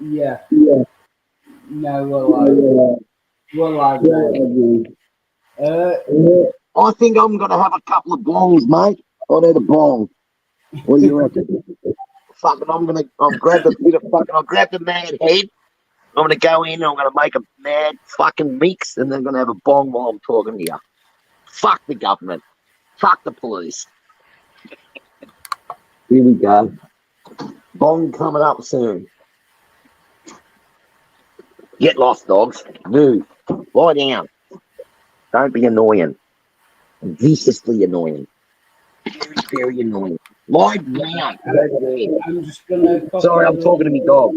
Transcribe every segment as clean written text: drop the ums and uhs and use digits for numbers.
Yeah. Yeah. No, we're live now. Uh, I think I'm gonna have a couple of bongs, mate. I need a bong. What do you reckon? Fucking, I'll grab the bit of fucking, I'll grab the mad head. I'm gonna go in and I'm gonna make a mad fucking mix and then I'm gonna have a bong while I'm talking to you. Fuck the government. Fuck the police. Here we go. Bong coming up soon. Get lost, dogs. Move. Lie down. Don't be annoying. Viciously annoying. Very, very annoying. Lie down. I'm just gonna Sorry, I'm talking to me dog.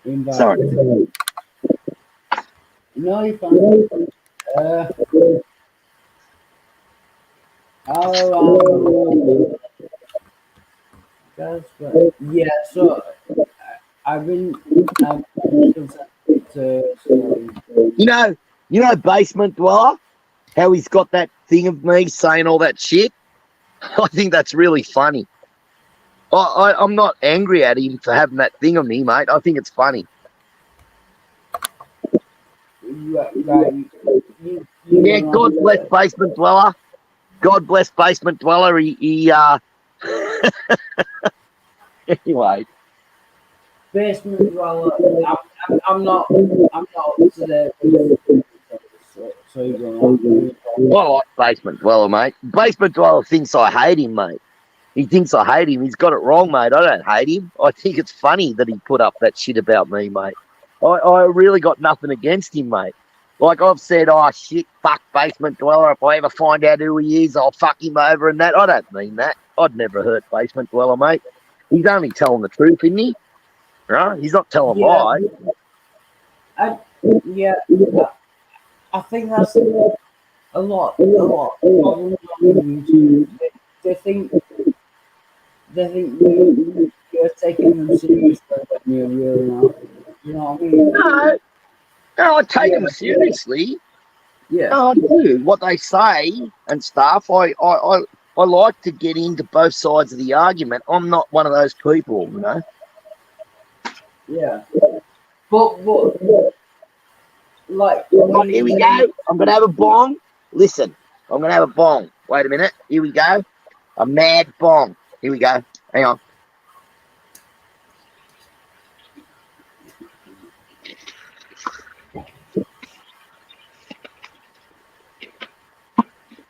invite. Sorry. No, you're fine. Hello. That's right. Yeah. So I've been. So You know, basement dweller. How he's got that thing of me saying all that shit. I think that's really funny. I'm not angry at him for having that thing of me, mate. I think it's funny. Yeah, God bless basement dweller. God bless basement dweller. He anyway. Basement dweller. I'm not up to the. So you're gonna. I like basement dweller, mate. Basement dweller thinks I hate him, mate. He thinks I hate him. He's got it wrong, mate. I don't hate him. I think it's funny that he put up that shit about me, mate. I really got nothing against him, mate. Like I've said, oh shit, fuck basement dweller. If I ever find out who he is, I'll fuck him over and that. I don't mean that. I'd never hurt basement dweller, mate. He's only telling the truth, isn't he? Right? He's not telling lies. Yeah. I think that's a lot. Problems on YouTube. They think you're taking them seriously when you're really not. You know what I mean? No, I take them seriously. Yeah. No, I do. What they say and stuff, I like to get into both sides of the argument. I'm not one of those people, you know. Yeah. But like Here we go. I'm gonna have a bong. Listen, I'm gonna have a bong. Wait a minute. Here we go. A mad bong. Here we go. Hang on.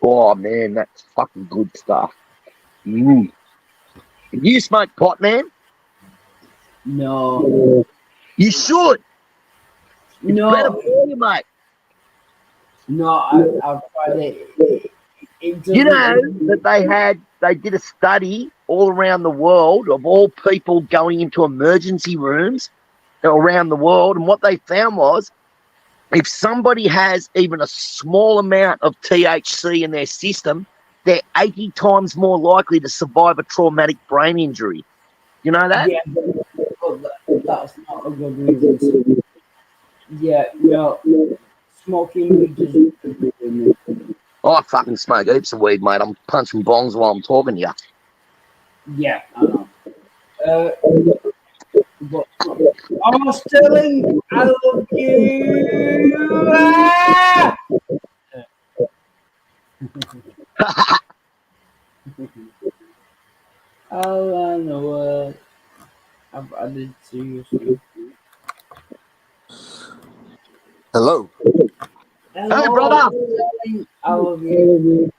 Oh man, that's fucking good stuff. You smoke pot, man? No. You should. It's better No. for you, mate. No, I've tried it. You know that they did a study all around the world of all people going into emergency rooms around the world, and what they found was if somebody has even a small amount of THC in their system, they're 80 times more likely to survive a traumatic brain injury. You know that? Yeah, but that's not a good reason. Yeah, no, smoking weed doesn't. I fucking smoke heaps of weed, mate. I'm punching bongs while I'm talking to you. Yeah, I know. But oh, Sterling, I love you. Ah! Oh, I know. I've added to you. Hello. Hello, Hey, brother. Sterling, I love you.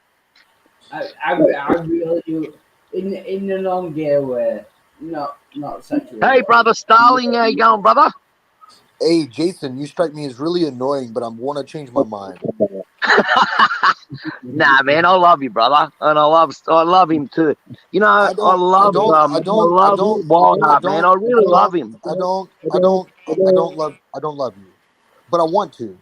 I really do. In the non-gay way, not sexual. Hey, brother Starling. How you going, brother? Hey, Jason, you strike me as really annoying, but I'm want to change my mind. Nah, man, I love you, brother, and I love him too. You know, I don't, I don't, I don't, I don't, I Wildheart, man. don't, I really I love don't, him. I don't love you, but I want to.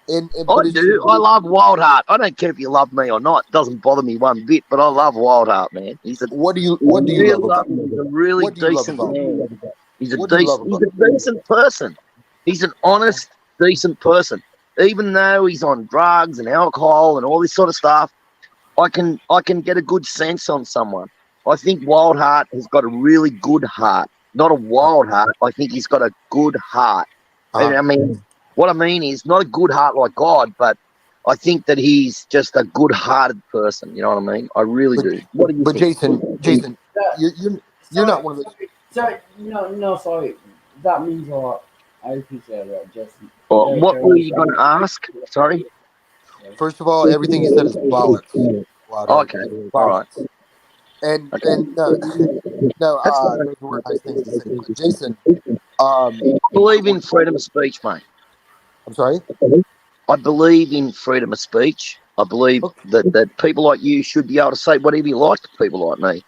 I But it's, do. I love Wildheart. I don't care if you love me or not. It doesn't bother me one bit. But I love Wildheart, man. what do you love about him? He's a really What do you love decent about him? man. He's a What do you love decent. He's about a decent person. He's an honest, decent person. Even though he's on drugs and alcohol and all this sort of stuff, I can get a good sense on someone. I think Wildheart has got a really good heart. Not a wild heart. I think he's got a good heart. And I mean, what I mean is not a good heart like God, but I think that he's just a good-hearted person. You know what I mean? I really do. What do you But think? Jason, That- you're sorry, not one of those. Sorry, no, sorry. That means a lot. I appreciate that, Justin. What were you going to ask? Sorry. First of all, everything you said is bollocks. Wildheart. Okay. Bollocks. All right. And Okay. no, That's those were nice things to say. But Jason, I believe in freedom of speech, mate. I'm sorry. I believe in freedom of speech. I believe Okay. that people like you should be able to say whatever you like to people like me.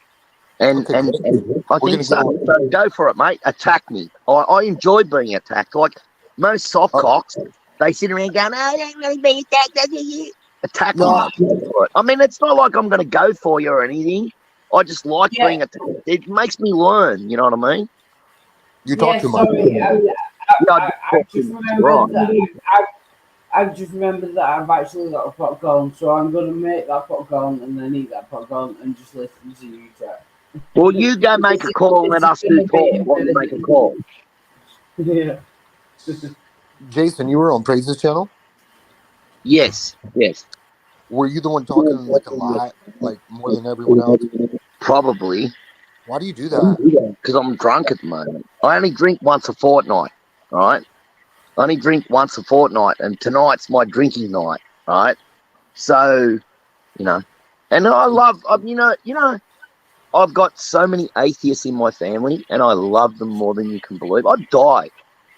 And Okay, and, great. and I We're think gonna so. So go for it, mate. Attack me. I enjoy being attacked. Like most soft cocks, they sit around going, "Oh, I don't really being attacked." Attack me, No, mate. Go for it. I mean, it's not like I'm going to go for you or anything. I just like Yeah. being attacked. It makes me learn. You know what I mean? you talk too much. Sorry. I just remembered Right. that. I just remembered that I've actually got a popcorn, so I'm going to make that popcorn and then eat that popcorn and just listen to you chat. Well, you go make a call and let us do talk while you make a call. Yeah. Jason, you were on Praise's channel. Yes. Were you the one talking like a lot, like more than everyone else? Probably. Why do you do that? Because I'm drunk at the moment. I only drink once a fortnight, right? I only drink once a fortnight, and tonight's my drinking night, right? So, you know, and I love, I've got so many atheists in my family, and I love them more than you can believe. I'd die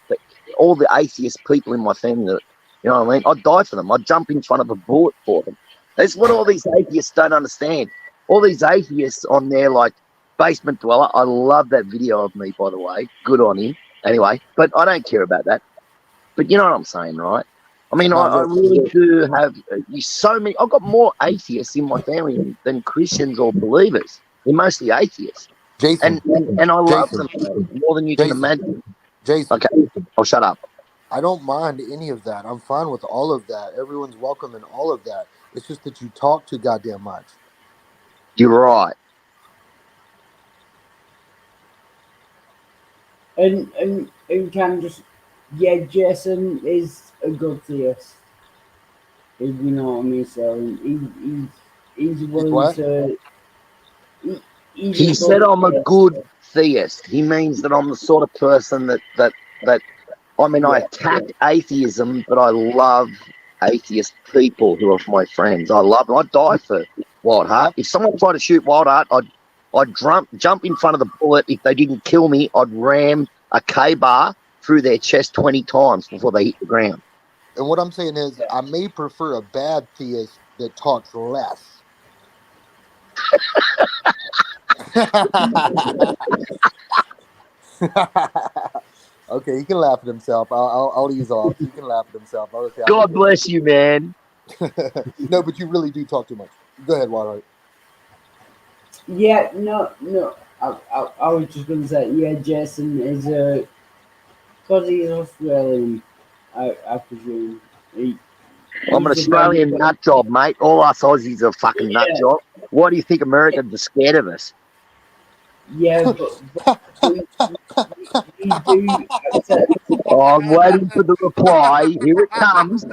for all the atheist people in my family. That, you know what I mean? I'd die for them. I'd jump in front of a bullet for them. That's what all these atheists don't understand. All these atheists on there, like Basement Dweller. I love that video of me, by the way. Good on him. Anyway, but I don't care about that. But you know what I'm saying, right? I mean, I really do have so many. I've got more atheists in my family than Christians or believers. They're mostly atheists. Jason, And I love Jason, them more than you can Jason, imagine. Jason, Okay, I'll shut up. I don't mind any of that. I'm fine with all of that. Everyone's welcome in all of that. It's just that you talk too goddamn much. You're right. And can just Jason is a good theist. If you know what I mean. So he's willing what? to. He said I'm a good theist. He means that I'm the sort of person that I mean, I attack atheism, but I love atheist people who are my friends. I love them. I'd die for Wildheart. If someone tried to shoot Wildheart, I'd jump in front of the bullet. If they didn't kill me, I'd ram a K-bar through their chest 20 times before they hit the ground. And what I'm saying is, I may prefer a bad theist that talks less. Okay, he can laugh at himself. I'll ease off. He can laugh at himself. Okay, God bless you, man. No, but you really do talk too much. Go ahead, Wildheart. Yeah, no. I was just gonna say, Jason is because he's Australian. I presume. I'm an Australian nut job, mate. All us Aussies are fucking nut job. Why do you think Americans are scared of us? Yeah, but we do accept. Oh, I'm waiting for the reply. Here it comes.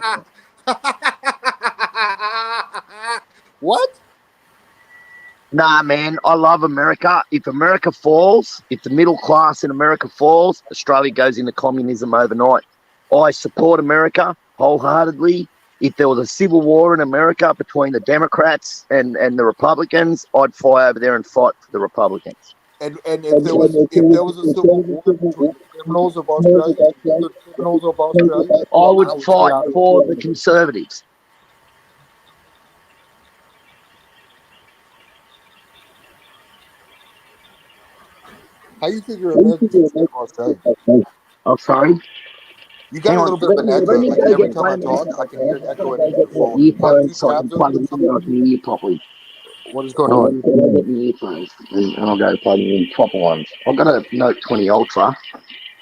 What? Nah, man, I love America. If America falls, if the middle class in America falls, Australia goes into communism overnight. I support America wholeheartedly. If there was a civil war in America between the Democrats and the Republicans, I'd fly over there and fight for the Republicans. And if there was a civil war between the criminals of Australia and the criminals of Australia, I would fight for the Conservatives. How you figure Americans in Australia? I'm sorry? You got a little bit of an echo. Like every time I talk, I can hear it echoing in your phone. You got two tabs open or something? I can hear properly. What is going on? I'll get the earphones and I'll go plug in proper ones. I've got a Note 20 Ultra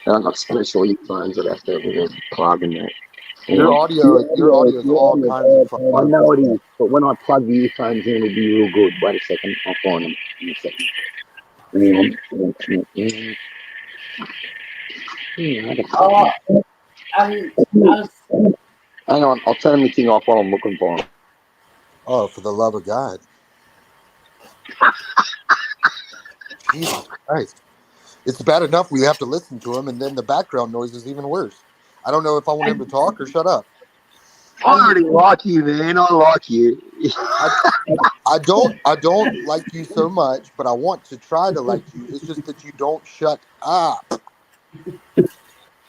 and I've got special earphones that have to plug in there. Your audio is all kinds of fucked I up. know it is, but when I plug the earphones in, it'll be real good. Wait a second, I'll find them in a second. Oh, and as Hang on, I'll turn the thing off while I'm looking for them. Oh, for the love of God. Jesus Christ. It's bad enough we have to listen to him, and then the background noise is even worse. I don't know if I want him to talk or shut up. I already like you, man. I like you. I don't like you so much, but I want to try to like you. It's just that you don't shut up.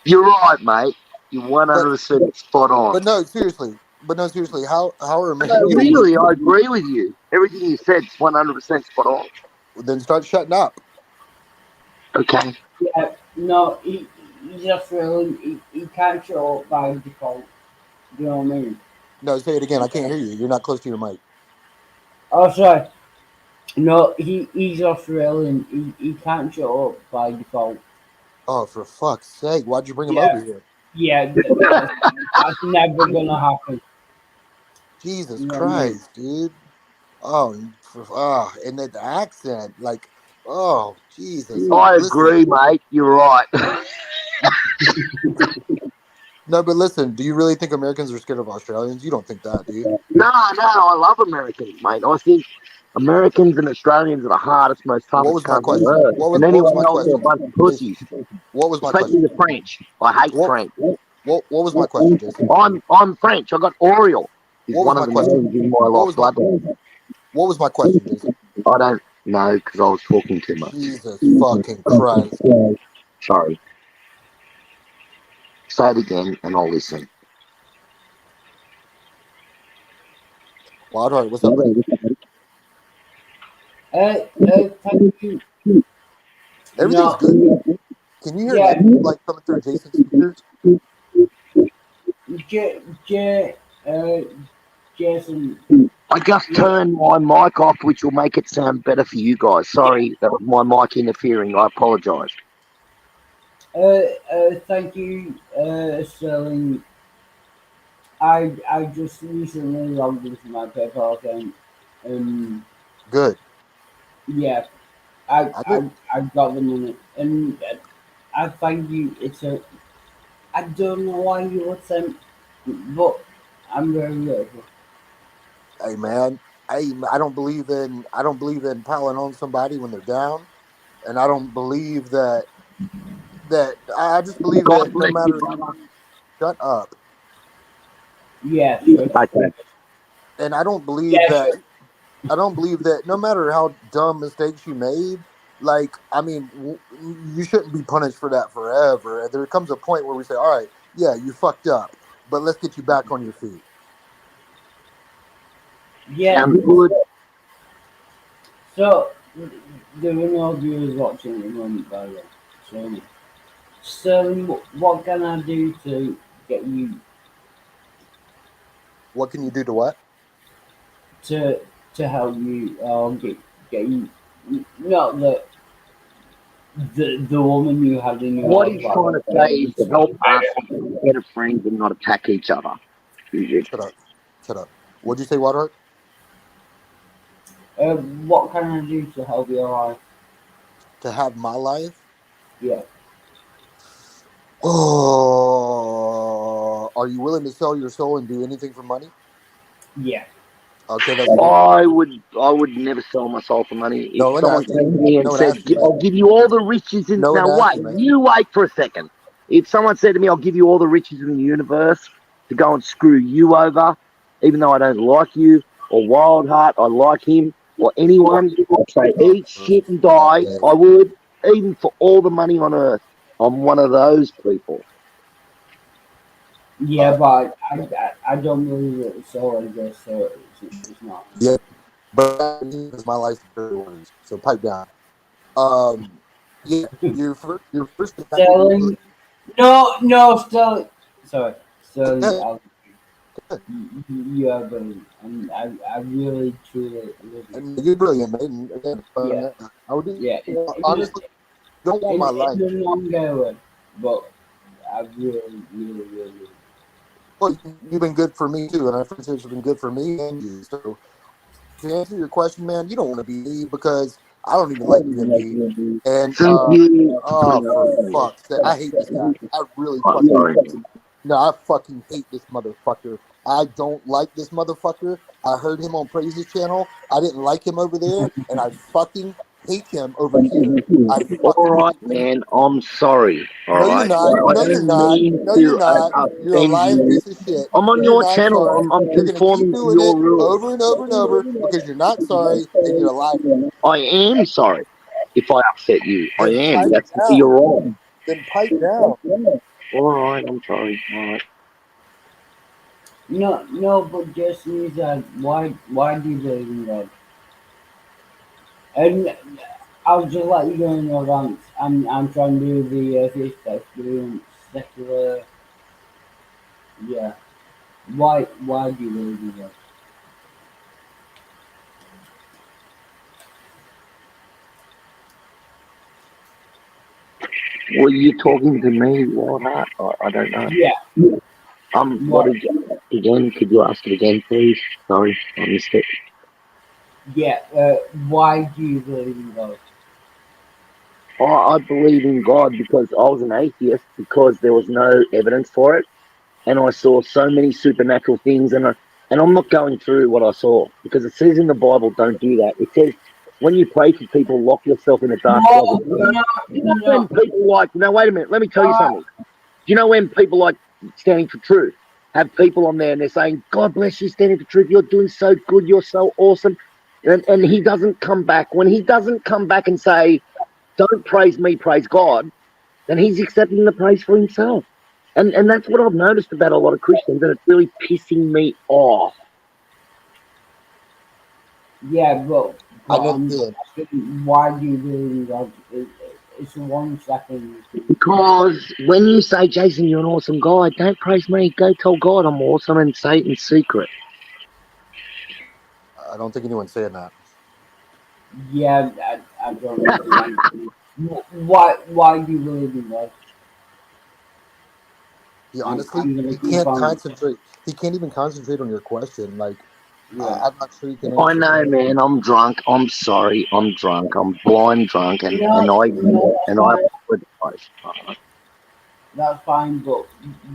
You're right, mate. You're 100% spot on. But no, seriously. How are No, Americans? really, I agree with you. Everything you said is 100% spot on. Then start shutting up. Okay. yeah, no, he's Australian. He can't show up by default. Do you know what I mean? No, say it again. I can't hear you. You're not close to your mic. Oh, sorry. No, he's Australian. He can't show up by default. Oh, for fuck's sake! Why'd you bring him Yeah. over here? Yeah, that's never gonna happen. Jesus You know what I mean? Christ, dude. Oh, and then the accent, like, oh, Jesus. I Listen, agree, mate. You're right. no, but listen, do you really think Americans are scared of Australians? You don't think that, do you? No, I love Americans, mate. I think Americans and Australians are the hardest, most What toughest was my countries on question? earth. What was And anyone my else are a question? bunch of pussies. What was my Especially question? the French. I hate What- French. What was my question, Jason? I'm French. I got Oriole. He's What was one my of the question? names in my What lost was my bloodline. What was my question, Jason? I don't know because I was talking too much. Jesus fucking Christ. Sorry. Say it again and I'll listen. Wildheart, what's up, buddy? Thank you. Everything's No, good. Can you hear yeah, like coming through Jason's speakers? Jason. I just turned my mic off, which will make it sound better for you guys. Sorry, that was my mic interfering. I apologise. Thank you, Sterling. I just recently logged into my PayPal account. Good. Yeah, I got the money, and I thank you. I don't know why you were sent, but I'm very grateful. Hey man, I don't believe in piling on somebody when they're down, and I don't believe that I just believe God that no bless you, matter, brother. shut up, Yeah, sure. Okay. and I don't believe Yeah, that sure. no matter how dumb mistakes you made, like I mean, you shouldn't be punished for that forever. There comes a point where we say, all right, yeah, you fucked up, but let's get you back on your feet. Yeah. Sounds good. So there were no viewers watching at the moment, by the way. So what can I do to get you What can you do to what? to help you get you not the woman you had in your What life he's trying to say is to help us be better friends and not attack each other. Shut up, shut up. What'd you say, Waterheart? what can I do to help your life? To have my life? Yeah. Oh, are you willing to sell your soul and do anything for money? Yeah. Okay, that's good. I would never sell my soul for money. If No one someone asked you. came to me and No one said, asked you, mate. "I'll give you all the riches in," No one now asked wait, you, mate. you wait for a second. If someone said to me, "I'll give you all the riches in the universe to go and screw you over," even though I don't like you or Wildheart, I like him or anyone, I'd say eat shit and die. Okay. I would, even for all the money on earth. I'm one of those people. Yeah, but I don't believe that soul exists, so it's not. Yeah, but it's my life's dirty words. So pipe down. Yeah, your first attack would be Sterling, no, Sterling. Sorry, Sterling. You are brilliant, and I really truly love you. and you're brilliant, mate. And again, Yeah, I would yeah. honestly don't want my life. In a longer way, but I really, really, really love you. well, you've been good for me too, and our friendships have been good for me and you. So to answer your question, man, you don't want to be me because I don't even like DMD. And Thank you. oh, for fuck's sake, I hate this guy. I really I'm fucking sorry. no, I fucking hate this motherfucker. I don't like this motherfucker. I heard him on Praise's channel. I didn't like him over there, and I fucking hate him over here. I All fucking right, hate him. man. I'm sorry. All No, you're right. not. I No, you're don't not. mean No, you're to not. You're a offend lying you. piece of shit. I'm on You're your not channel. sorry. I'm You're gonna keep conforming to doing it your rules. over and over and over because you're not sorry and you're a liar. I am sorry if I upset you. I Then am. pipe That's down. you're wrong. Then pipe down. All right. I'm sorry. All right. No, no, but Jason is why do you believe in God? And I'll just let you go in your rants. I'm trying to do the atheist experience, secular. Yeah. Why do you believe in God? Were you talking to me? What? I don't know. Yeah. What What? again? Could you ask it again, please? Sorry, I missed it. Yeah. Why do you believe in God? I believe in God because I was an atheist because there was no evidence for it, and I saw so many supernatural things, and I'm not going through what I saw because it says in the Bible, don't do that. It says when you pray for people, lock yourself in a dark closet. No, no, You know when no. people like, no, wait a minute, let me tell you Uh, something. Do you know when people like standing for truth have people on there and they're saying, God bless you, standing for truth, you're doing so good, you're so awesome. And he doesn't come back. When he doesn't come back and say, don't praise me, praise God, then he's accepting the praise for himself. And that's what I've noticed about a lot of Christians, and it's really pissing me off. yeah, I but never I'm just did. asking, why do you believe in God? It's 1 second. Because when you say, Jason, you're an awesome guy, don't praise me. Go tell God I'm awesome and say it in secret. I don't think anyone's saying that. Yeah, I don't understand. Why do you believe in God? He honestly, I'm gonna he keep can't on. concentrate. He can't even concentrate on your question. Like, Yeah. I'm not sure he can I answer. know, man. I'm drunk. I'm sorry. I'm drunk. I'm blind drunk, and No, I no, that's fine. apologize. That's fine. But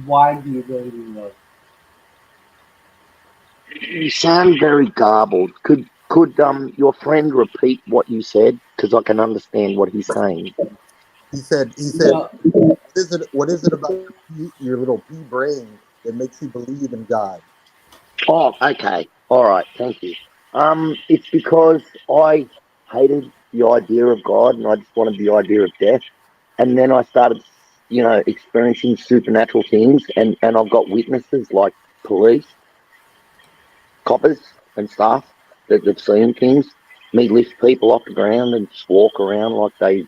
why do you believe in God? You sound very garbled. Could your friend repeat what you said? Because I can understand what he's saying. He said, No, what is it about your little pea brain that makes you believe in God? Oh, okay. All right. Thank you. It's because I hated the idea of God, and I just wanted the idea of death. And then I started, experiencing supernatural things, and I've got witnesses like police, coppers, and stuff that have seen things. Me lift people off the ground and just walk around like they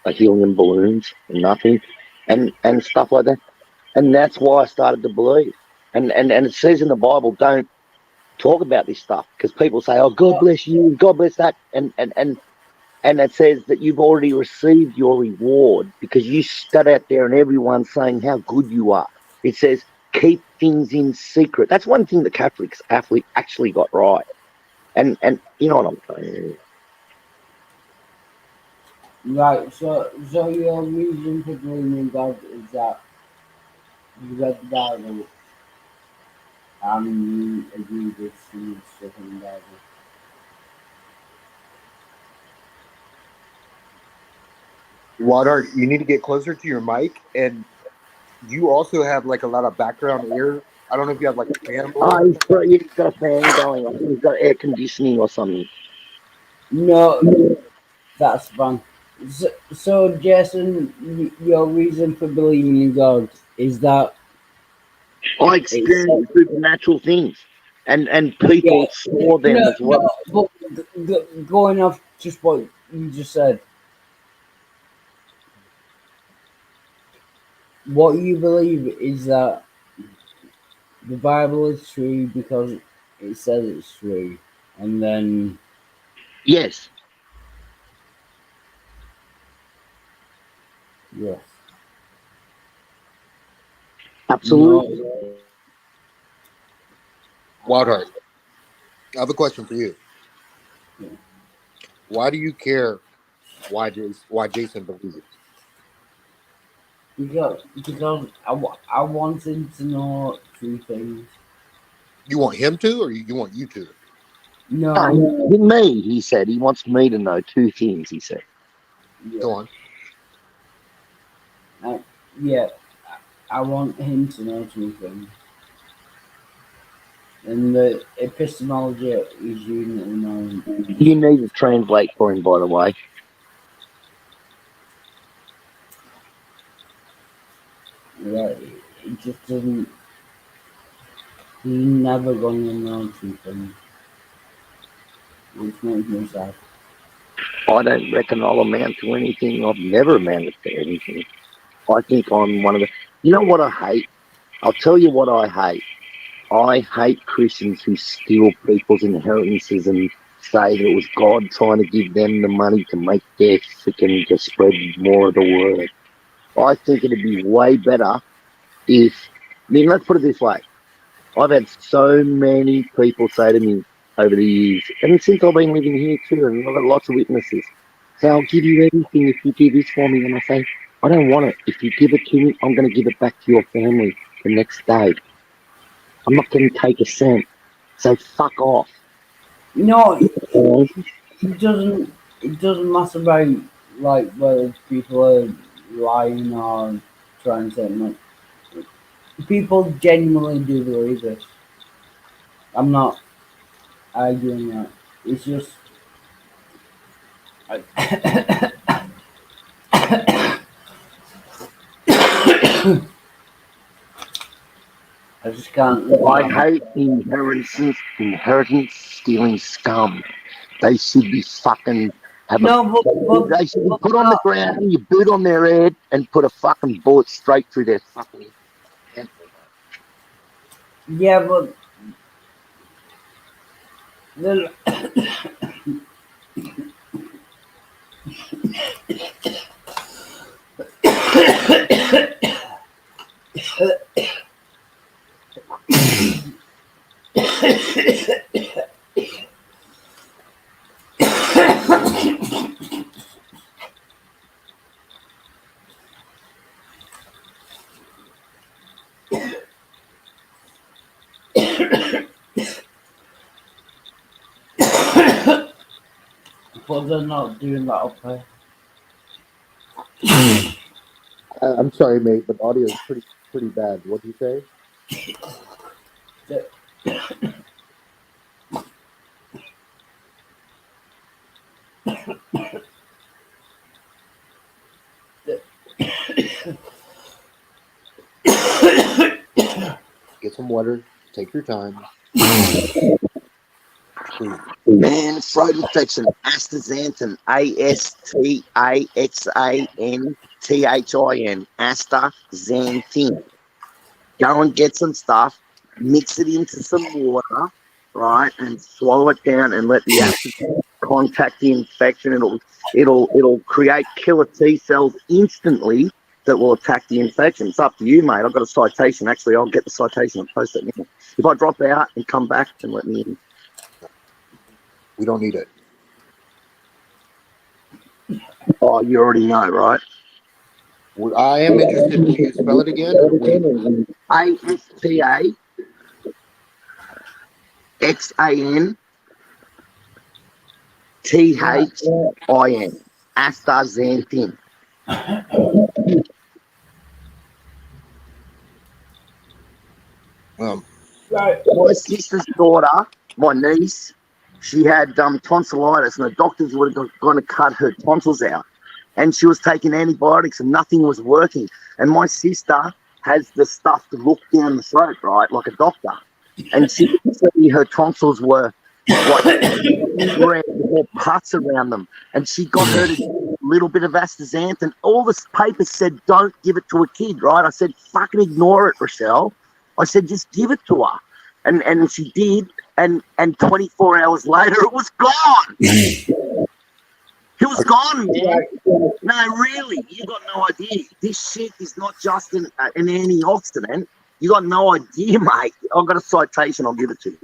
are helium balloons and nothing, and stuff like that. And that's why I started to believe. And it says in the Bible, don't talk about this stuff because people say, "Oh, God no, bless you, God bless that," and it says that you've already received your reward because you stood out there and everyone's saying how good you are. It says keep things in secret. That's one thing the Catholics actually got right. And you know what I'm saying? right. So your reason for believing in God is that you read the Bible and you agree with some stuff in the Bible. Water, you need to get closer to your mic, and you also have like a lot of background air. I don't know if you have like a fan blowing. He's got a fan going. I think he's got air conditioning or something. No, that's fine. So Jason, your reason for believing in God is that I it's experienced supernatural things, and yeah. people saw them No, as no. well. But going off just what you just said, what you believe is that the Bible is true because it says it's true, and then Yes, yes, absolutely. no, Wildheart, I have a question for you. Yeah. Why do you care why Jason believes? Because I wanted to know two things. You want him to, or you want you to? No, Me, he said. He wants me to know two things, he said. yeah, Go on. yeah. I want him to know two things. And the epistemology is using at the moment. You need to translate for him, by the way. Yeah, it just doesn't. He's never going to know two things, which makes me sad. I don't reckon I'll amount to anything. I've never amounted to anything. I think I'm one of the. You know what I hate? I'll tell you what I hate. I hate Christians who steal people's inheritances and say that it was God trying to give them the money to make their freaking to spread more of the word. I think it'd be way better if. I mean, let's put it this way. I've had so many people say to me over the years, and since I've been living here too, and I've got lots of witnesses, say, I'll give you anything if you do this for me. And I say, I don't want it. If you give it to me, I'm going to give it back to your family the next day. I'm not going to take a cent. So fuck off. No, Or it doesn't. It doesn't matter about like whether people are lying or trying to say no. People genuinely do believe this. I'm not arguing that. It's just I just can't. I hate inheritance stealing scum. They should be fucking No, they should be put on the ground and you boot on their head and put a fucking bullet straight through their fucking head. yeah, but the but they're not doing that up there. I'm sorry, mate, but audio is pretty bad. What did you say? Get some water. Take your time. Man, throat infection, astaxanthin, ASTAXANTHIN, astaxanthin. Go and get some stuff, mix it into some water, right, and swallow it down and let the acid contact the infection. It'll create killer T cells instantly that will attack the infection. It's up to you, mate. I've got a citation. Actually, I'll get the citation and post it now. If I drop out and come back, then let me in. We don't need it. Oh, you already know, right? Well, I am interested. Can you spell it again? ASTAXANTHIN. Astaxanthin. My sister's daughter, my niece, she had tonsillitis, and the doctors were going to cut her tonsils out. And she was taking antibiotics, and nothing was working. And my sister has the stuff to look down the throat, right, like a doctor. And she could see her tonsils were like red, with pus around them. And she got her to do a little bit of astaxanthin. All this paper said, don't give it to a kid, right? I said, fucking ignore it, Rochelle. I said, just give it to her. And she did. And 24 hours later, it was gone. It was gone, man. No, really, you got no idea. This shit is not just an antioxidant. You got no idea, mate. I've got a citation. I'll give it to you.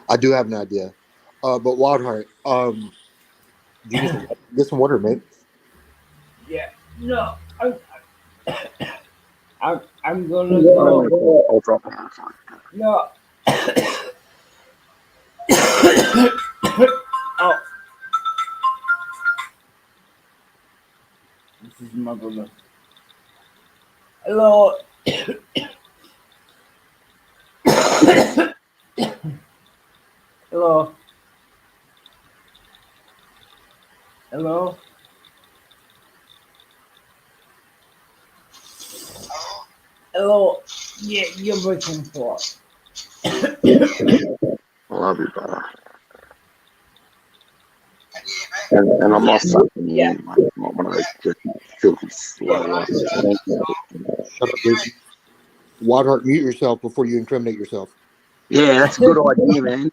I do have an idea. But Wildheart, do you get some water, mate? Yeah. No. I'm gonna go. I'll drop it. No. Oh, this is my brother. Hello. Hello. Hello. Hello. Yeah, you're breaking for. I love you, brother. And I'm not sucking you in, mate. I'm not one of those dirty, filthy, slow ones. Shut up, Jason. Wildheart, mute yourself before you incriminate yourself. Yeah, that's a good idea, man.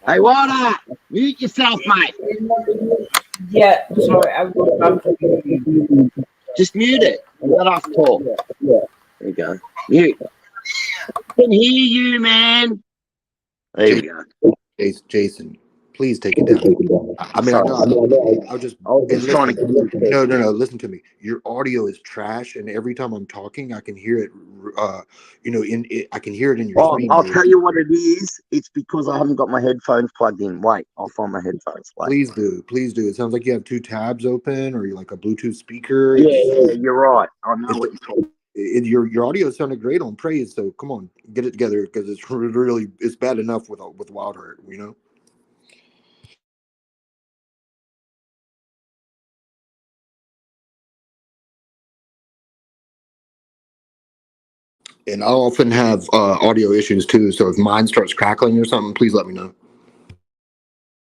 Hey, Water, mute yourself, mate. Yeah, sorry, I'm going back to you. Just mute it and let us talk. There you go. Mute. I can hear you, man. There we go. Jason, please take it down. I mean, I was just trying to. No. Listen to me. Your audio is trash, and every time I'm talking, I can hear it. I can hear it in your screen. I'll tell you what it is. It's because I haven't got my headphones plugged in. Wait, I'll find my headphones. Wait. Please do. It sounds like you have two tabs open, or you're like a Bluetooth speaker. Yeah, you're right. I know what you're talking. Your audio sounded great on Praise, so come on, get it together because it's bad enough with Wildheart, you know. And I often have audio issues too, so if mine starts crackling or something, please let me know.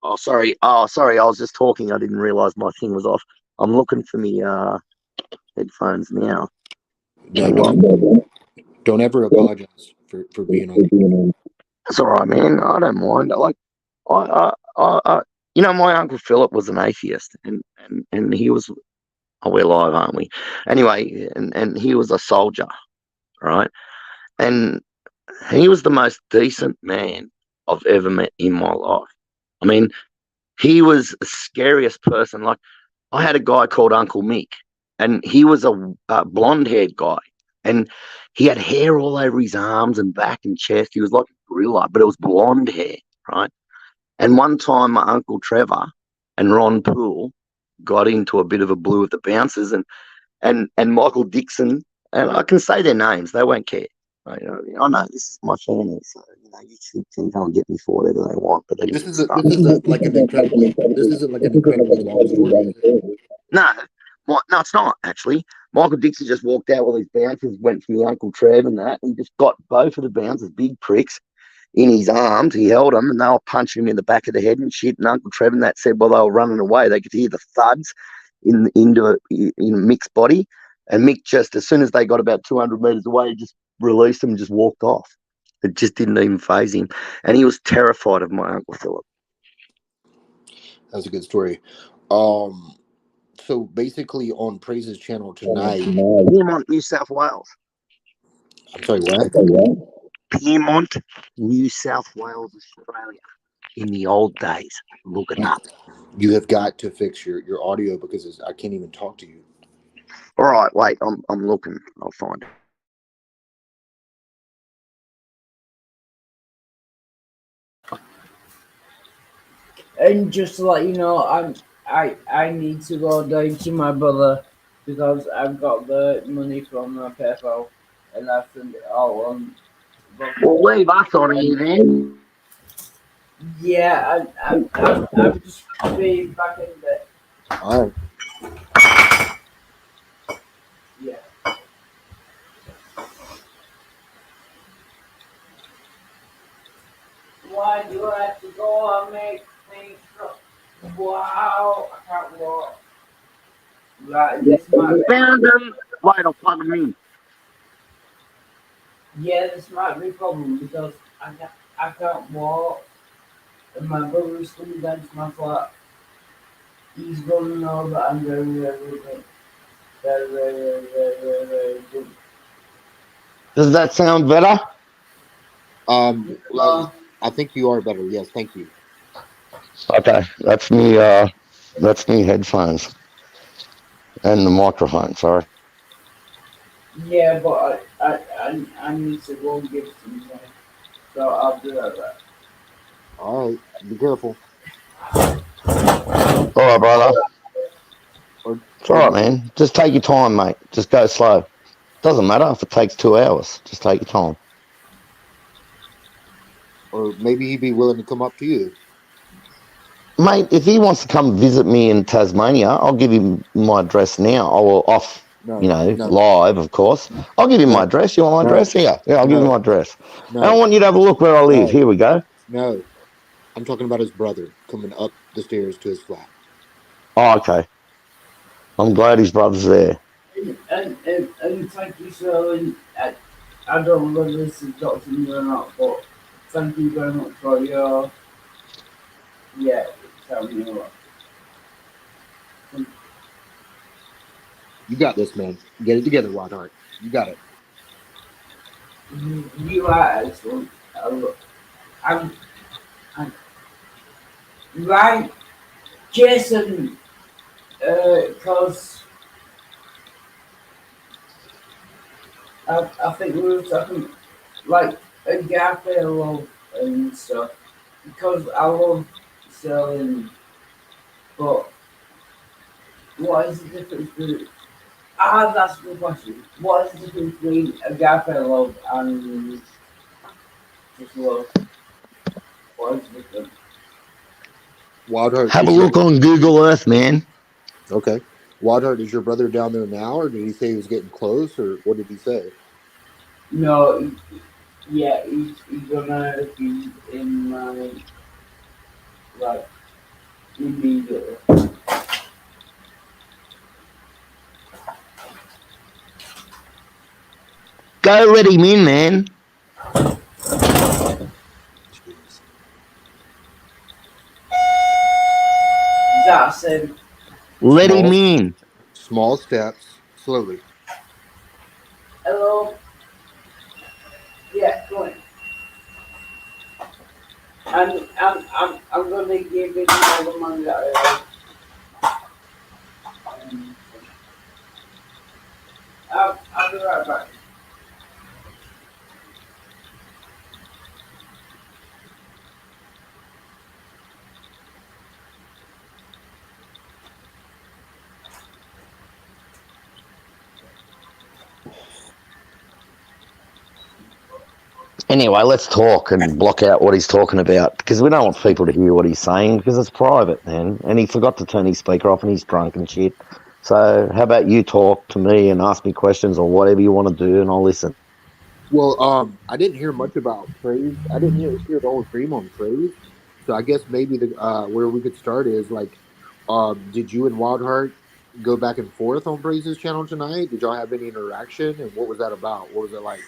Oh, sorry. I was just talking. I didn't realize my thing was off. I'm looking for me headphones now. No, don't ever apologize for being on. That's all right, man. I don't mind. My Uncle Philip was an atheist, and he was. Oh, we're live, aren't we? Anyway, and he was a soldier, right? And he was the most decent man I've ever met in my life. I mean, he was the scariest person. Like, I had a guy called Uncle Mick, and he was a blonde-haired guy, and he had hair all over his arms and back and chest. He was like a gorilla, but it was blonde hair, right? And one time, my Uncle Trevor and Ron Poole got into a bit of a blue with the bouncers, and Michael Dixon, and I can say their names, they won't care. I know this is my family, so you can come and get me for whatever they want. But This isn't like an incredibly long story. No, it's not actually. Michael Dixon just walked out while his bouncers went from the Uncle Trev and that. He just got both of the bouncers, big pricks, in his arms. He held them, and they were punching him in the back of the head and shit. And Uncle Trev and that said, while they were running away, they could hear the thuds in Mick's body. And Mick, just as soon as they got about 200 meters away, just released them and just walked off. It just didn't even faze him. And he was terrified of my Uncle Philip. That's a good story. So basically on Praise's channel tonight, Piedmont, New South Wales. I'm sorry, what? Piedmont, New South Wales, Australia. In the old days. Look it up. You have got to fix your audio because I can't even talk to you. All right, wait, I'm looking. I'll find it. And just to let you know, I need to go down to my brother because I've got the money from my PayPal and I send it all on. Well, leave us on here then. Yeah, I'm just going to be back in there. All right. Yeah. Why do I have to go and make things up? Wow, I can't walk. Right, this might be. Found them. Wait, I'll plug them in. Yeah, this might be a problem because I can't walk. And my brother's coming down to my flat. He's gonna know that I'm very, very good. Very, very, very, very, very, very good. Does that sound better? Well, I think you are better. Yes, thank you. Okay, that's me. That's me headphones and the microphone. Sorry. Yeah, but I need to go and get some more. So I'll be right back. All right, be careful. All right, brother. Or It's all or right, man. Just take your time, mate. Just go slow. Doesn't matter if it takes 2 hours. Just take your time. or maybe he'd be willing to come up to you. Mate, if he wants to come visit me in Tasmania, I'll give him my address now. I will off, No, no, live, of course. I'll give him my no, address. You want my no, address? Here. Yeah, I'll give you no, my address. And I no, want you to have a look where I live. no, Here we go. no. I'm talking about his brother coming up the stairs to his flat. Oh, okay. I'm glad his brother's there. And thank you, Sterling. I don't know whether this is Dr. Me or not, but thank you very much for your, yeah, tell me what. You got this, man. Get it together, Rodhart. You got it. You are excellent. I'm, I'm right, Jason, because I think we were talking like agape love and stuff, because I love selling, but what is the difference between, I have asked you a question, what is the difference between agape love and just love? What is the difference? Rodhart Have a is your look on Google Earth, man. okay. Rodhart is your brother down there now, or did he say he was getting close, or what did he say? No, yeah, he's gonna be in my, like, immediately. Go let him in, man. Jeez. That's him. Let him Small, in. small steps, slowly. Hello? Yeah, go in. I'm gonna give him all the money that I have. I'll be right back. Anyway, let's talk and block out what he's talking about because we don't want people to hear what he's saying because it's private, man. And he forgot to turn his speaker off and he's drunk and shit. So, how about you talk to me and ask me questions or whatever you want to do and I'll listen. Well, I didn't hear much about praise. I didn't hear the whole stream on praise. So I guess maybe the where we could start is like, did you and Wildheart go back and forth on Praise's channel tonight? Did y'all have any interaction, and what was that about? What was it like?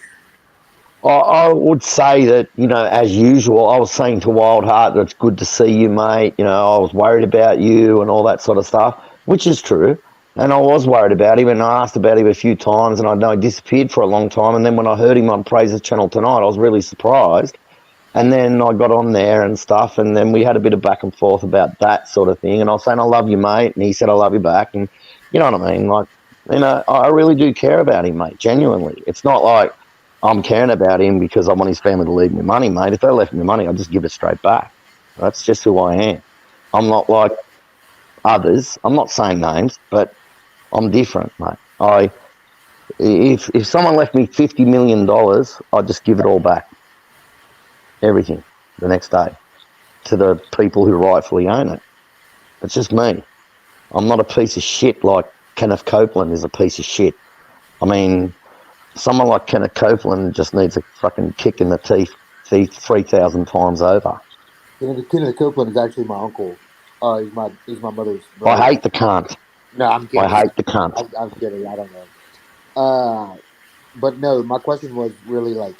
I would say that, as usual, I was saying to Wild Heart that it's good to see you, mate. I was worried about you and all that sort of stuff, which is true. And I was worried about him and I asked about him a few times and I know he disappeared for a long time. And then when I heard him on Praise's channel tonight, I was really surprised. And then I got on there and stuff, and then we had a bit of back and forth about that sort of thing. And I was saying, I love you, mate. And he said, I love you back. And you know what I mean? Like, I really do care about him, mate, genuinely. It's not like I'm caring about him because I want his family to leave me money, mate. If they left me money, I'll just give it straight back. That's just who I am. I'm not like others. I'm not saying names, but I'm different, mate. If someone left me $50 million, I'd just give it all back. Everything the next day to the people who rightfully own it. It's just me. I'm not a piece of shit like Kenneth Copeland is a piece of shit. I mean, someone like Kenneth Copeland just needs a fucking kick in the teeth 3,000 times over. Kenneth Copeland is actually my uncle. He's my mother's brother. I hate the cunt. No, I'm kidding. I hate the cunt. I'm kidding. I don't know. But no, my question was really like,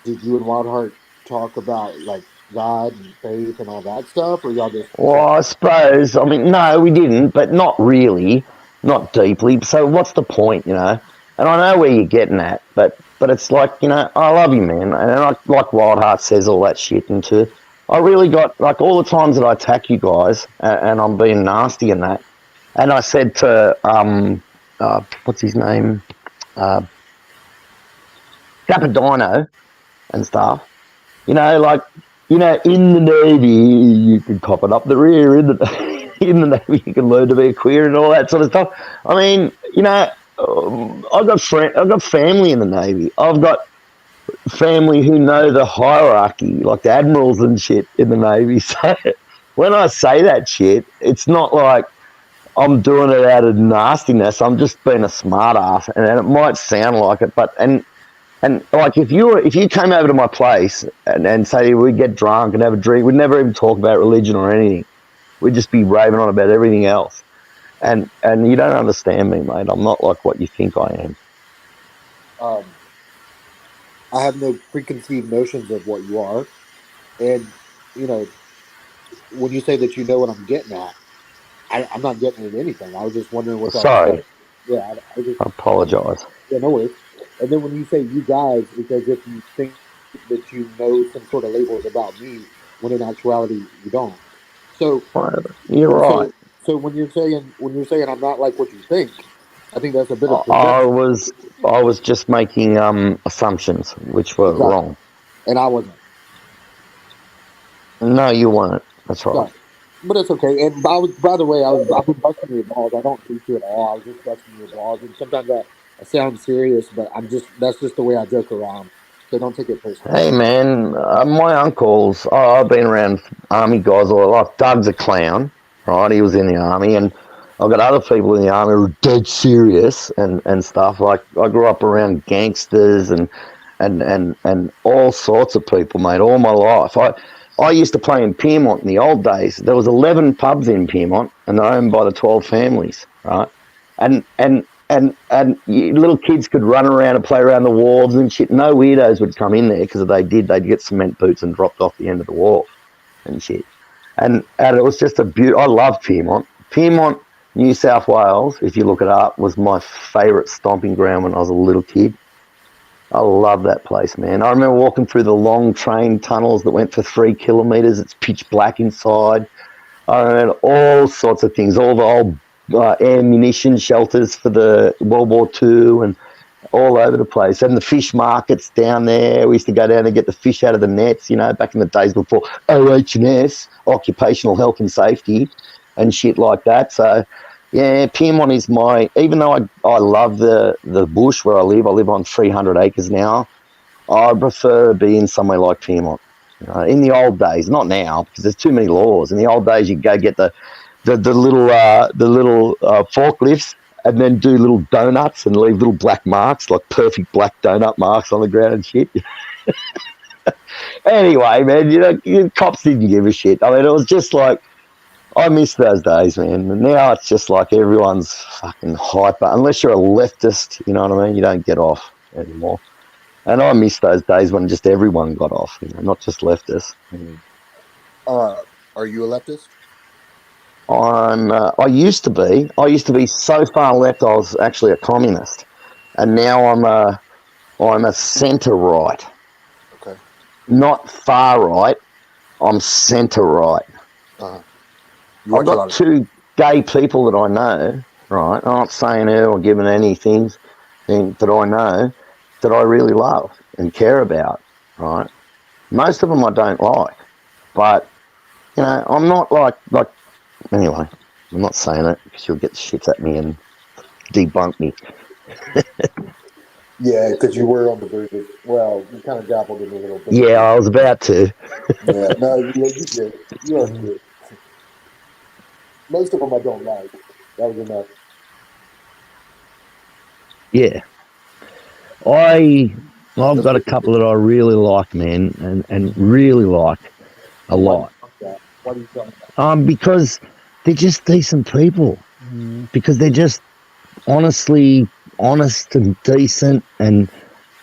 did you and Wildheart talk about like God and faith and all that stuff, or y'all just? Well, I suppose, no, we didn't, but not really, not deeply. So what's the point, And I know where you're getting at, but But it's like, I love you, man. And like Wild Heart says all that shit into. I really got, like, all the times that I attack you guys and I'm being nasty in that. And I said to, what's his name? Capadino and stuff. In the Navy, you can cop it up the rear. In the Navy, you can learn to be a queer and all that sort of stuff. I mean, I've got family in the Navy. I've got family who know the hierarchy, like the admirals and shit in the Navy. So when I say that shit, it's not like I'm doing it out of nastiness. I'm just being a smart ass, and it might sound like it, but and like if you came over to my place and say we'd get drunk and have a drink, we'd never even talk about religion or anything. We'd just be raving on about everything else. And you don't understand me, mate. I'm not like what you think I am. I have no preconceived notions of what you are, and when you say that you know what I'm getting at, I'm not getting at anything. I was just wondering what y'all. Sorry. Yeah, I apologise. Yeah, no worries. And then when you say you guys, it's as if you think that you know some sort of labels about me, when in actuality you don't. So you're right. So when you're saying I'm not like what you think, I think that's a bit of I projection. was just making assumptions which were wrong. And I wasn't. No, you weren't. That's right. Sorry. But it's okay. And by the way, I've been busting your balls. I don't teach you at all. I was just busting your balls. And sometimes I sound serious, but that's just the way I joke around. So don't take it personally. Hey, man, my uncles, I've been around army guys all my life. Doug's a clown, right? He was in the army, and I've got other people in the army who are dead serious and stuff. Like, I grew up around gangsters and all sorts of people, mate, all my life. I used to play in Pyrmont in the old days. There was 11 pubs in Pyrmont, and they're owned by the 12 families, right? And little kids could run around and play around the wharves and shit. No weirdos would come in there, because if they'd get cement boots and dropped off the end of the wharf and shit. And it was just I love Pyrmont. Pyrmont, New South Wales, if you look it up, was my favourite stomping ground when I was a little kid. I love that place, man. I remember walking through the long train tunnels that went for 3 kilometres. It's pitch black inside. I remember all sorts of things, all the old ammunition shelters for the World War II and all over the place. And the fish markets down there. We used to go down and get the fish out of the nets, back in the days before OH&S, Occupational Health and Safety, and shit like that. So, yeah, Pyrmont is even though I love the bush where I live on 300 acres now, I prefer being somewhere like Pyrmont. In the old days, not now, because there's too many laws. In the old days, you'd go get the little forklifts and then do little donuts and leave little black marks, like perfect black donut marks on the ground and shit. Anyway, man, cops didn't give a shit. I mean, it was just like, I miss those days, man. And now it's just like everyone's fucking hyper. Unless you're a leftist, you know what I mean? You don't get off anymore. And I miss those days when just everyone got off, not just leftists. Are you a leftist? I used to be. I used to be so far left, I was actually a communist. And now I'm a centre right. Okay. Not far right. I'm centre right. Uh-huh. I've got 2 gay people that I know, right? I'm not saying who or giving anything that I know that I really love and care about, right? Most of them I don't like, but I'm not like anyway. I'm not saying it because you'll get shit at me and debunk me. Yeah, because you were on the verge of, you kind of dabbled in a little bit. Yeah, I was about to. Yeah, no, you did. You are good. Most of them I don't like. That was enough. Yeah. I've got a couple that I really like, man, and really like a lot. Why do you tell me that? Because they're just decent people. Because they're just honest and decent and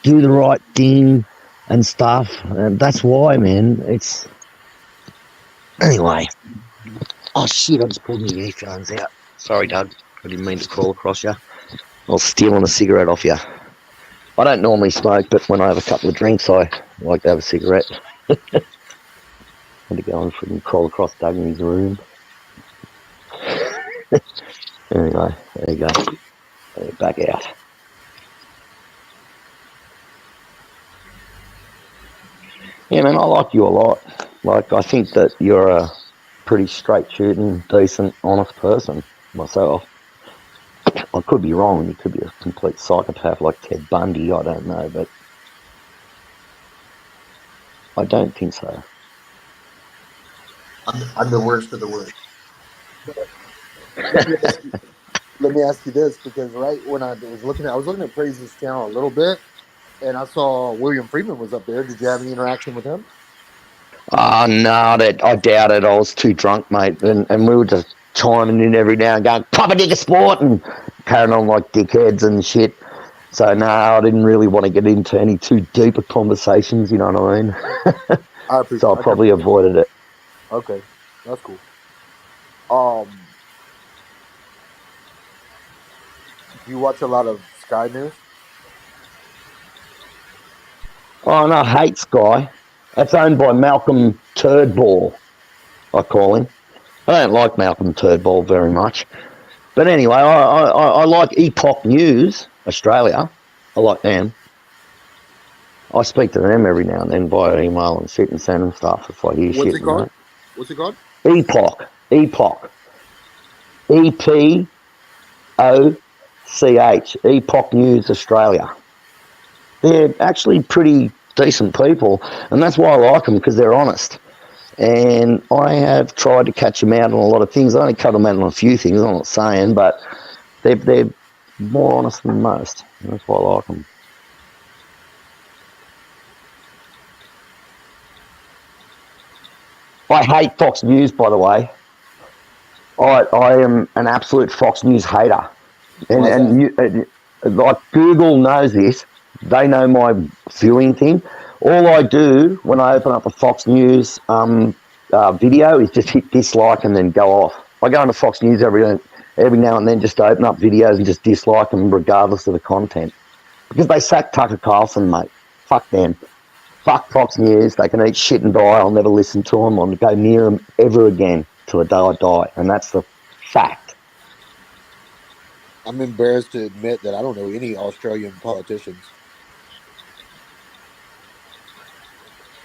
do the right thing and stuff. And that's why, man. It's anyway. Oh shit! I just pulled my earphones out. Sorry, Doug. I didn't mean to crawl across you. I was stealing a cigarette off you. I don't normally smoke, but when I have a couple of drinks, I like to have a cigarette. Had to go and freaking crawl across Duggan's room. Anyway, there you go. Back out. Yeah, man, I like you a lot. Like, I think that you're a pretty straight shooting, decent, honest person myself. I could be wrong. You could be a complete psychopath like Ted Bundy. I don't know, but I don't think so. I'm the worst of the worst. Let me ask you this, because right when I was looking at Praise's channel a little bit, and I saw William Friedman was up there. Did you have any interaction with him? No, I doubt it. I was too drunk, mate, and we were just chiming in every now and going, "Papa Digger Sport," and carrying on like dickheads and shit. So no, I didn't really want to get into any too deeper conversations. You know what I mean? I appreciate. So I probably avoided it. Okay, that's cool. Do you watch a lot of Sky News? Oh no, I hate Sky. That's owned by Malcolm Turdball, I call him. I don't like Malcolm Turdball very much. But anyway, I like Epoch News, Australia. I like them. I speak to them every now and then via email and shit and send them stuff if I hear shit. What's it called? What's it called? Epoch. EPOCH. Epoch News Australia. They're actually pretty decent people, and that's why I like them, because they're honest. And I have tried to catch them out on a lot of things. I only cut them out on a few things, I'm not saying, but they're more honest than most. And that's why I like them. I hate Fox News, by the way. I am an absolute Fox News hater. And like Google knows this. They know my viewing thing. All I do when I open up a Fox News video is just hit dislike and then go off. I go into Fox News every now and then just to open up videos and just dislike them regardless of the content. Because they sacked Tucker Carlson, mate. Fuck them. Fuck Fox News. They can eat shit and die. I'll never listen to them or go near them ever again till the day I die. And that's the fact. I'm embarrassed to admit that I don't know any Australian politicians.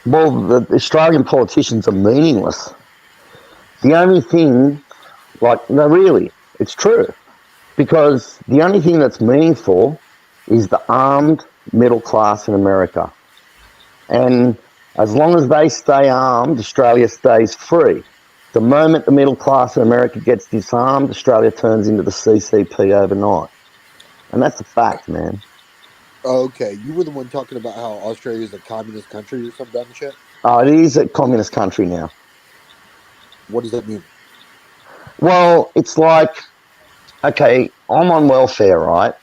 Well, the Australian politicians are meaningless. The only thing, no, really, it's true. Because the only thing that's meaningful is the armed middle class in America. And as long as they stay armed, Australia stays free. The moment the middle class in America gets disarmed, Australia turns into the CCP overnight. And that's a fact, man. Okay, you were the one talking about how Australia is a communist country or some dumb shit? Oh, it is a communist country now. What does that mean? Well, it's like, okay, I'm on welfare, right?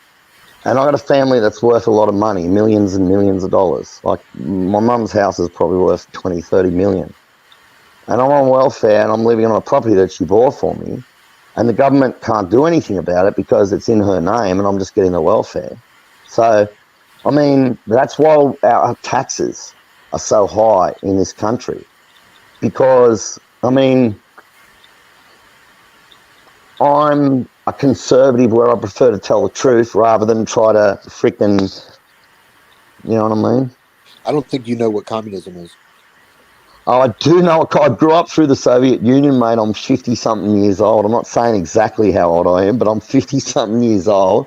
And I got a family that's worth a lot of money, millions and millions of dollars. Like, my mum's house is probably worth 20, 30 million. And I'm on welfare and I'm living on a property that she bought for me. And the government can't do anything about it because it's in her name and I'm just getting the welfare. So, I mean, that's why our taxes are so high in this country. Because, I mean, I'm a conservative where I prefer to tell the truth rather than try to freaking, you know what I mean? I don't think you know what communism is. Oh, I do know. I grew up through the Soviet Union, mate. I'm 50-something years old. I'm not saying exactly how old I am, but I'm 50-something years old.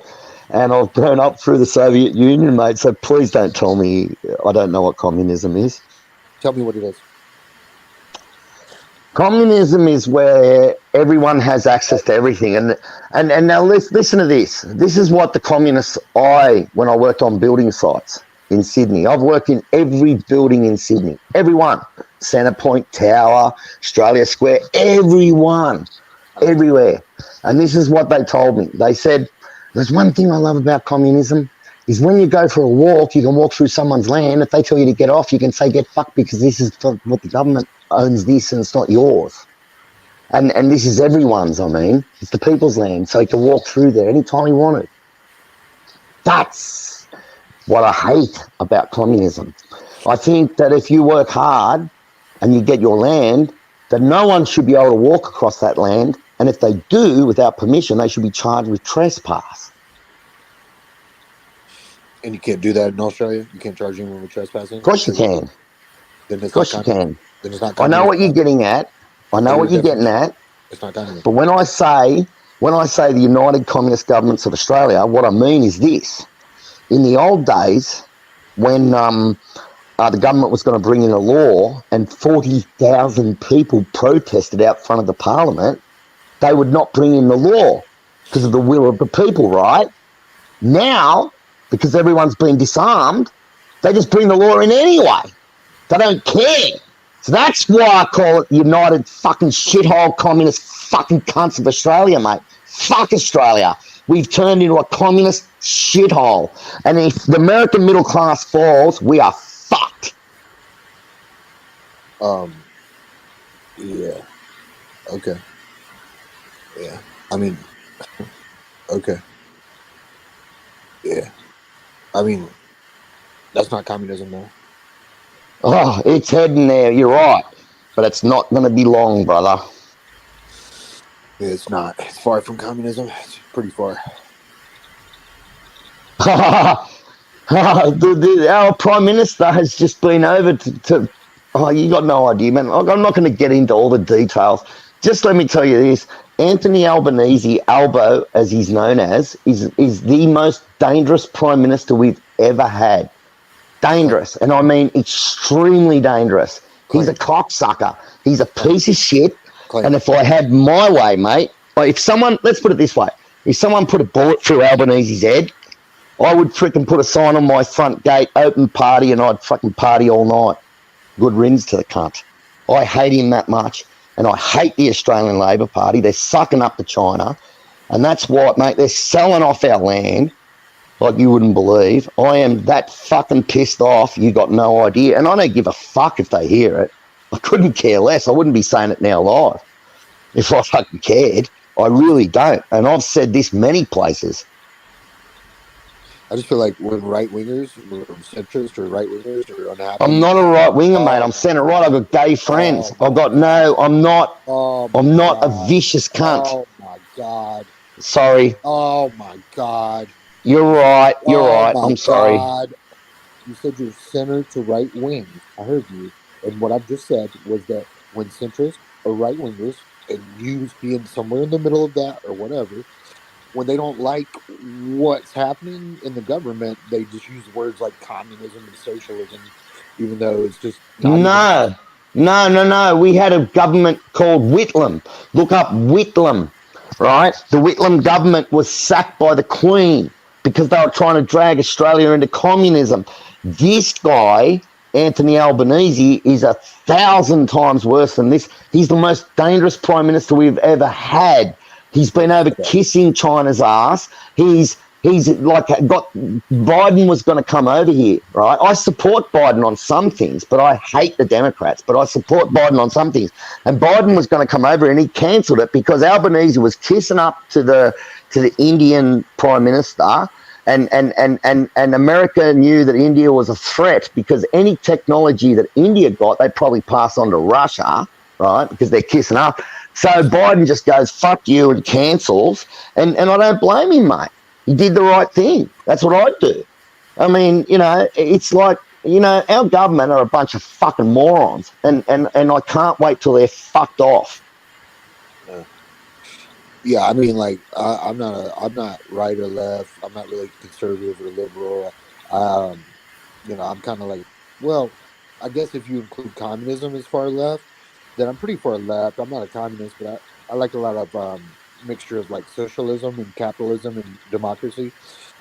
And I've grown up through the Soviet Union, mate. So please don't tell me I don't know what communism is. Tell me what it is. Communism is where everyone has access to everything. And now listen to this. This is what the communists, when I worked on building sites in Sydney, I've worked in every building in Sydney, everyone. Centrepoint Tower, Australia Square, everyone, everywhere. And this is what they told me. They said, there's one thing I love about communism is when you go for a walk, you can walk through someone's land. If they tell you to get off, you can say, get fucked because this is what the government owns this and it's not yours. And this is everyone's, I mean. It's the people's land, so you can walk through there anytime you want to. That's what I hate about communism. I think that if you work hard and you get your land, that no one should be able to walk across that land. And if they do without permission, they should be charged with trespass. And you can't do that in Australia. You can't charge anyone with trespassing. Of course you can. Then it's Of course you can. Then it's not. I know what you're getting at. I know what you're getting at. It's not communism. But when I say the United Communist Governments of Australia, what I mean is this. In the old days, when the government was going to bring in a law and 40,000 people protested out front of the parliament, they would not bring in the law because of the will of the people, right? Now, because everyone's been disarmed, they just bring the law in anyway. They don't care. So that's why I call it United fucking shithole communist fucking cunts of Australia, mate. Fuck Australia. We've turned into a communist shithole. And if the American middle class falls, we are fucked. Yeah. Okay. Yeah. I mean, okay. Yeah. I mean, that's not communism, though. Oh, it's heading there. You're right. But it's not going to be long, brother. It's not. It's far from communism. It's pretty far. Our Prime Minister has just been over to oh, you got no idea, man. I'm not going to get into all the details. Just let me tell you this. Anthony Albanese, Albo, as he's known as, is the most dangerous Prime Minister we've ever had. Dangerous. And I mean extremely dangerous. He's a cocksucker. He's a piece of shit. And if I had my way, mate, if someone, let's put it this way, if someone put a bullet through Albanese's head, I would freaking put a sign on my front gate, open party, and I'd fucking party all night. Good riddance to the cunt. I hate him that much, and I hate the Australian Labor Party. They're sucking up to China, and that's what, mate, they're selling off our land like you wouldn't believe. I am that fucking pissed off, you got no idea, and I don't give a fuck if they hear it. I couldn't care less. I wouldn't be saying it now live if I fucking cared. I really don't, and I've said this many places. I just feel like when right-wingers, or centrists or right-wingers are unhappy. I'm not a right-winger, mate. I'm centre-right. I've got gay friends. I'm not a vicious cunt. Oh, my God. Sorry. Oh, my God. You're right. I'm sorry. God. You said you're center to right-wing. I heard you. And what I've just said was that when centrists or right-wingers, and you being somewhere in the middle of that or whatever, when they don't like what's happening in the government, they just use words like communism and socialism, even though it's just No. We had a government called Whitlam. Look up Whitlam, right? The Whitlam government was sacked by the Queen because they were trying to drag Australia into communism. This guy, Anthony Albanese, is 1,000 times worse than this. He's the most dangerous Prime Minister we've ever had. He's been over kissing China's ass. He's like Biden was going to come over here, right? I support Biden on some things, but I hate the Democrats. But I support Biden on some things. And Biden was going to come over, and he cancelled it because Albanese was kissing up to the Indian Prime Minister. And America knew that India was a threat because any technology that India got, they'd probably pass on to Russia, right? Because they're kissing up. So Biden just goes, fuck you, and cancels. And I don't blame him, mate. He did the right thing. That's what I'd do. I mean, it's like, our government are a bunch of fucking morons. And I can't wait till they're fucked off. Yeah, I mean, like, I'm not right or left. I'm not really conservative or liberal. I'm kind of like, well, I guess if you include communism as far left, then I'm pretty far left. I'm not a communist, but I like a lot of mixture of like socialism and capitalism and democracy.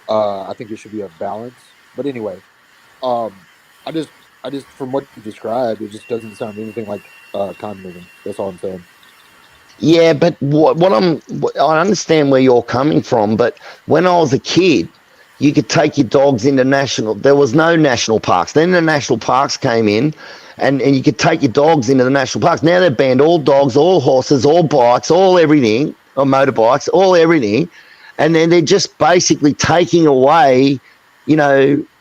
I think there should be a balance. But anyway, I just from what you described, it just doesn't sound anything like communism. That's all I'm saying. Yeah, but I understand where you're coming from, but when I was a kid, you could take your dogs into there was no national parks. Then the national parks came in, and you could take your dogs into the national parks. Now they've banned all dogs, all horses, all bikes, all everything, or motorbikes, all everything, and then they're just basically taking away,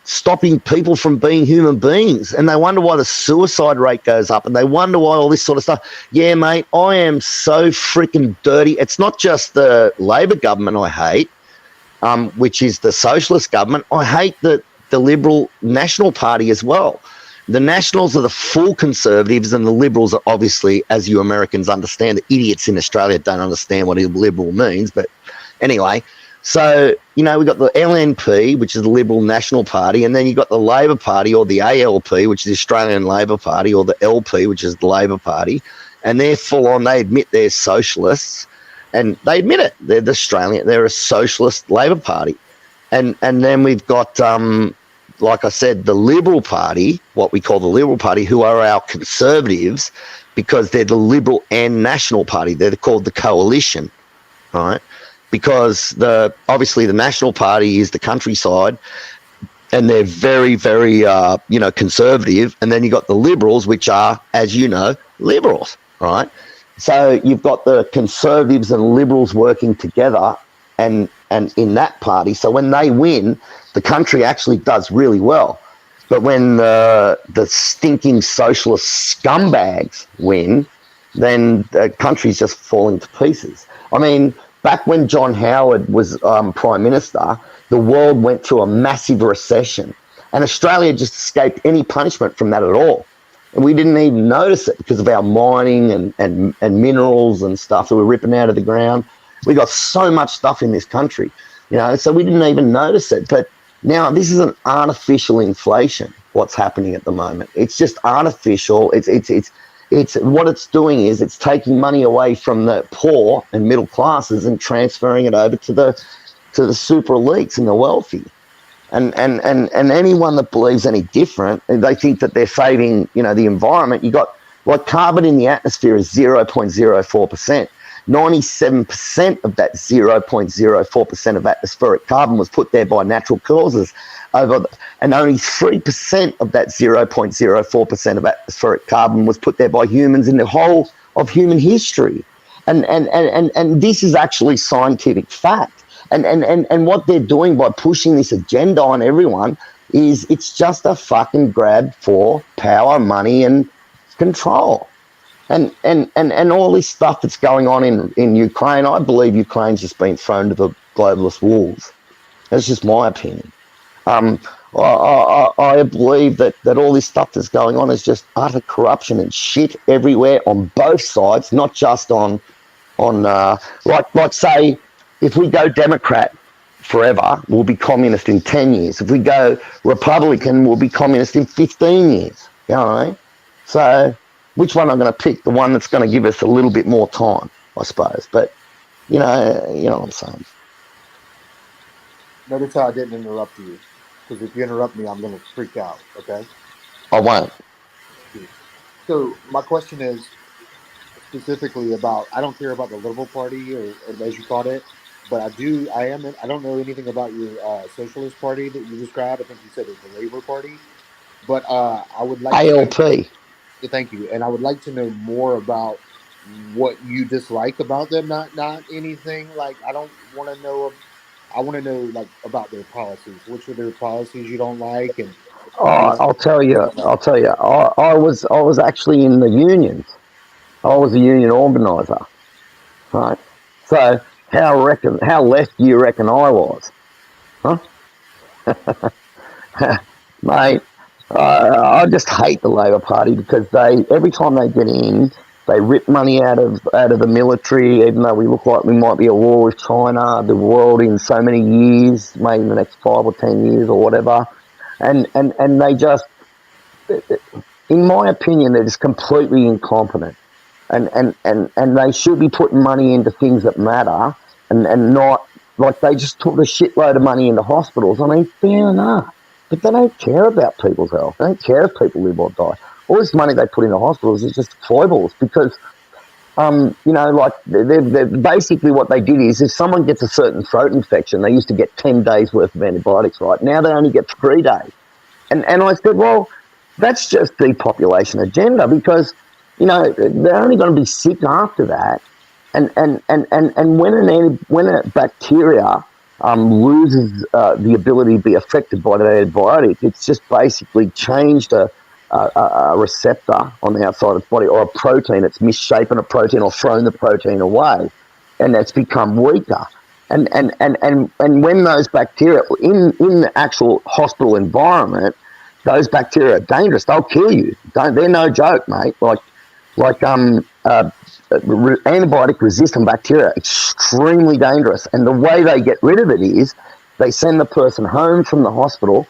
stopping people from being human beings. And they wonder why the suicide rate goes up, and they wonder why all this sort of stuff. Yeah, mate, I am so freaking dirty. It's not just the Labor government I hate, which is the socialist government. I hate the Liberal National Party as well. The Nationals are the full conservatives, and the Liberals are obviously, as you Americans understand, the idiots in Australia don't understand what a Liberal means. But anyway, so, you know, we've got the LNP, which is the Liberal National Party, and then you've got the Labor Party, or the ALP, which is the Australian Labor Party, or the LP, which is the Labor Party, and they're full on. They admit they're socialists, and they admit it. They're a socialist Labor Party. And then we've got, like I said, the Liberal Party, what we call the Liberal Party, who are our conservatives, because they're the Liberal and National Party. They're called the coalition, right? Because obviously the National Party is the countryside, and they're very, very, conservative. And then you got the Liberals, which are, as you know, liberals, right? So you've got the Conservatives and Liberals working together, and in that party. So when they win, the country actually does really well. But when the stinking socialist scumbags win, then the country's just falling to pieces. I mean, back when John Howard was Prime Minister, the world went through a massive recession, and Australia just escaped any punishment from that at all. And we didn't even notice it because of our mining and minerals and stuff that we're ripping out of the ground. We got so much stuff in this country, so we didn't even notice it. But now this is an artificial inflation, what's happening at the moment. It's just artificial. It's what it's doing is it's taking money away from the poor and middle classes and transferring it over to the super elites and the wealthy. And anyone that believes any different, they think that they're saving, the environment. You got, like, carbon in the atmosphere is 0.04%. 97% of that 0.04% of atmospheric carbon was put there by natural causes, and only 3% of that 0.04% of atmospheric carbon was put there by humans in the whole of human history. And this is actually scientific fact. And what they're doing by pushing this agenda on everyone is it's just a fucking grab for power, money, and control. And all this stuff that's going on in Ukraine, I believe Ukraine's just been thrown to the globalist wolves. That's just my opinion. I believe that all this stuff that's going on is just utter corruption and shit everywhere on both sides, not just on like say, if we go Democrat forever, we'll be communist in 10 years. If we go Republican, we'll be communist in 15 years. You know what I mean? So which one I'm going to pick? The one that's going to give us a little bit more time, I suppose. But, you know what I'm saying. Notice how I didn't interrupt you. Because if you interrupt me, I'm going to freak out, okay? I won't. So my question is specifically about, I don't care about the Liberal Party, or as you called it, but I don't know anything about your Socialist Party that you described. I think you said it's the Labour Party. But I would like ALP. Thank you. And I would like to know more about what you dislike about them. Not anything like, I want to know like about their policies. Which are their policies you don't like? And I'll tell you. I was actually in the unions. I was a union organizer, right? So how left do you reckon I was? Huh? Mate, I just hate the Labor Party because every time they get in, they rip money out of the military, even though we look like we might be at war with China, the world in so many years, maybe in the next 5 or 10 years or whatever. And they just, in my opinion, they're just completely incompetent. And they should be putting money into things that matter and not, like, they just took a shitload of money into hospitals. I mean, fair enough. But they don't care about people's health. They don't care if people live or die. All this money they put into hospitals is just foibles because, like, they're basically what they did is if someone gets a certain throat infection, they used to get 10 days worth of antibiotics, right? Now they only get 3 days. And I said, well, that's just depopulation agenda because, they're only going to be sick after that. And when a bacteria loses the ability to be affected by the antibiotic. It's just basically changed a receptor on the outside of its body, or a protein. It's misshapen a protein or thrown the protein away, and it's become weaker. And when those bacteria in the actual hospital environment, those bacteria are dangerous. They'll kill you. They're no joke, mate. Antibiotic resistant bacteria, extremely dangerous. And the way they get rid of it is they send the person home from the hospital.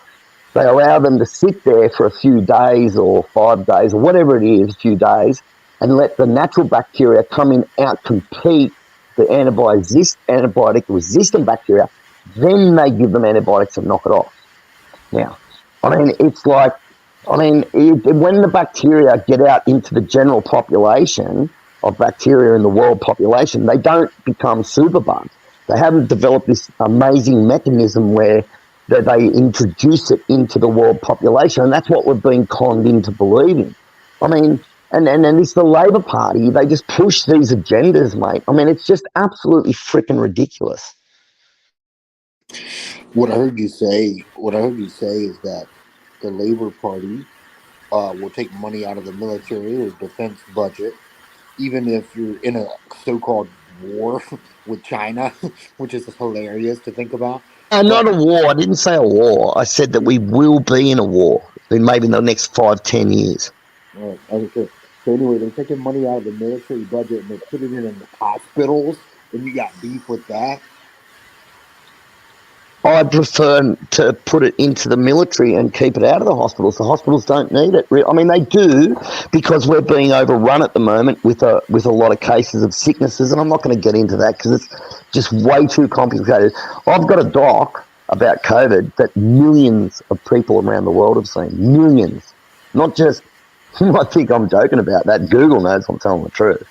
They allow them to sit there for a few days or 5 days or whatever it is, a few days, and let the natural bacteria come in, out compete the antibiotic resistant bacteria. Then they give them antibiotics and knock it off. Now, I mean, it's like, when the bacteria get out into the general population of bacteria in the world population, they don't become superbugs. They haven't developed this amazing mechanism where they introduce it into the world population, and that's what we're being conned into believing. I mean, and it's the Labor Party. They just push these agendas, mate. I mean, it's just absolutely freaking ridiculous. What I heard you say is that the Labor Party will take money out of the military or defense budget, even if you're in a so-called war with China, which is hilarious to think about. Not a war. I didn't say a war. I said that we will be in a war in maybe in the next 5-10 years. All right, okay. So anyway, they're taking money out of the military budget and they're putting it in the hospitals, and you got beef with that? I prefer to put it into the military and keep it out of the hospitals. The hospitals don't need it. I mean, they do, because we're being overrun at the moment with a lot of cases of sicknesses, and I'm not going to get into that because it's just way too complicated. I've got a doc about COVID that millions of people around the world have seen. Millions. Not just, I think I'm joking about that. Google knows I'm telling the truth.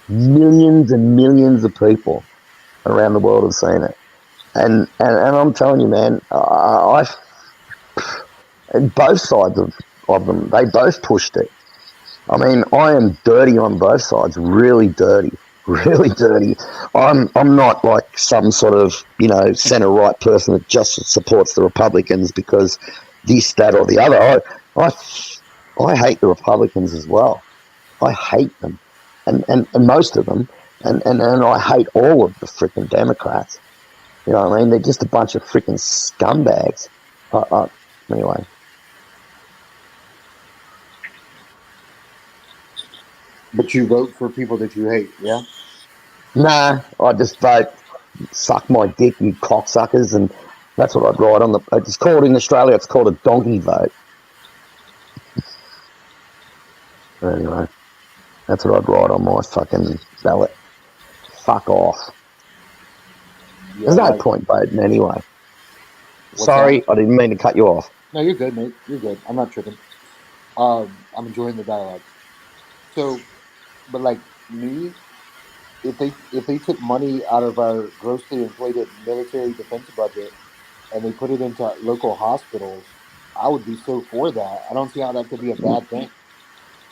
Millions and millions of people around the world have seen it. And I'm telling you, man, both sides of them, they both pushed it. I mean, I am dirty on both sides, really dirty. I'm not like some sort of, center-right person that just supports the Republicans because this, that, or the other. I hate the Republicans as well. I hate them, and most of them, and I hate all of the freaking Democrats. You know what I mean? They're just a bunch of freaking scumbags. Anyway. But you vote for people that you hate, yeah? Nah, I just vote, suck my dick, you cocksuckers, and that's what I'd write on the... It's called, in Australia, it's called a donkey vote. Anyway, that's what I'd write on my fucking ballot. Fuck off. Yeah, there's no point voting anyway. Sorry, that? I didn't mean to cut you off. No, you're good, mate. You're good. I'm not tripping. I'm enjoying the dialogue. So, but like me, if they took money out of our grossly inflated military defense budget and they put it into local hospitals, I would be so for that. I don't see how that could be a bad thing.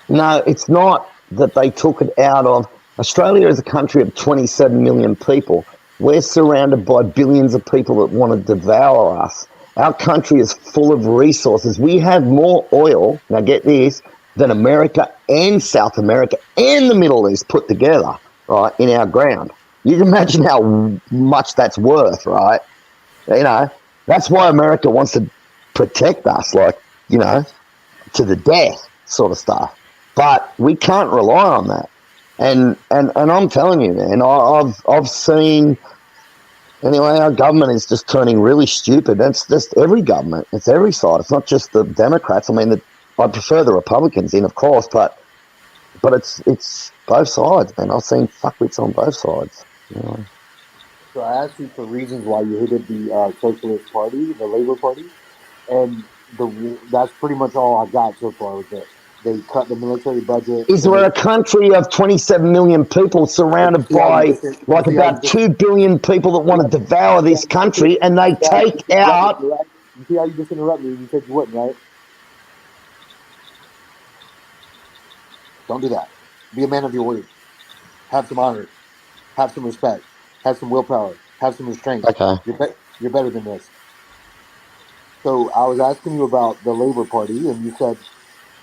No, it's not that they took it out of... Australia is a country of 27 million people. We're surrounded by billions of people that want to devour us. Our country is full of resources. We have more oil, now get this, than America and South America and the Middle East put together, right, in our ground. You can imagine how much that's worth, right? That's why America wants to protect us, like, to the death sort of stuff. But we can't rely on that. And I'm telling you, man, I've seen... Anyway, our government is just turning really stupid. That's just every government. It's every side. It's not just the Democrats. I mean, I prefer the Republicans in, of course, but it's both sides, man. I've seen fuckwits on both sides. So I asked you for reasons why you hated the Socialist Party, the Labor Party, and that's pretty much all I got so far with it. They cut the military budget. Is there a country of 27 million people surrounded by about 2 billion people that want to devour this country, and they take out... You see how you just interrupted me? You said you wouldn't, right? Don't do that. Be a man of your word. Have some honor. Have some respect. Have some willpower. Have some restraint. Okay. You're better than this. So I was asking you about the Labor Party, and you said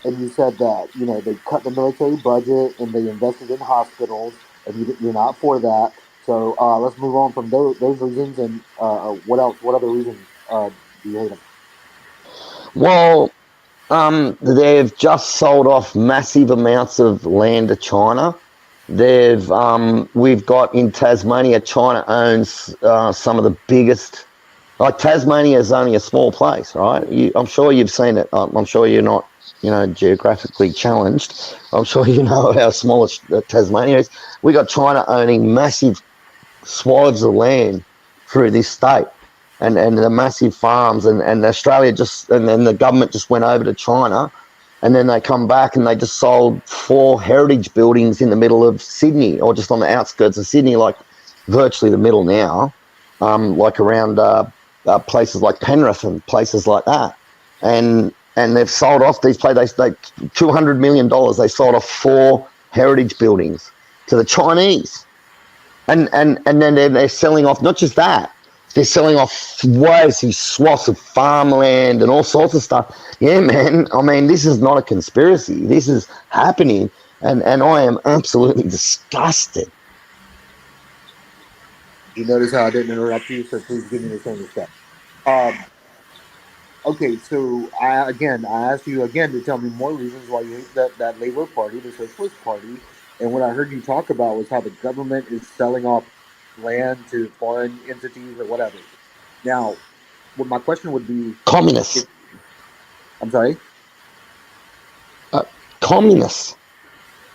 that they cut the military budget and they invested in hospitals, and you're not for that. So let's move on from those reasons. And what else? What other reasons do you hate them? Well, they've just sold off massive amounts of land to China. We've got in Tasmania, China owns some of the biggest. Like Tasmania is only a small place, right? I'm sure you've seen it. I'm sure you're not, geographically challenged. I'm sure you know how small Tasmania is. We got China owning massive swaths of land through this state, and the massive farms, and Australia and then the government just went over to China, and then they come back and they just sold 4 heritage buildings in the middle of Sydney, or just on the outskirts of Sydney, like virtually the middle now, like around places like Penrith and places like that, and they've sold off these places. They $200 million. They sold off 4 heritage buildings to the Chinese, and then they're selling off not just that. They're selling off these swaths of farmland and all sorts of stuff. Yeah, man. I mean, this is not a conspiracy. This is happening, and I am absolutely disgusted. You notice how I didn't interrupt you, so please give me the same respect. Okay, so I asked you again to tell me more reasons why you hate that Labor Party, the Socialist Party, and what I heard you talk about was how the government is selling off land to foreign entities or whatever. Now, what my question would be, Communists. I'm sorry? Communists.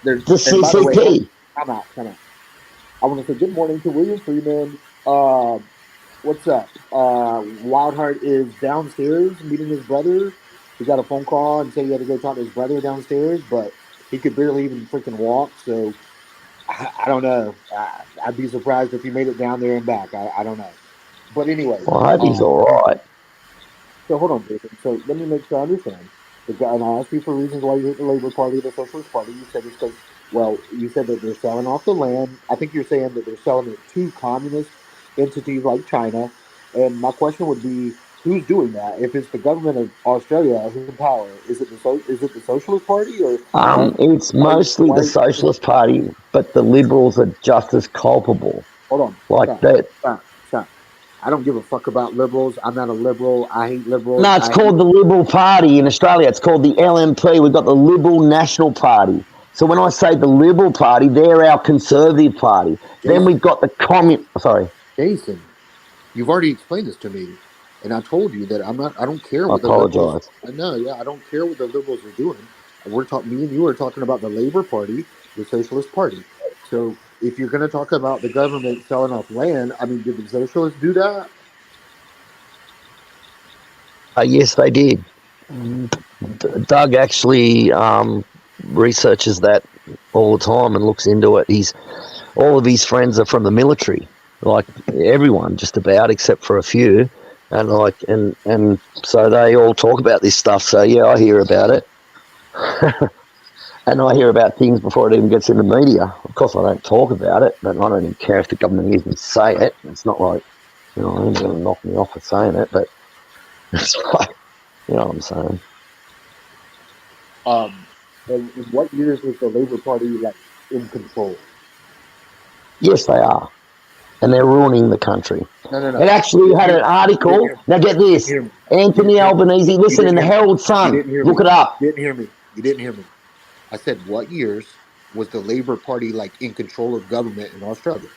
The CCP. Come out. I want to say good morning to William Freeman. What's up? Wildheart is downstairs meeting his brother. He got a phone call and said he had to go talk to his brother downstairs, but he could barely even freaking walk, so I don't know. I'd be surprised if he made it down there and back. I don't know. But anyway. Well, I hope he's all right. So hold on, Jason. So let me make sure I understand. And I asked you for reasons why you hate the Labor Party, the Socialist Party. You said it's because, you said that they're selling off the land. I think you're saying that they're selling it to communist entities like China. And my question would be, who's doing that? If it's the government of Australia, who's in power? Is it the Socialist Party or? It's mostly the Socialist Party, but the Liberals are just as culpable. Hold on. Stop. I don't give a fuck about liberals. I'm not a liberal. I hate liberals. No, it's called the Liberal Party in Australia. It's called the LNP. We've got the Liberal National Party. So when I say the Liberal Party, they're our Conservative Party. Jason, then we've got the Sorry. Jason, you've already explained this to me. And I told you that I don't care what the liberals. I know, yeah, I don't care what the liberals are doing. Me and you are talking about the Labor Party, the Socialist Party. So if you're going to talk about the government selling off land, I mean, did the socialists do that? Yes, they did. Doug actually researches that all the time and looks into it. All of his friends are from the military, like everyone, just about, except for a few, and so they all talk about this stuff. So yeah, I hear about it. And I hear about things before it even gets in the media. Of course, I don't talk about it, but I don't even care if the government even say it. It's not like, they're going to knock me off for saying it, but it's like, you know what I'm saying. In what years was the Labor Party in control? Yes, they are. And they're ruining the country. No. It actually had an article. Now get this. Anthony Albanese, listen, in the Herald Sun. Look it up. You didn't hear me. I said, what years was the Labor Party in control of government in Australia?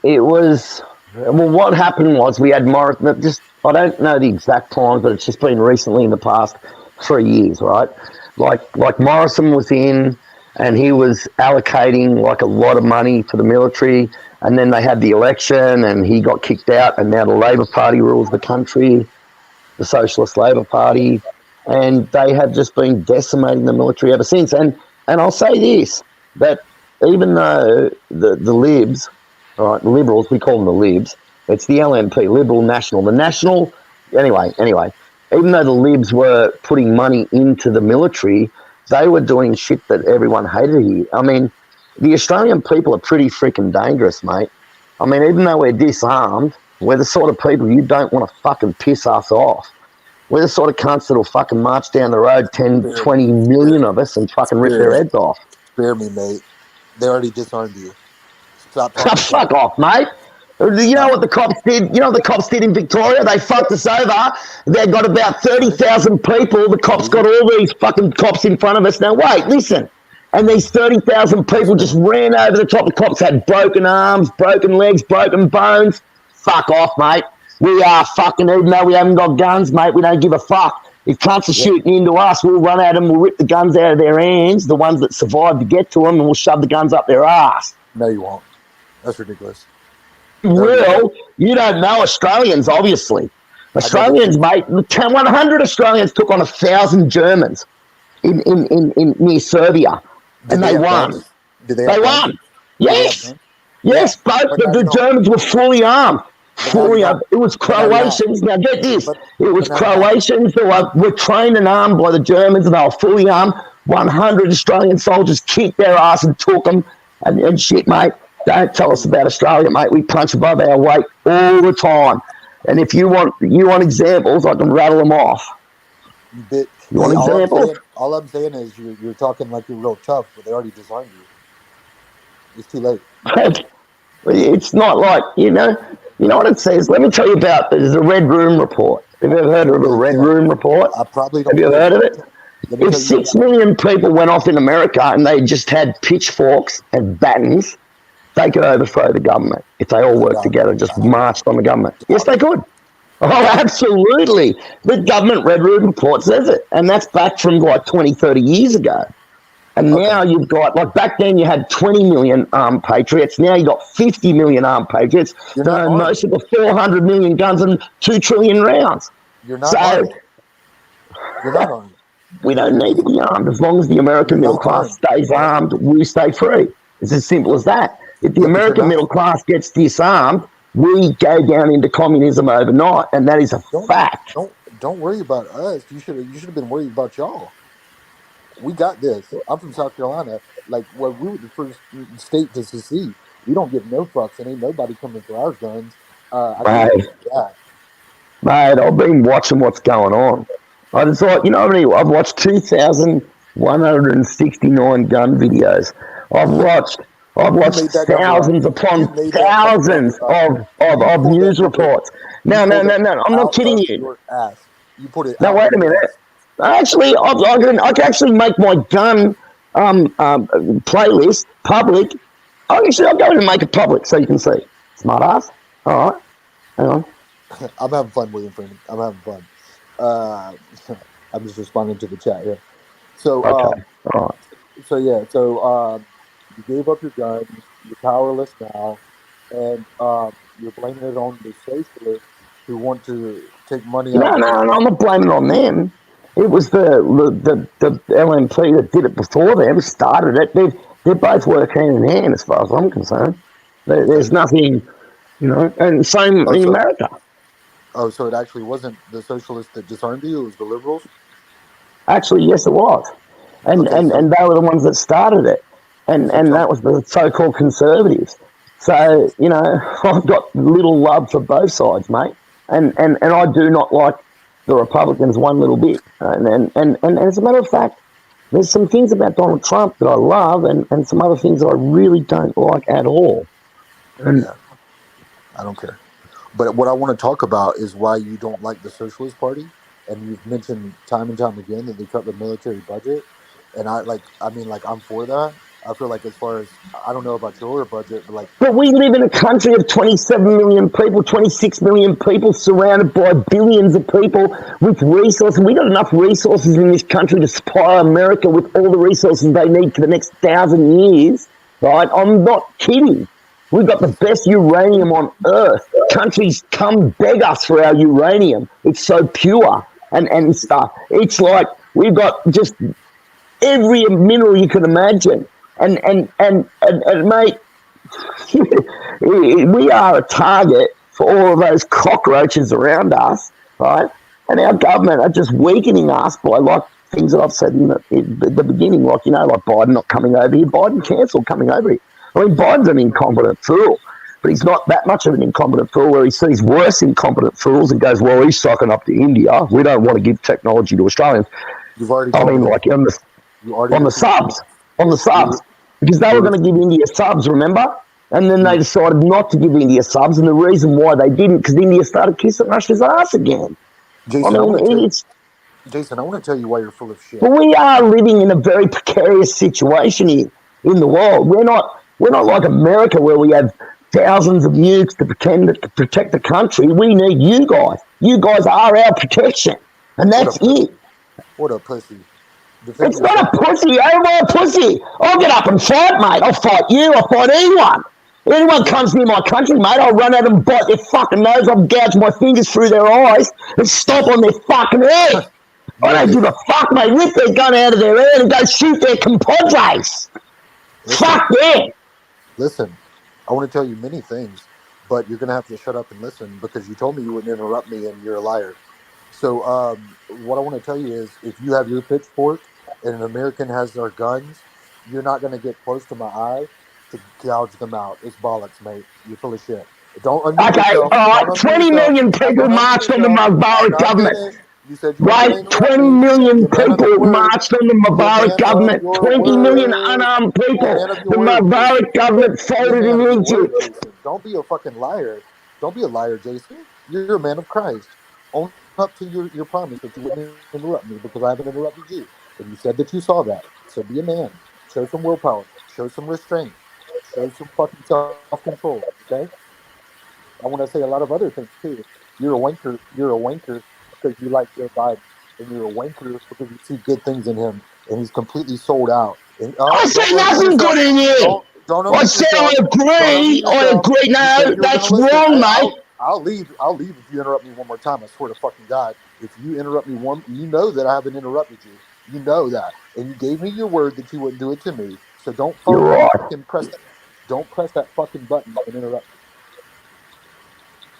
It was, what happened was we had Morrison, I don't know the exact times, but it's just been recently in the past 3 years, right? Like Morrison was in, and he was allocating a lot of money for the military, and then they had the election and he got kicked out, and now the Labor Party rules the country, the Socialist Labor Party. And they have just been decimating the military ever since. And I'll say this, that even though the Libs, right, the Liberals, we call them the Libs, it's the LNP, Liberal National. The National, anyway, even though the Libs were putting money into the military, they were doing shit that everyone hated here. I mean, the Australian people are pretty freaking dangerous, mate. I mean, even though we're disarmed, We're the sort of people you don't want to fucking piss us off. We're the sort of cunts that'll fucking march down the road, 10, 20 million of us, and fucking rip their heads off. Spare me, mate. They already disarmed you. Stop talking. Fuck off, mate. You know what the cops did? You know what the cops did in Victoria? They fucked us over. They got about 30,000 people. The cops got all these fucking cops in front of us. Now, wait, listen. And these 30,000 people just ran over the top. The cops had broken arms, broken legs, broken bones. Fuck off, mate. We are fucking, even though we haven't got guns, mate, we don't give a fuck. If cunts are shooting into us, we'll run at them, we'll rip the guns out of their hands, the ones that survived to get to them, and we'll shove the guns up their ass. No, you won't. That's ridiculous. Well, you don't know Australians, obviously. Australians, mate, 100 Australians took on 1,000 Germans in near Serbia, and they won. They won. Yes. Yes, both the Germans were fully armed. Fully armed. It was Croatians. Now get this. It was Croatians that were trained and armed by the Germans, and they were fully armed. 100 Australian soldiers kicked their ass and took them and shit, mate. Don't tell us about Australia, mate. We punch above our weight all the time. And if you want examples, I can rattle them off. You want examples? All I'm saying is you're talking like you're real tough, but they already designed you. It's too late. It's not like, you know what it says? Let me tell you about, there's a Red Room report. Have you ever heard of a Red Room report? I probably don't. Have you ever heard of it? If 6 million people went off in America and they just had pitchforks and batons, they could overthrow the government if they all worked together, just marched on the government. Yes, they could. Oh, absolutely. The government Red Room report says it. And that's back from like 20, 30 years ago. And now you've got, like back then you had 20 million armed patriots. Now you've got 50 million armed patriots. Most of the 400 million guns and 2 trillion rounds. You're not armed. You're not armed. We don't need to be armed. As long as the American middle class stays armed, we stay free. It's as simple as that. If the American middle class gets disarmed, we go down into communism overnight, and that is a fact. Don't worry about us. You should have been worried about y'all. We got this. I'm from South Carolina. Like, we were the first state to secede. We don't give no fucks, and ain't nobody coming for our guns. Mate, I've been watching what's going on. I just thought, I've watched 2,169 gun videos. I've watched thousands upon thousands of news reports. No, I'm not kidding you. You put it. No, wait a minute. Actually, I can actually make my gun playlist public. I'll go in and make it public so you can see. Smart ass. All right. Hang on. I'm having fun, William Freeman. I'm having fun. I'm just responding to the chat here. So, okay. All right. So you gave up your guns. You're powerless now, and you're blaming it on the socialists who want to take money out. No, I'm not blaming it on them. It was the LNP that did it before them, started it. They both work hand in hand as far as I'm concerned. There's nothing, and same in America. Oh, so it actually wasn't the socialists that disarmed you, it was the liberals? Actually, yes, it was. And they were the ones that started it. And that was the so-called conservatives. So, I've got little love for both sides, mate. And I do not like the Republicans one little bit. And as a matter of fact, there's some things about Donald Trump that I love and some other things that I really don't like at all. And I don't care. But what I want to talk about is why you don't like the Socialist Party. And you've mentioned time and time again that they cut the military budget. And I'm for that. I feel like as far as, I don't know about your budget, but we live in a country of 27 million people, 26 million people, surrounded by billions of people with resources. We got enough resources in this country to supply America with all the resources they need for the next 1,000 years, right? I'm not kidding. We've got the best uranium on earth. Countries come beg us for our uranium. It's so pure and stuff. It's like we've got just every mineral you can imagine. And mate, we are a target for all of those cockroaches around us, right? And our government are just weakening us by like things that I've said in the beginning, like Biden not coming over here. Biden cancelled coming over here. I mean, Biden's an incompetent fool. but he's not that much of an incompetent fool where he sees worse incompetent fools and goes, well, he's sucking up to India. We don't want to give technology to Australians. You've already I told mean, me like you already on the subs, because they were going to give India subs, remember? And then they decided not to give India subs, and the reason why they didn't, because India started kissing Russia's ass again. Jason, I mean, I want to tell you why you're full of shit. But we are living in a very precarious situation here in the world. We're not like America where we have thousands of nukes to protect the country. We need you guys. You guys are our protection, and that's it. What a pussy. It's not a pussy. I'm not a pussy. I'll get up and fight, mate. I'll fight you. I'll fight anyone. Anyone comes near my country, mate, I'll run at them, bite their fucking nose, I'll gouge my fingers through their eyes and stomp on their fucking head. I don't give a fuck, mate. Rip their gun out of their head and go shoot their compadres. Fuck them. Listen, I want to tell you many things, but you're going to have to shut up and listen because you told me you wouldn't interrupt me and you're a liar. So what I want to tell you is if you have your pitchfork and an American has their guns, you're not going to get close to my eye to gouge them out. It's bollocks, mate. You're full of shit. Don't unmute yourself. All right, 20 million people marched on the Mubarak government. You said right, 20 million people marched on the Mubarak government. 20 million unarmed people. The Mubarak government folded in Egypt. Don't be a fucking liar. Don't be a liar, Jason. You're a man of Christ. Own up to your promise that you wouldn't interrupt me because I haven't interrupted you. And you said that you saw that. So be a man. Show some willpower. Show some restraint. Show some fucking self-control, okay? I want to say a lot of other things, too. You're a wanker. You're a wanker because you like Joe Biden. And you're a wanker because you see good things in him. And he's completely sold out. And, I see nothing good in you. I said I agree. I agree. No, that's wrong, mate. I'll leave if you interrupt me one more time. I swear to fucking God. If you interrupt me you know that I haven't interrupted you. You know that. And you gave me your word that you wouldn't do it to me. So don't fucking press that. Don't press that fucking button and interrupt me.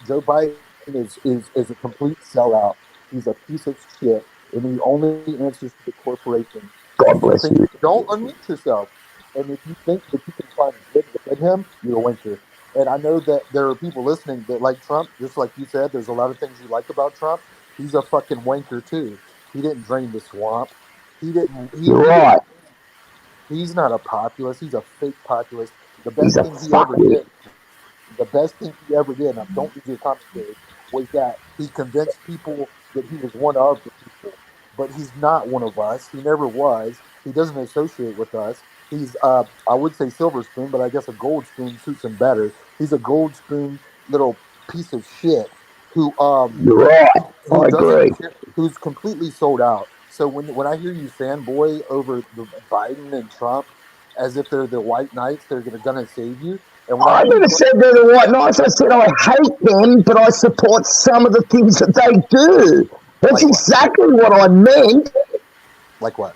Joe Biden is a complete sellout. He's a piece of shit, and he only answers to the corporation. God bless you. Don't unmute yourself. And if you think that you can find good within him, you're a wanker. And I know that there are people listening that like Trump, just like you said. There's a lot of things you like about Trump. He's a fucking wanker too. He didn't drain the swamp. You're right. He's not a populist. He's a fake populist. The best thing he ever did. The best thing he ever did, and I don't give you a commentary, was that he convinced people that he was one of the people. But he's not one of us. He never was. He doesn't associate with us. He's, I would say silver spoon, but I guess a gold spoon suits him better. He's a gold spoon little piece of shit who, You're right. I agree. Who's completely sold out. So when I hear you fanboy over the Biden and Trump as if they're the white knights, they're gonna save you. And I never said they're the white knights. I said I hate them, but I support some of the things that they do. That's exactly what I meant. Like what?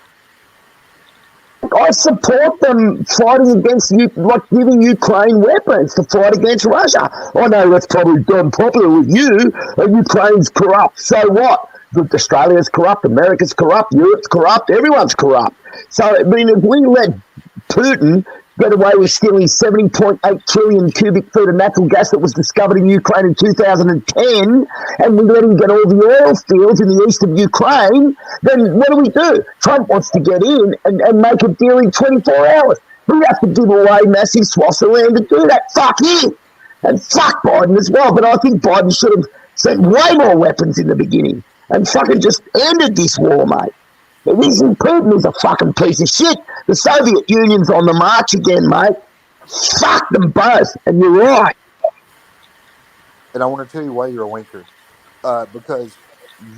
I support them fighting against you, like giving Ukraine weapons to fight against Russia. I know that's probably unpopular with you, and Ukraine's corrupt. So what? Australia's corrupt, America's corrupt, Europe's corrupt, everyone's corrupt. So, I mean, if we let Putin get away with stealing 70.8 trillion cubic feet of natural gas that was discovered in Ukraine in 2010, and we let him get all the oil fields in the east of Ukraine, then what do? Trump wants to get in and make a deal in 24 hours. We have to give away massive swaths of land to do that. Fuck him. And fuck Biden as well. But I think Biden should have sent way more weapons in the beginning and fucking just ended this war, mate. Putin is a fucking piece of shit. The Soviet Union's on the march again, mate. Fuck them both, and you're right. And I want to tell you why you're a wanker. Because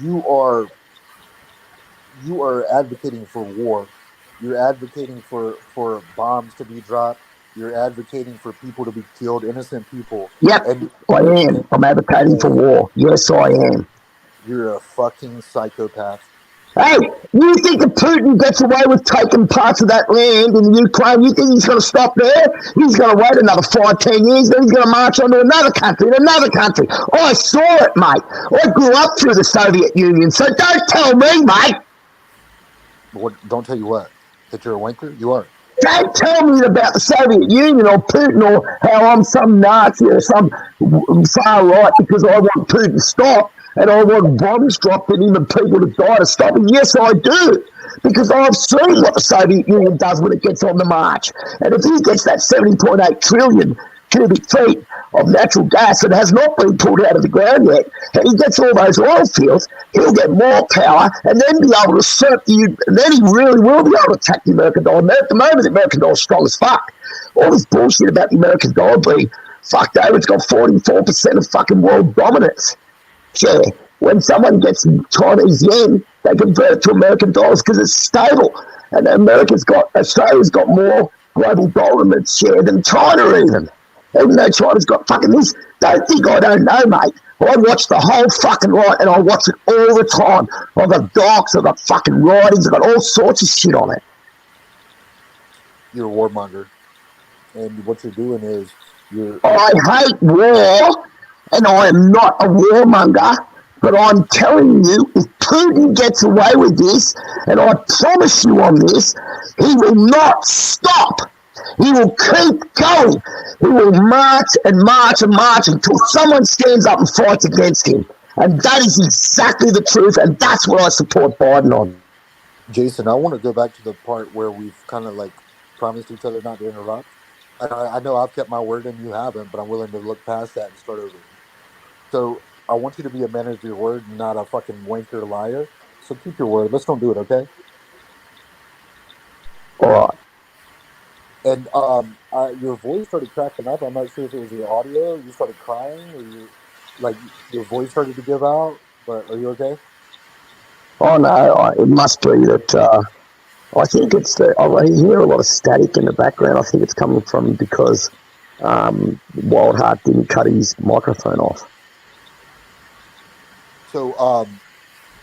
you are advocating for war. You're advocating for bombs to be dropped. You're advocating for people to be killed, innocent people. Yep, I am. I'm advocating for war. Yes, I am. You're a fucking psychopath. Hey, you think that Putin gets away with taking parts of that land in Ukraine? You think he's going to stop there? He's going to wait another 5-10 years, then he's going to march on to another country, I saw it, mate. I grew up through the Soviet Union, so don't tell me, mate. Don't tell you what? That you're a wanker? You are. don't tell me about the Soviet Union or Putin or how I'm some Nazi or some far right because I want Putin stopped and I want bombs dropped at him and people to die to stop it. Yes, I do. Because I've seen what the Soviet Union does when it gets on the march. And if he gets that 70.8 trillion cubic feet of natural gas that has not been pulled out of the ground yet, and he gets all those oil fields, he'll get more power and then be able to assert and then he really will be able to attack the American dollar. At the moment, the American dollar is strong as fuck. All this bullshit about the American dollar being fucked over, it's got 44% of fucking world dominance. Yeah, when someone gets Chinese yen, they convert it to American dollars because it's stable. And Australia's got more global dominance share than China even though China's got fucking this. Don't think I don't know, mate. I watch the whole fucking lot and I watch it all the time. I've got docs, I've got fucking writings, I've got all sorts of shit on it. You're a warmonger. And what you're doing is I hate war and I am not a warmonger. But I'm telling you, if Putin gets away with this, and I promise you on this, he will not stop. He will keep going. He will march and march and march until someone stands up and fights against him. And that is exactly the truth, and that's what I support Biden on. Jason, I want to go back to the part where we've kind of like promised each other not to interrupt. I know I've kept my word and you haven't, but I'm willing to look past that and start over. So I want you to be a man of your word and not a fucking wanker liar. So keep your word. Let's don't do it, okay? All right. And your voice started cracking up. I'm not sure if it was your audio. You started crying, or your voice started to give out. But are you okay? Oh no, it must be that. I think it's I hear a lot of static in the background. I think it's coming from because Wildheart didn't cut his microphone off. So,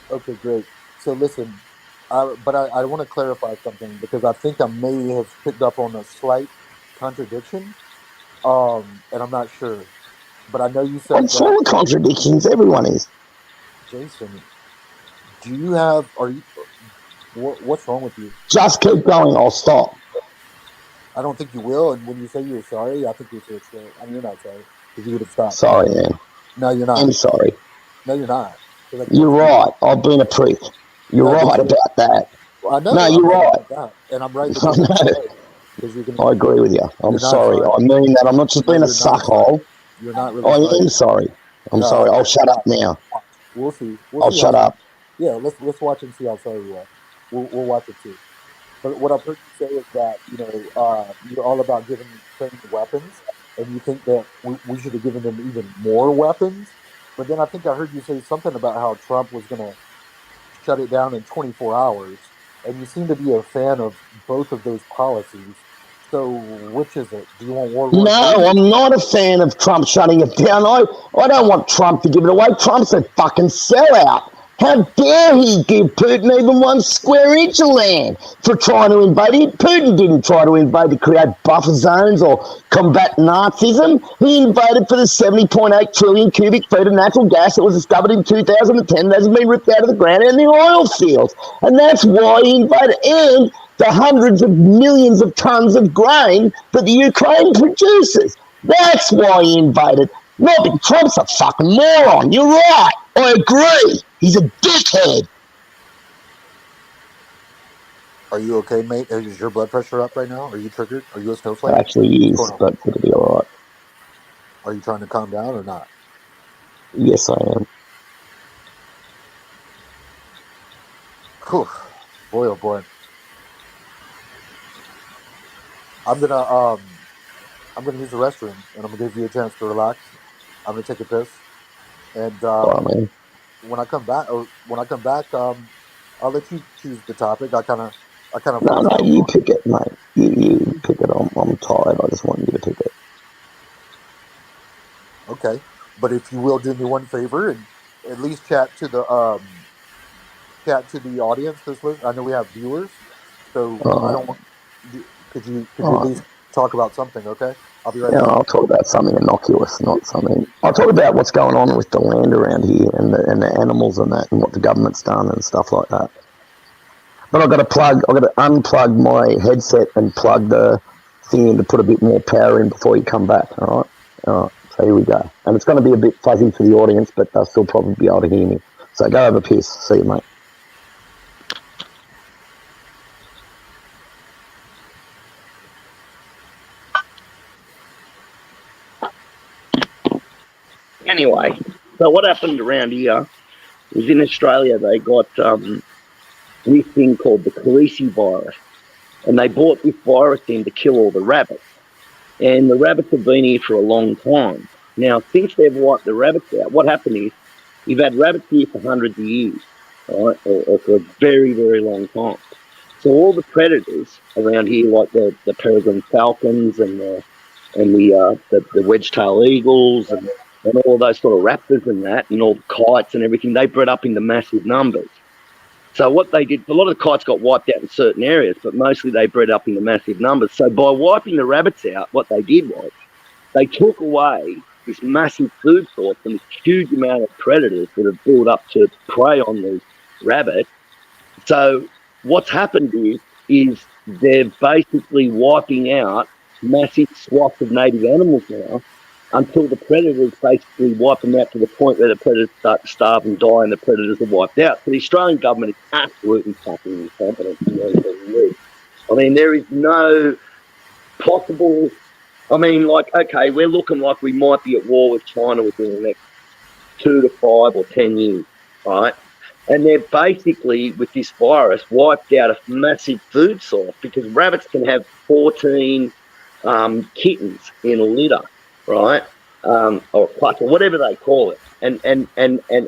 okay, great. So listen, but I want to clarify something because I think I may have picked up on a slight contradiction, and I'm not sure. But I know you said I'm full of contradictions. Everyone is. Jason, what's wrong with you? Just keep going. I'll stop. I don't think you will. And when you say you're sorry, I think you're sorry. I mean, you're not sorry because you would have stopped. Sorry, man. No, you're not. I'm sorry. No, you're not. You're right. I've been a prick. You're right about that. Well, I know. No, you're right. That. And I'm right. I agree with you. I'm sorry. I mean that. I'm not just being a suckhole. You're not really I am sorry. I'm sorry. I'll shut up now. We'll see. I'll shut up. Yeah, let's watch and see how sorry you are. We'll watch it too. But what I've heard you say is that you're all about giving Ukraine weapons, and you think that we should have given them even more weapons. But then I think I heard you say something about how Trump was going to shut it down in 24 hours, and you seem to be a fan of both of those policies. So which is it? Do you want World War No, III? I'm not a fan of Trump shutting it down. I don't want Trump to give it away. Trump's a fucking sellout. How dare he give Putin even 1 square inch of land for trying to invade? Putin didn't try to invade to create buffer zones or combat Nazism. He invaded for the 70.8 trillion cubic feet of natural gas that was discovered in 2010 that has been ripped out of the ground in the oil fields. And that's why he invaded. And the hundreds of millions of tons of grain that the Ukraine produces. That's why he invaded. Not because Trump's a fucking moron. You're right. I agree. He's a dickhead. Are you okay, mate? Is your blood pressure up right now? Are you triggered? Are you a snowflake? It actually is, but it'll be all right. Are you trying to calm down or not? Yes, I am. Whew. Boy, oh boy. I'm gonna use the restroom, and I'm gonna give you a chance to relax. I'm gonna take a piss, and Man. when I come back, I'll let you choose the topic. I kind of. No, you pick it, mate. You pick it. I'm tired. I just want you to pick it. Okay, but if you will do me one favor and at least chat to the audience. I know we have viewers, so I don't want. Could you at least talk about something? Okay, I'll be right back. I'll talk about something innocuous, not something. I'll talk about what's going on with the land around here and the animals and that, and what the government's done and stuff like that. But I've got to unplug my headset and plug the thing in to put a bit more power in before you come back. All right. So here we go. And it's going to be a bit fuzzy for the audience, but they'll still probably be able to hear me. So go over, Pierce. See you, mate. Anyway, so what happened around here was in Australia they got this thing called the Khaleesi virus, and they brought this virus in to kill all the rabbits. And the rabbits have been here for a long time. Now, since they've wiped the rabbits out, what happened is you've had rabbits here for hundreds of years, right, or for a very, very long time. So all the predators around here, like the peregrine falcons and the wedge-tailed eagles and all those sort of raptors and that, and all the kites and everything, they bred up into massive numbers. So what they did, a lot of the kites got wiped out in certain areas, but mostly they bred up into massive numbers. So by wiping the rabbits out, what they did was they took away this massive food source and this huge amount of predators that have built up to prey on these rabbits. So what's happened is they're basically wiping out massive swaths of native animals now until the predators basically wipe them out to the point where the predators start to starve and die and the predators are wiped out. So the Australian government is absolutely fucking incompetent. I mean, there is no possible... I mean, like, okay, we're looking like we might be at war with China within the next 2 to 5 or 10 years, right? And they're basically, with this virus, wiped out a massive food source because rabbits can have 14 kittens in a litter, right? Or clutch, or whatever they call it.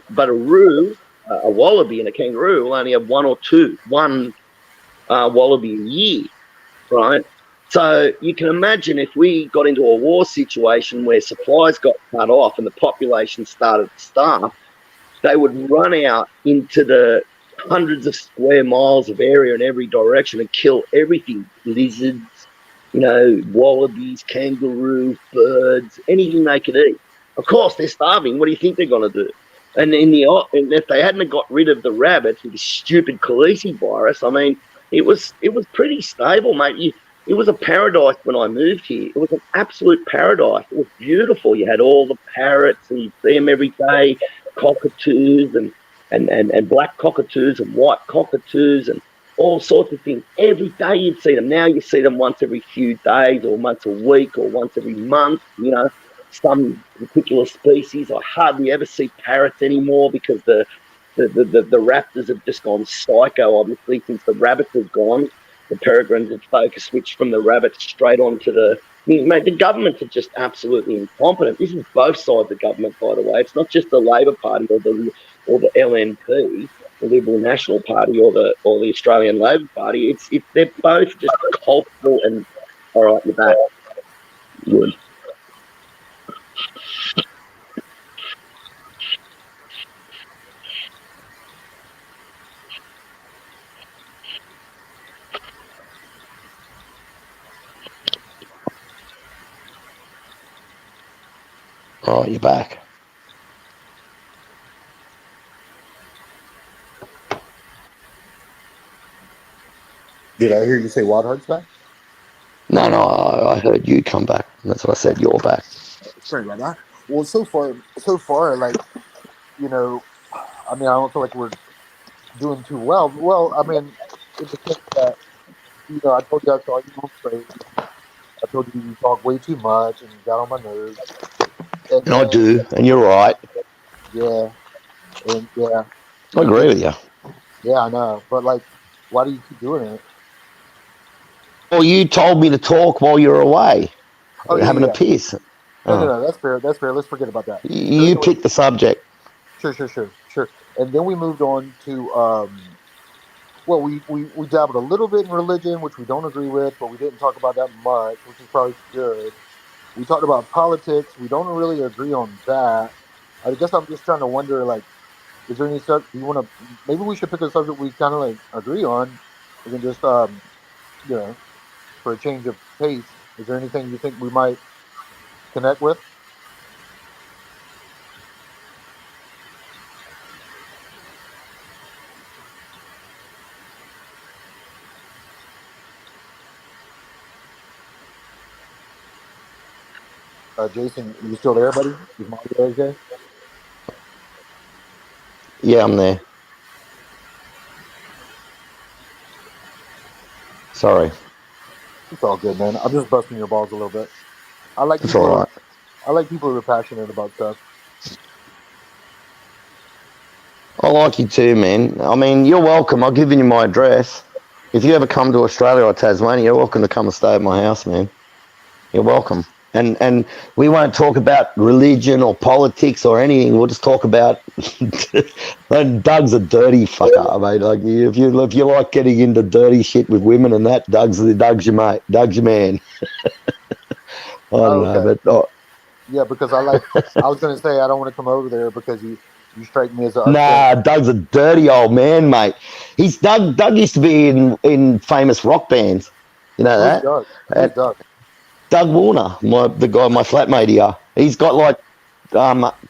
But a wallaby and a kangaroo will only have one wallaby a year, right? So you can imagine if we got into a war situation where supplies got cut off and the population started to starve, they would run out into the hundreds of square miles of area in every direction and kill everything. Lizards, wallabies, kangaroos, birds, anything they could eat. Of course, they're starving. What do you think they're going to do? And if they hadn't got rid of the rabbits with this stupid Khaleesi virus, I mean, it was pretty stable, mate. It was a paradise when I moved here. It was an absolute paradise. It was beautiful. You had all the parrots, and you see them every day, cockatoos and black cockatoos and white cockatoos and all sorts of things. Every day you'd see them. Now you see them once every few days or once a week or once every month, some particular species. I hardly ever see parrots anymore because the raptors have just gone psycho, obviously, since the rabbits have gone. The peregrines have focused switched from the rabbits straight on to the governments are just absolutely incompetent. This is both sides of the government, by the way. It's not just the Labor Party or the LNP, the Liberal National Party, or the Australian Labor Party. They're both just culpable and all right, you're back. Good. Oh, you're back. Did I hear you say Wild Heart's back? No, I heard you come back. That's what I said. You're back. Sorry about that. Well, so far, like, I mean, I don't feel like we're doing too well. Well, I mean, in the sense that, I told you I saw you on stage. I told you you talk way too much and you got on my nerves. And I do, and you're right. Yeah. And yeah. I agree with you. Yeah, I know. But, like, why do you keep doing it? Well, you told me to talk while you're away. Having a piss. No, that's fair. That's fair. Let's forget about that. You picked the subject. Sure. And then we moved on to, well, we dabbled a little bit in religion, which we don't agree with, but we didn't talk about that much, which is probably good. We talked about politics. We don't really agree on that. I guess I'm just trying to wonder, like, is there any subject you want to? Maybe we should pick a subject we kind of like agree on. We can just, for a change of pace. Is there anything you think we might connect with? Jason, you still there, buddy? Is my audio okay? Yeah, I'm there. Sorry. It's all good, man. I'm just busting your balls a little bit. I like It's all people. right. I like people who are passionate about stuff. I like you too, man. I mean, you're welcome. I've given you my address. If you ever come to Australia or Tasmania, you're welcome to come and stay at my house, man. You're welcome. And we won't talk about religion or politics or anything. We'll just talk about. Doug's a dirty fucker, mate. Like if you like getting into dirty shit with women and that, Doug's your mate. Doug's your man. I don't Oh, know, okay. but Yeah, because I like. I was gonna say I don't want to come over there because you strike me as an uncaring. nah, Doug's a dirty old man, mate. He's Doug. Doug used to be in famous rock bands. You know Who's that? Doug? Who's Doug? Doug Warner, the guy, my flatmate here. He's got like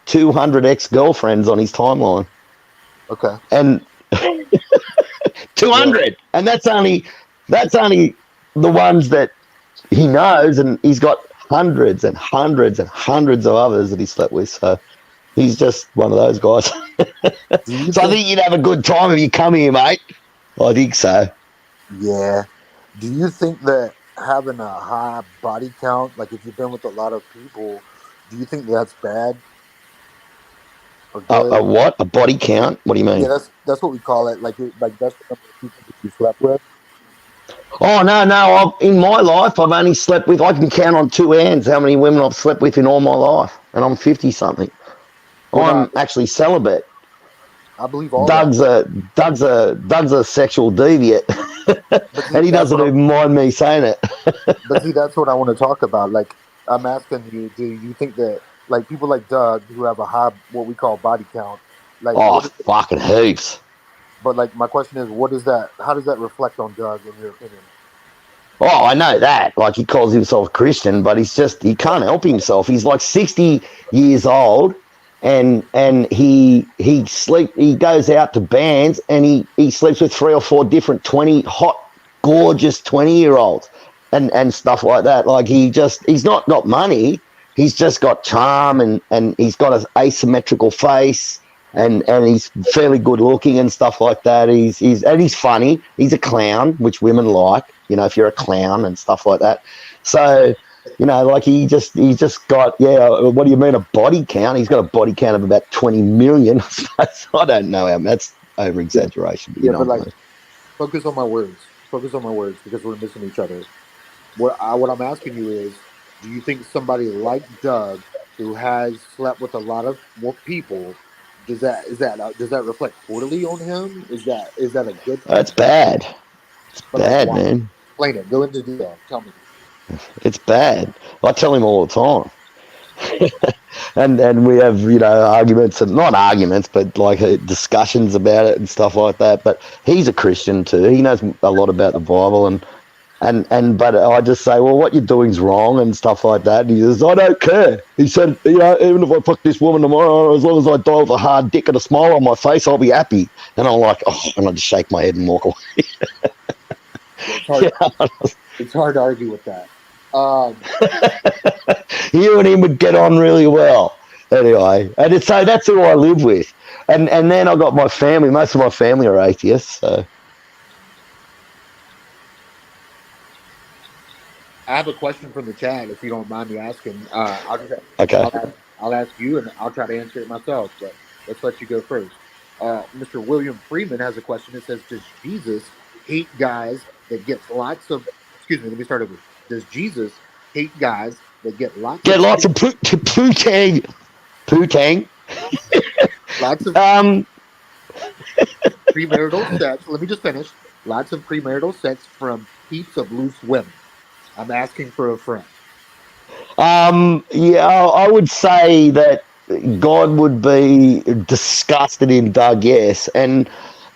200 ex-girlfriends on his timeline, Okay. and Yeah. 200, and that's only the ones that he knows, and he's got hundreds and hundreds and hundreds of others that he slept with. So he's just one of those guys. Do you So I think? think you'd have a good time if you come here, mate. I think so. Yeah. Do you think that having a high body count, like if you've been with a lot of people, do you think that's bad or good? A what? A body count? What do you Yeah, mean? that's what we call it. Like that's the number of people that you slept with. Oh no! In my life, I've only slept with. I can count on two hands how many women I've slept with in all my life, and I'm 50 something. Well, I'm no, actually celibate. I believe all that. Doug's a sexual deviant, But see, and he that's doesn't what even mind me saying it. but see, that's what I want to talk about. Like, I'm asking you, do you think that like people like Doug who have a high what we call body count, like Oh, what? fucking heaps. But like my question is, what is that? How does that reflect on Doug in your opinion? Oh, I know that. Like he calls himself Christian, but he can't help himself. He's like 60 years old, and he goes out to bands and he sleeps with 3 or 4 different gorgeous 20-year-olds and stuff like that. Like he's not got money. He's just got charm and he's got an asymmetrical face. And he's fairly good looking and stuff like that. He's funny. He's a clown, which women like. You know, if you're a clown and stuff like that. So, you know, like he just got What do you mean a body count? He's got a body count of about 20 million. I don't know how that's over exaggeration. But you Yeah, know but what I like mean. focus on my words. Focus on my words because we're missing each other. What I'm asking you is, do you think somebody like Doug who has slept with a lot of people does that reflect poorly on him? Is that a good thing? It's bad. It's But like, bad, why? man. Explain it. Go into detail. Tell me. It's bad. I tell him all the time. and we have arguments, and not arguments but like discussions about it and stuff like that. But he's a Christian too. He knows a lot about the Bible, but I just say, well, what you're doing's wrong and stuff like that. And he says, I don't care. He said, even if I fuck this woman tomorrow, as long as I die with a hard dick and a smile on my face, I'll be happy. And I'm like, oh, and I just shake my head and walk away. It's hard. It's hard to argue with that. You and him would get on really well. Anyway, and so that's who I live with. And then I got my family. Most of my family are atheists. So I have a question from the chat, if you don't mind me asking. okay. I'll ask you, and I'll try to answer it myself. But let's let you go first. Mr. William Freeman has a question. It says, "Does Jesus hate guys that get lots of?" Excuse me. Let me start over. Does Jesus hate guys that get lots Lots of poo-tang. lots of premarital sex? Let me just finish. Lots of premarital sex from heaps of loose women. I'm asking for a friend. Yeah, I would say that God would be disgusted in Doug, yes, and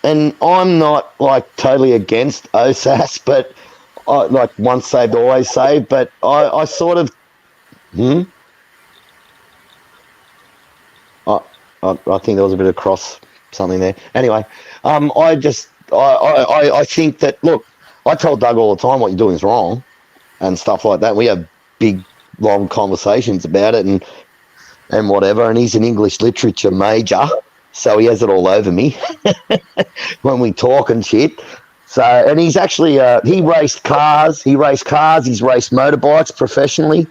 I'm not like totally against OSAS, but like once saved, always saved. But I sort of, I think there was a bit of cross something there. Anyway, I think that look, I tell Doug all the time what you're doing is wrong and stuff like that. We have big long conversations about it and whatever. And he's an English literature major, so he has it all over me when we talk and shit. So, and he's actually he raced cars. He's raced motorbikes professionally,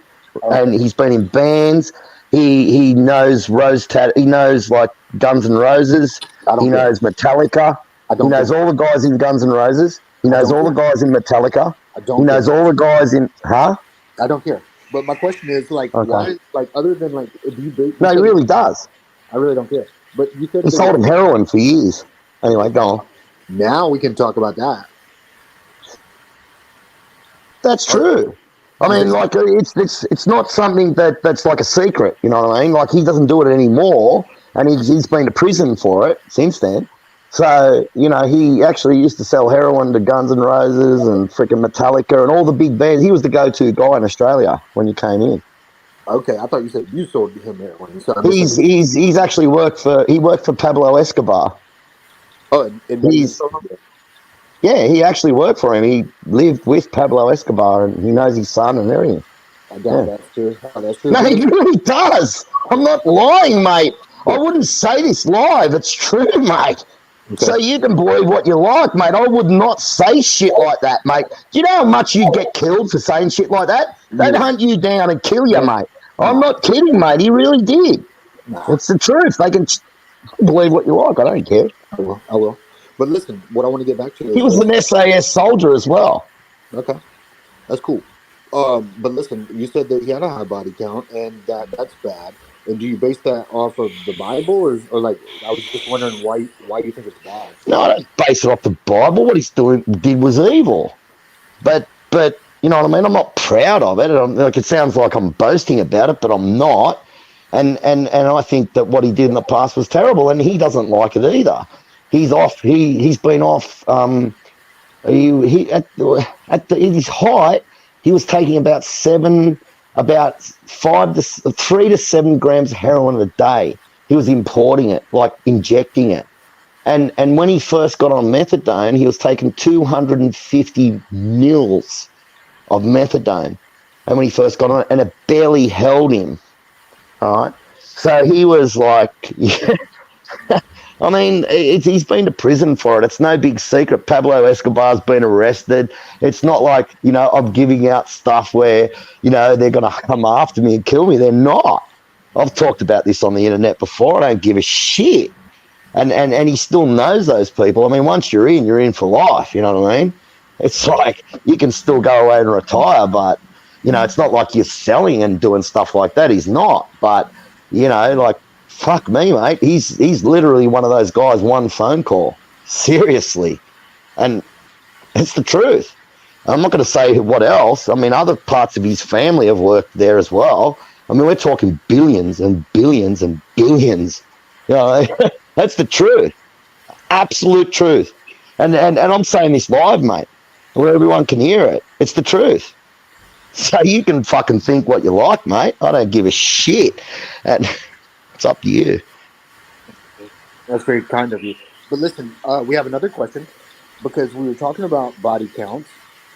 and he's been in bands. He knows he knows like Guns N' Roses. He knows Metallica. He knows all the guys in Guns N' Roses. He knows all the guys in Metallica. He knows all the guys in I don't care. But my question is like, why? Like, other than like, no, he really does. I really don't care. But you said he sold him heroin for years. Anyway, go on. Now we can talk about that. That's true. I mean, like it's not something that's like a secret. You know what I mean? Like he doesn't do it anymore, and he's been to prison for it since then. So you know, he actually used to sell heroin to Guns N' Roses and freaking Metallica and all the big bands. He was the go-to guy in Australia when you came in. Okay, I thought you said you sold him heroin. So He's actually worked for Pablo Escobar. Oh, and yeah, he actually worked for him. He lived with Pablo Escobar, and he knows his son and everything. I doubt that's true. Oh, that's true. No, he really does. I'm not lying, mate. I wouldn't say this live. It's true, mate. Okay. So you can believe what you like, mate. I would not say shit like that, mate. Do you know how much you get killed for saying shit like that? They'd hunt you down and kill you, mate. I'm not kidding, mate. He really did. It's the truth. They can believe what you like. I don't care. I will. But listen, what I want to get back to is... He was an SAS soldier as well. Okay. That's cool. But listen, you said that he had a high body count, and that's bad. And do you base that off of the Bible, or like, I was just wondering why you think it's bad? No, I don't base it off the Bible. What did was evil. But you know what I mean? I'm not proud of it. Like, it sounds like I'm boasting about it, but I'm not. And I think that what he did in the past was terrible, and he doesn't like it either. He's off. He's been off. He at his height, he was taking about 3 to 7 grams of heroin a day. He was importing it, like injecting it. And when he first got on methadone, he was taking 250 mils of methadone. And when he first got on it, and it barely held him. All right. So he was like, I mean, he's been to prison for it. It's no big secret. Pablo Escobar's been arrested. It's not like, you know, I'm giving out stuff where, you know, they're going to come after me and kill me. They're not. I've talked about this on the internet before. I don't give a shit. And he still knows those people. I mean, once you're in for life. You know what I mean? It's like you can still go away and retire, but, you know, it's not like you're selling and doing stuff like that. He's not. But, you know, like, fuck me, mate. He's literally one of those guys, one phone call. Seriously. And it's the truth. I'm not going to say what else. I mean, other parts of his family have worked there as well. I mean, we're talking billions and billions and billions. You know, that's the truth. Absolute truth. And I'm saying this live, mate, where everyone can hear it. It's the truth. So you can fucking think what you like, mate. I don't give a shit. And it's up to you. That's very kind of you. But listen, we have another question, because we were talking about body counts,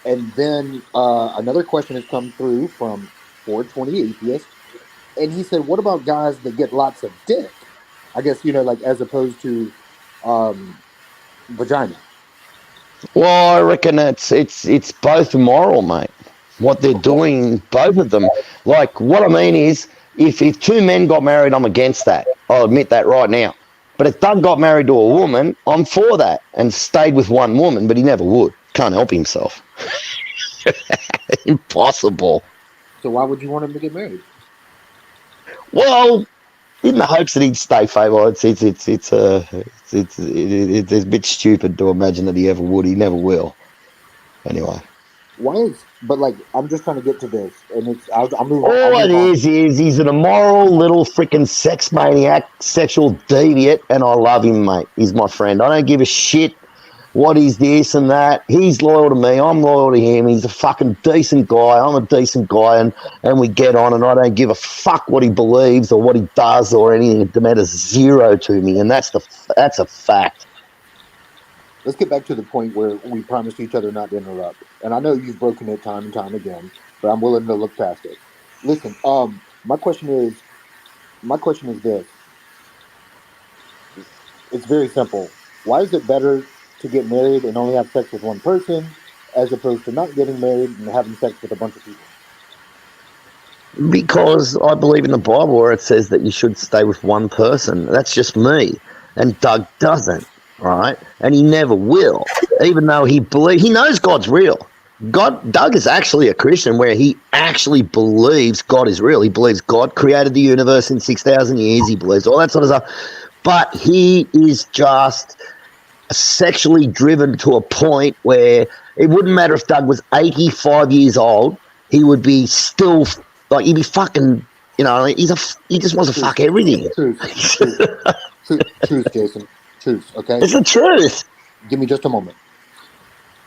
and then another question has come through from 420 Atheist, and he said, what about guys that get lots of dick? I guess, you know, like, as opposed to vagina. Well, I reckon it's both immoral, mate. What they're doing, both of them. Like, what I mean is, if 2 men got married, I'm against that. I'll admit that right now. But if Doug got married to a woman, I'm for that, and stayed with one woman, but he never would. Can't help himself. Impossible. So why would you want him to get married? Well, in the hopes that he'd stay faithful. It's a bit stupid to imagine that he ever would. He never will. Anyway. Why is? But like, I'm just trying to get to this, and it's. I'm moving. All it is he's an immoral little freaking sex maniac, sexual deviant, and I love him, mate. He's my friend. I don't give a shit what he's this and that. He's loyal to me. I'm loyal to him. He's a fucking decent guy. I'm a decent guy, and we get on, and I don't give a fuck what he believes or what he does or anything. It matters zero to me, and that's a fact. Let's get back to the point where we promised each other not to interrupt. And I know you've broken it time and time again, but I'm willing to look past it. Listen, my question is this. It's very simple. Why is it better to get married and only have sex with one person as opposed to not getting married and having sex with a bunch of people? Because I believe in the Bible where it says that you should stay with one person. That's just me. And Doug doesn't, right? And he never will, even though he knows God's real. Doug is actually a Christian where he actually believes God is real. He believes God created the universe in 6,000 years. He believes all that sort of stuff. But he is just sexually driven to a point where it wouldn't matter if Doug was 85 years old, he would be still like he'd be fucking. You know, he just wants to fuck everything. Truth, Jason. Truth. Okay. It's the truth. Give me just a moment.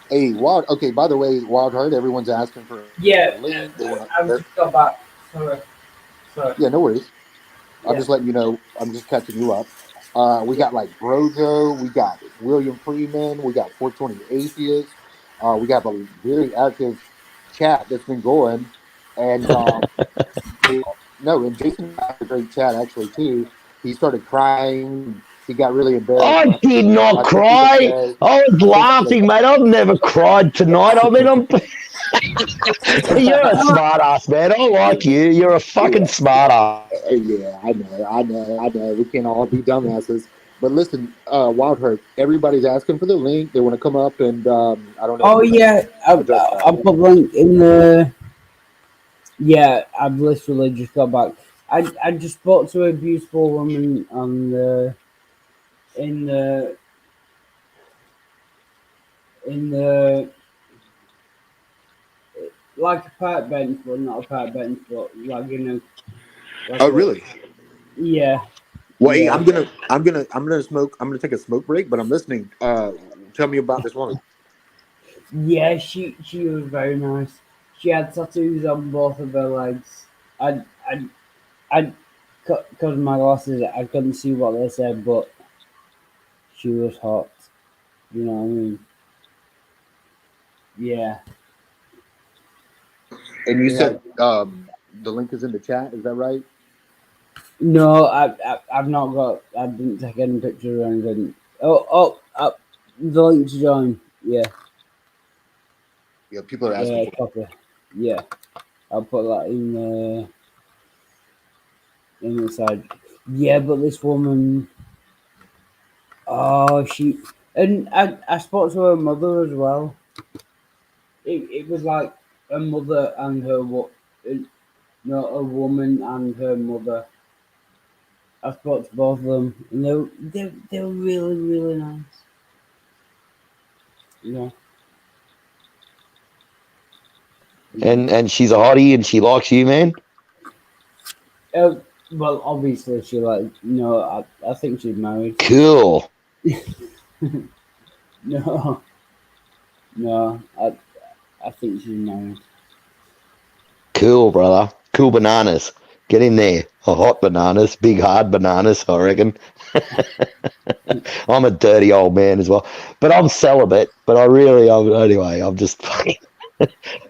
Hey, Wild. Okay. By the way, Wild Heart. Everyone's asking for Yeah, a link. I was just got back. Sorry. Yeah, no worries. I'm Yeah. just letting you know. I'm just catching you up. We got like Brojo. We got William Freeman. We got 420 Atheist. We got a very active chat that's been going. And no, and Jason had a great chat actually too. He started crying. He got really embarrassed. I did not I think he cry. said- I was laughing, mate. I've never cried tonight. I mean, you're a smart ass, man. I like you. You're a fucking smart ass. Yeah, I know. We can't all be dumbasses. But listen, Wild Heart, everybody's asking for the link. They want to come up and I don't know. Oh yeah, I'll put link in the. Yeah, I've literally just got back. I just spoke to a beautiful woman on the in the like a park bench, but not a park bench, but like like Oh, really? Yeah. Well, hey, Yeah. I'm gonna take a smoke break, but I'm listening. Tell me about this woman. Yeah, she was very nice. She had tattoos on both of her legs. I because of my glasses, I couldn't see what they said, but she was hot. You know what I mean? Yeah. And you Yeah. said the link is in the chat. Is that right? No, I've not got. I didn't take any pictures or anything. The link to join. Yeah. Yeah, people are asking Yeah. for. Copy. Yeah. I'll put that in the side. Yeah, but this woman. Oh, and I spoke to her mother as well. It was like a mother and her no, a woman and her mother. I spoke to both of them, and they were really really nice. Yeah. And she's a hottie and she likes you, man. Well, obviously she I think she's married. Cool. No, no, I think she's married. Cool, brother. Cool bananas. Get in there. Hot bananas, big hard bananas, I reckon. I'm a dirty old man as well. But I'm celibate. But anyway, I'm just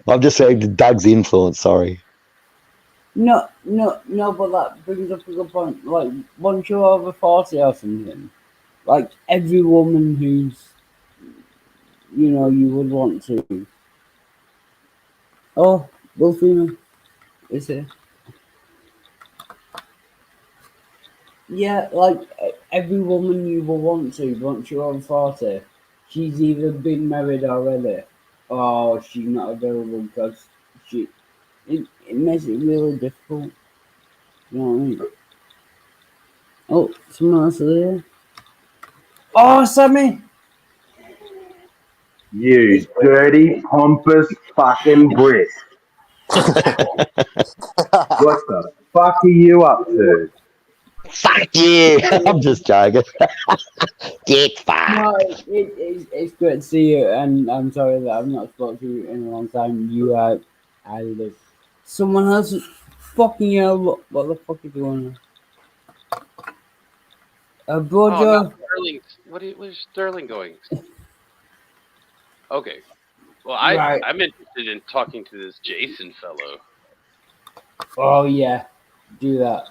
I'm just saying Doug's influence, sorry. No, but that brings up a good point. Like, once you're over 40 or something, like, every woman who's, you would want to. Oh, Wolfina is here. Yeah, like, every woman you will want to, once you're over 40, she's either been married already, or she's not available because it makes it really difficult. You know what I mean? Oh, someone else is here. Oh, Sammy! You dirty, pompous fucking Brit. What the fuck are you up to? Fuck you! I'm just joking. Get fucked. No, it's great to see you, and I'm sorry that I've not spoken to you in a long time. You are, I live. Someone else, fucking hell, what the fuck is going on? Oh, Brojo, now Sterling. What is Sterling going? Okay. Well, Right. I'm interested in talking to this Jason fellow. Oh yeah, do that.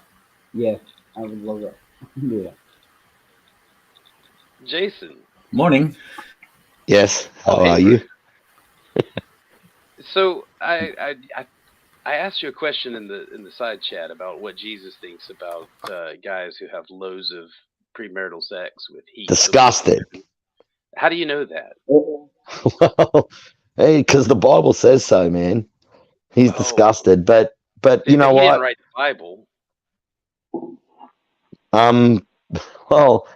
Yeah, I would love it. Do that. Jason. Morning. Yes. How Hey. are you? So I asked you a question in the side chat about what Jesus thinks about guys who have loads of premarital sex with heaps. Disgusted. How do you know that? Well, because the Bible says so, man. He's disgusted, but you know he what? didn't write the Bible. Well,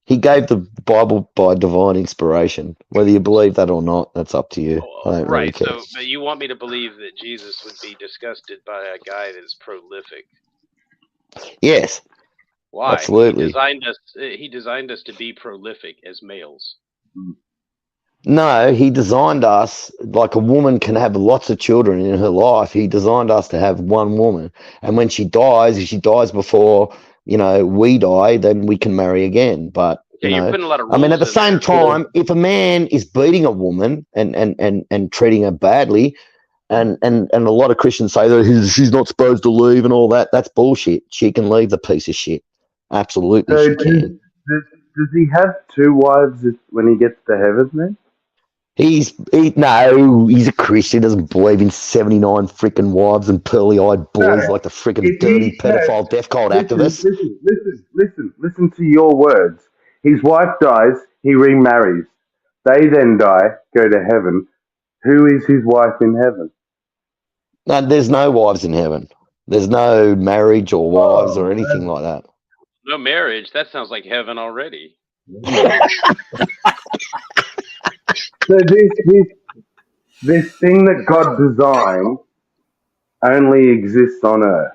he gave the Bible by divine inspiration. Whether you believe that or not, that's up to you. I don't really Right. care. So, but you want me to believe that Jesus would be disgusted by a guy that's prolific? Yes. Why? Absolutely. He designed us to be prolific as males. No, he designed us like a woman can have lots of children in her life. He designed us to have one woman. And when she dies, if she dies before, we die, then we can marry again. But, you're putting a lot of I mean, at the rules in same there. time, if a man is beating a woman and treating her badly, and a lot of Christians say that she's not supposed to leave and all that, that's bullshit. She can leave the piece of shit. Absolutely, So she can. does he have two wives when he gets to heaven then? He's a Christian. He doesn't believe in 79 freaking wives and pearly-eyed boys like the freaking dirty pedophile death cult activists. Listen to your words. His wife dies, he remarries. They then die, go to heaven. Who is his wife in heaven? No, there's no wives in heaven. There's no marriage or wives or anything like that. No marriage. That sounds like heaven already. So this thing that God designed only exists on earth,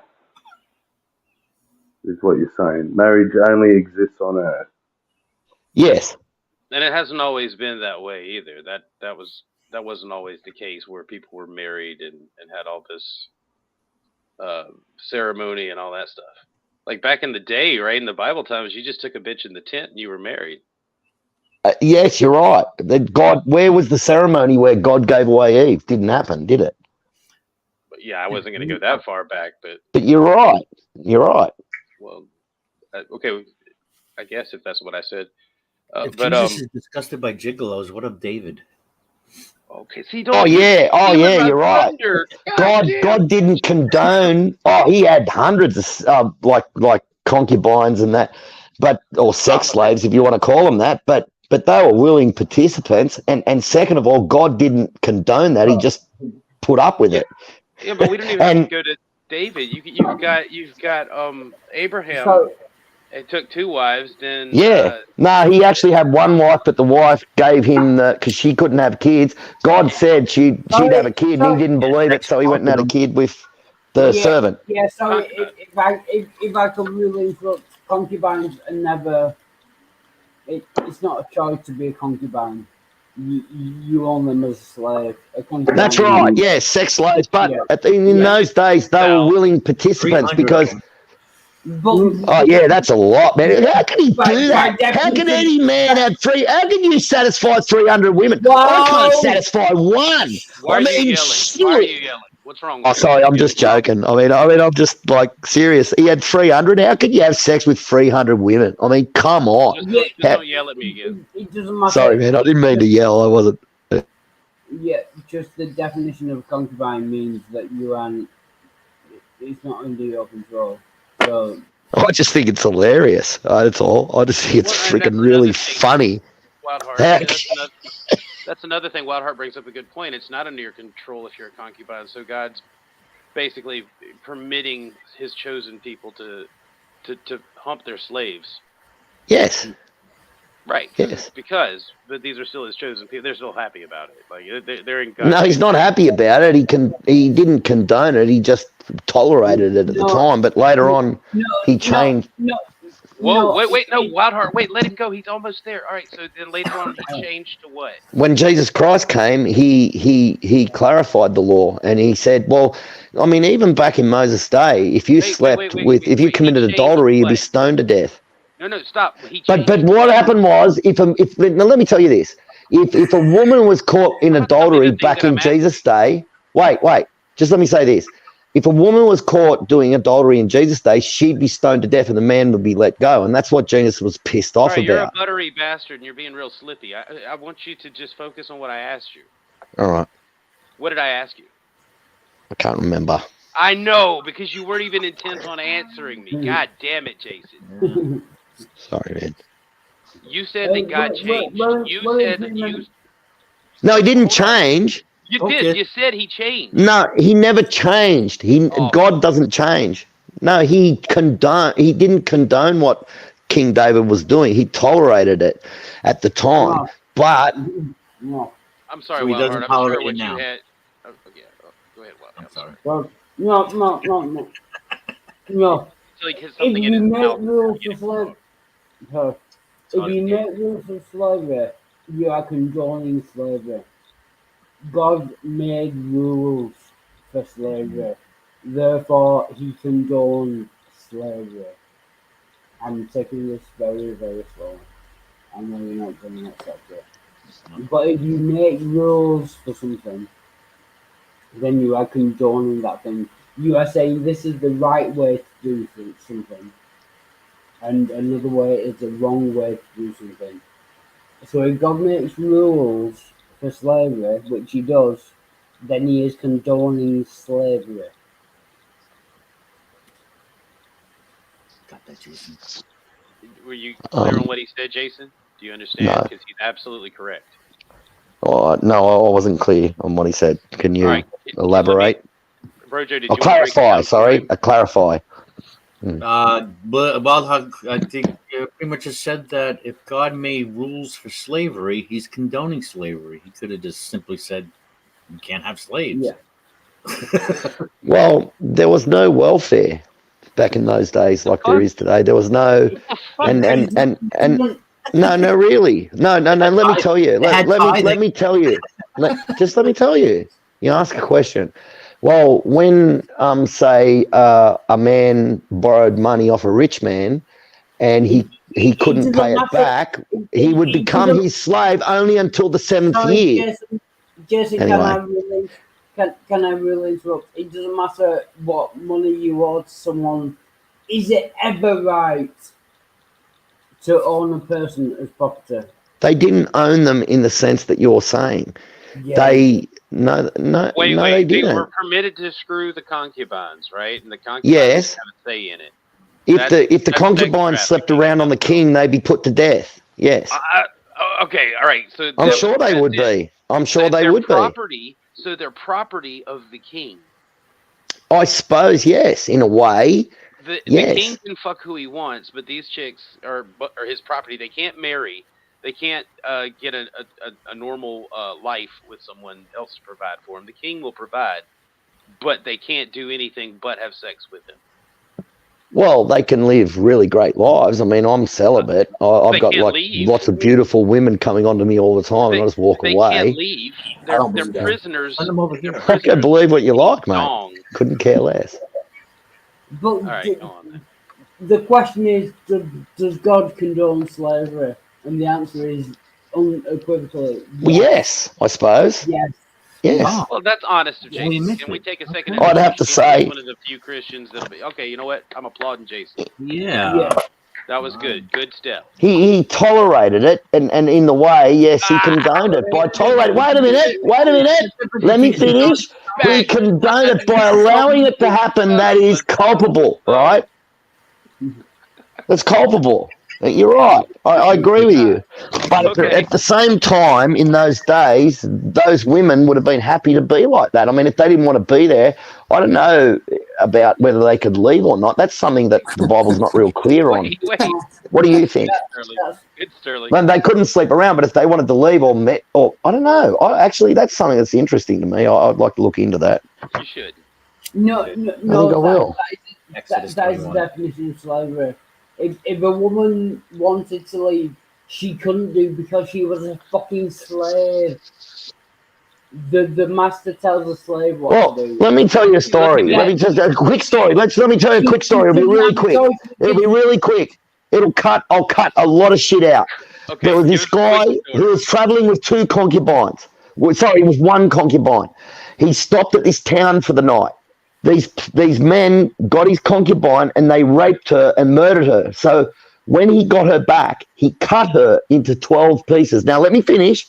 is what you're saying. Marriage only exists on earth. Yes. And it hasn't always been that way either. That wasn't always the case where people were married and had all this ceremony and all that stuff. Like back in the day, right, in the Bible times, you just took a bitch in the tent and you were married. Yes, you're right. Where was the ceremony where God gave away Eve? Didn't happen, did it? But yeah, I wasn't going to go that far back, but you're right. You're right. Well, okay, I guess if that's what I said. If Jesus is disgusted by gigolos, what of David? Okay, see, you're right. God didn't condone. He had hundreds of like concubines and that, or sex slaves, if you want to call them that. But they were willing participants. And second of all, God didn't condone that. He just put up with it. Yeah, but we don't even have to go to David. You've got Abraham. So, it took two wives. Then he actually had one wife, but the wife gave him because she couldn't have kids. God said she'd have a kid, and he didn't believe it, so he went and had a kid with the servant. Yeah. So if I could really interrupt, concubines are never. It's not a choice to be a concubine. You own them as a slave. That's right. Yeah, sex slaves. But in those days, they were willing participants because. That's a lot, man. How can he do that? How can any man have How can you satisfy 300 women? I can't satisfy one. Why are you yelling? What's wrong? Oh, sorry, I'm just joking. I mean, I'm just like serious. He had 300. How could you have sex with 300 women? I mean, come on. Just don't yell at me again. It doesn't matter. Sorry, man. I didn't mean to yell. I wasn't. Yeah, just the definition of concubine means that you aren't. It's not under your control. So, I just think it's hilarious. That's all. I just think it's freaking really funny. Wildheart. That's another thing. Wildheart brings up a good point. It's not under your control if you're a concubine. So God's basically permitting His chosen people to hump their slaves. Yes. Right. Yes. But these are still His chosen people. They're still happy about it. Like they're in God's. No, He's not happy about it. He didn't condone it. He just tolerated it at the time. But later on, he changed. Wait, Wildheart, wait, let him go. He's almost there. All right, so then later on he changed to what? When Jesus Christ came, he clarified the law, and he said, well, I mean, even back in Moses' day, if you if you committed adultery, you'd be stoned to death. No, stop. But what happened was, now let me tell you this: if a woman was caught in adultery back in Jesus' day, wait, just let me say this: if a woman was caught doing adultery in Jesus' day, she'd be stoned to death and the man would be let go. And that's what Jesus was pissed All off right, you're a about. buttery bastard, and you're being real slippy. I want you to just focus on what I asked you. All right. What did I ask you? I can't remember. I know, because you weren't even intent on answering me. God damn it, Jason. Sorry, man. You said that God changed. You said that you... No, he didn't change. You Okay. did. You said he changed. No, he never changed. God doesn't change. No, he didn't condone what King David was doing. He tolerated it at the time. No. But No. I'm sorry, So he Wildheart. doesn't I'm tolerate sure it what now. you had... Oh, yeah. Go ahead, Wildheart. I'm sorry. Well, no. No. So he has If something in you his make mouth. rules for slavery, if you make rules for slavery, you are condoning slavery. God made rules for slavery, therefore he condoned slavery. I'm taking this very, very slowly. I know you're not going to accept it. But if you make rules for something, then you are condoning that thing. You are saying this is the right way to do something, and another way is the wrong way to do something. So if God makes rules for slavery, which he does, then he is condoning slavery. Got that, Jason. Were you clear on what he said, Jason? Do you understand? No. Because he's absolutely correct. no, I wasn't clear on what he said. Can you All right. elaborate? Brojo, did you Or want to break it clarify, down? sorry. Clarify. But about I think you pretty much just said that if God made rules for slavery, he's condoning slavery. He could have just simply said, "You can't have slaves." Yeah. Well, there was no welfare back in those days like there is today. There was no and no, really. No. Let me tell you. Let me tell you. Let me tell you. You ask a question. Well, when say a man borrowed money off a rich man, and he couldn't pay it back, he would become his slave only until the 7th year. Jason, Anyway. can I really interrupt? It doesn't matter what money you owe to someone. Is it ever right to own a person as property? They didn't own them in the sense that you're saying. Yeah. They Wait, they they didn't. were permitted to screw the concubines, right? And the concubines Yes. have a say in it. If the that's concubines sex slept trafficking. around on the king, they'd be put to death. Yes. Okay, all right. So I'm sure they would be. I'm sure they would be. Property. So they're property of the king. I suppose, yes, in a way. The Yes. king can fuck who he wants, but these chicks are his property. They can't marry. They can't get a normal life with someone else to provide for them. The king will provide, but they can't do anything but have sex with him. Well, they can live really great lives. I mean, I'm celibate. I've They got can't like leave. lots of beautiful women coming onto me all the time, and I just walk They away. can't leave. They're don't believe that. prisoners. Send them over here. I can believe what you like, mate. Dong. Couldn't care less. But All right, go on then. the question is, does God condone slavery? And the answer is unequivocally Well, yes, I suppose. Yes. Yes. Wow. Well, that's honest of Yeah, we Jason. missed Can we it. take a second? I'd have to say- He's one of the few Christians that'll be okay. You know what? I'm applauding Jason. Yeah. Yeah. That was good. Good step. He tolerated it, and in the way, yes, he condoned it by tolerating. Wait a minute. Let me finish. He condoned it by allowing it to happen. That is culpable, right? That's culpable. You're right. I agree with you. But at the same time, in those days, those women would have been happy to be like that. I mean, if they didn't want to be there, I don't know about whether they could leave or not. That's something that the Bible's not real clear on. Wait. What do you think? Sterling. Good, Sterling. Man, they couldn't sleep around, but if they wanted to leave or I don't know. Actually, that's something that's interesting to me. I'd like to look into that. You should. No, I think I will. That is the definition of slavery. If a woman wanted to leave, she couldn't do because she was a fucking slave. The master tells the slave what to do. Let me tell you a story. Let me just a quick story. Let me tell you a quick story. It'll be really quick. It'll be really quick. I'll cut a lot of shit out. Okay. There was this guy who was traveling with 2 concubines. Well, sorry, with 1 concubine. He stopped at this town for the night. these men got his concubine and they raped her and murdered her. So when he got her back, he cut her into 12 pieces. Now let me finish.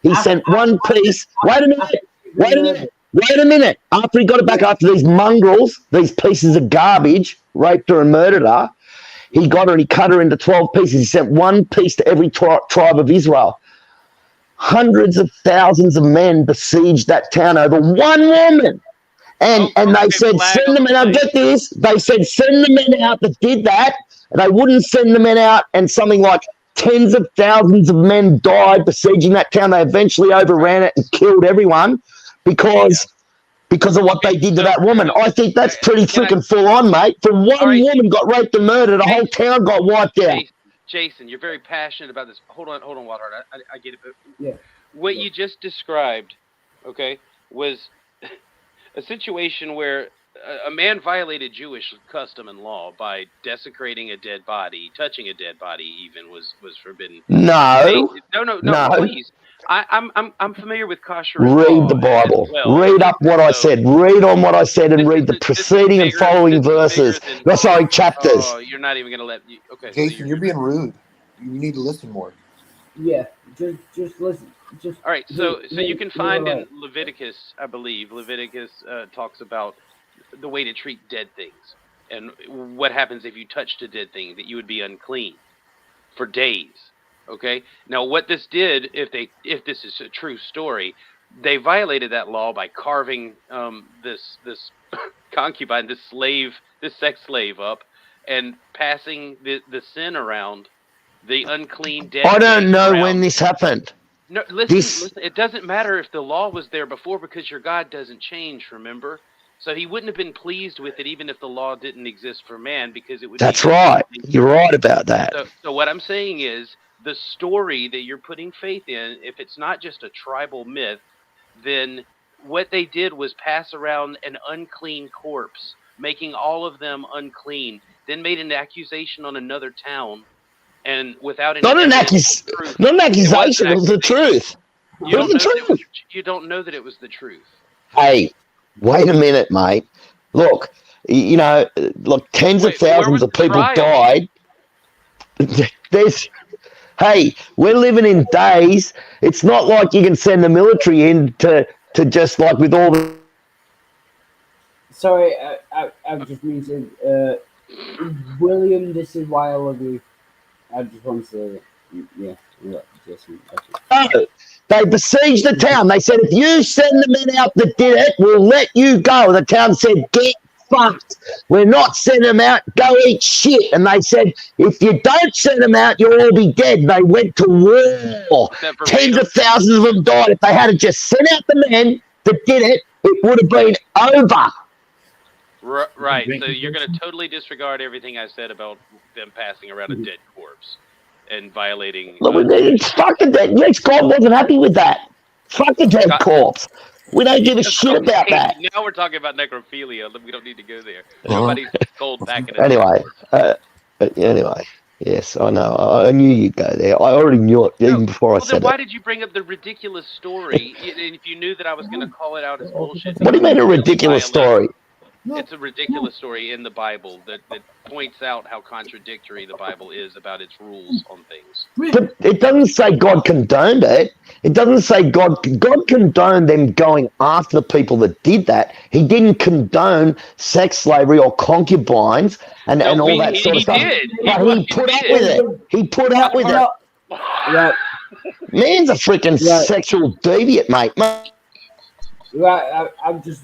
He sent one piece. Wait a minute. After he got it back, after these mongrels, these pieces of garbage, raped her and murdered her, he got her and he cut her into 12 pieces. He sent one piece to every tribe of Israel. Hundreds of thousands of men besieged that town over one woman. And they said, send the men out. Get this. They said, send the men out that did that. And they wouldn't send the men out. And something like tens of thousands of men died besieging that town. They eventually overran it and killed everyone because of what they did to that woman. I think that's pretty freaking full on, mate. For one woman got raped and murdered, the whole town got wiped out. Jason, you're very passionate about this. Hold on, Wildheart. I get it. But Yeah. what you just described, okay, was a situation where a man violated Jewish custom and law by desecrating a dead body, touching a dead body. Even was forbidden. No, please. I'm familiar with kosher. Read the Bible. Well. Read up what I said. Read on what I said and read the preceding and following verses. Chapters. Oh, you're not even going to let me. Okay. Jason, you're being rude. You need to listen more. Yeah, just listen. Just all right. So you can find in Leviticus, I believe, Leviticus talks about the way to treat dead things and what happens if you touched a dead thing, that you would be unclean for days. Okay. Now, what this did, if this is a true story, they violated that law by carving this concubine, this sex slave up, and passing the sin around, the unclean dead. I don't know when this happened. No, listen. It doesn't matter if the law was there before, because your God doesn't change. Remember. So he wouldn't have been pleased with it even if the law didn't exist for man, because it would. That's right. You're right about that. So what I'm saying is, the story that you're putting faith in, if it's not just a tribal myth, then what they did was pass around an unclean corpse, making all of them unclean, then made an accusation on another town, and without any not an accusation, it was the truth. You don't know that it was the truth. Hey, wait a minute, mate. Look, tens of thousands of people died. Hey, we're living in days. It's not like you can send the military in to just like with all the. Sorry, I just mentioned William. This is why I love you. I just want to say that. Yeah, Jason. No, they besieged the town. They said, if you send the men out that did it, we'll let you go. The town said, get fucked. We're not sending them out. Go eat shit. And they said, if you don't send them out, you'll all be dead. They went to war. Tens of thousands of them died. If they had just sent out the men that did it, it would have been over. Right. So you're going to totally disregard everything I said about them passing around a dead corpse and violating. Fuck the dead. Yes, God wasn't happy with that. Fuck the dead corpse. We don't give a shit about that. Now we're talking about necrophilia. We don't need to go there. Nobody's cold back in it. Anyway, yes, I know. I knew you'd go there. I already knew it even before I said it. Why did you bring up the ridiculous story if you knew that I was going to call it out as bullshit? What do you mean a ridiculous story? It's a ridiculous story in the Bible that points out how contradictory the Bible is about its rules on things. But it doesn't say God condoned it. It doesn't say God condoned them going after the people that did that. He didn't condone sex slavery or concubines and all that sort of stuff. But he put up with it. He put up with it. Right. Man's a freaking sexual deviant, mate. Right, I'm just...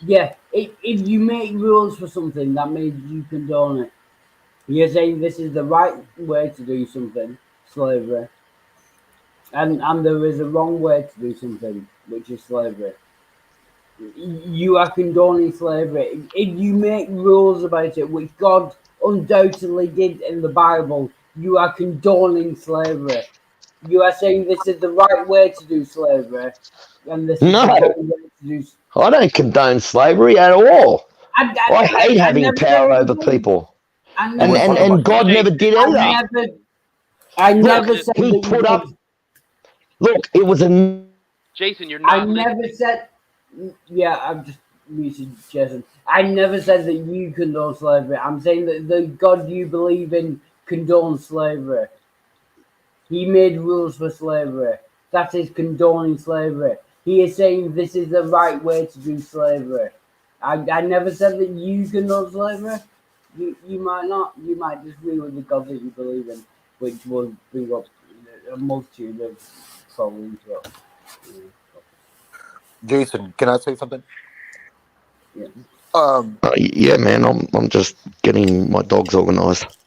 Yeah, if you make rules for something, that means you condone it. You're saying this is the right way to do something, slavery. And there is a wrong way to do something, which is slavery. You are condoning slavery. If you make rules about it, which God undoubtedly did in the Bible, you are condoning slavery. You are saying this is the right way to do slavery. And this is the wrong way to do slavery. I don't condone slavery at all. I hate having power over people. And God never did either. I never said he put up. Look, it was a. Jason, you're not. I never said. Yeah, Mr. Jason. I never said that you condone slavery. I'm saying that the God you believe in condones slavery. He made rules for slavery. That is condoning slavery. He is saying this is the right way to do slavery. I never said that you condone slavery. You might not. You might disagree with the God that you believe in, which will bring up a multitude of problems. But, Jason, can I say something? yeah. Yeah, man. I'm just getting my dogs organised.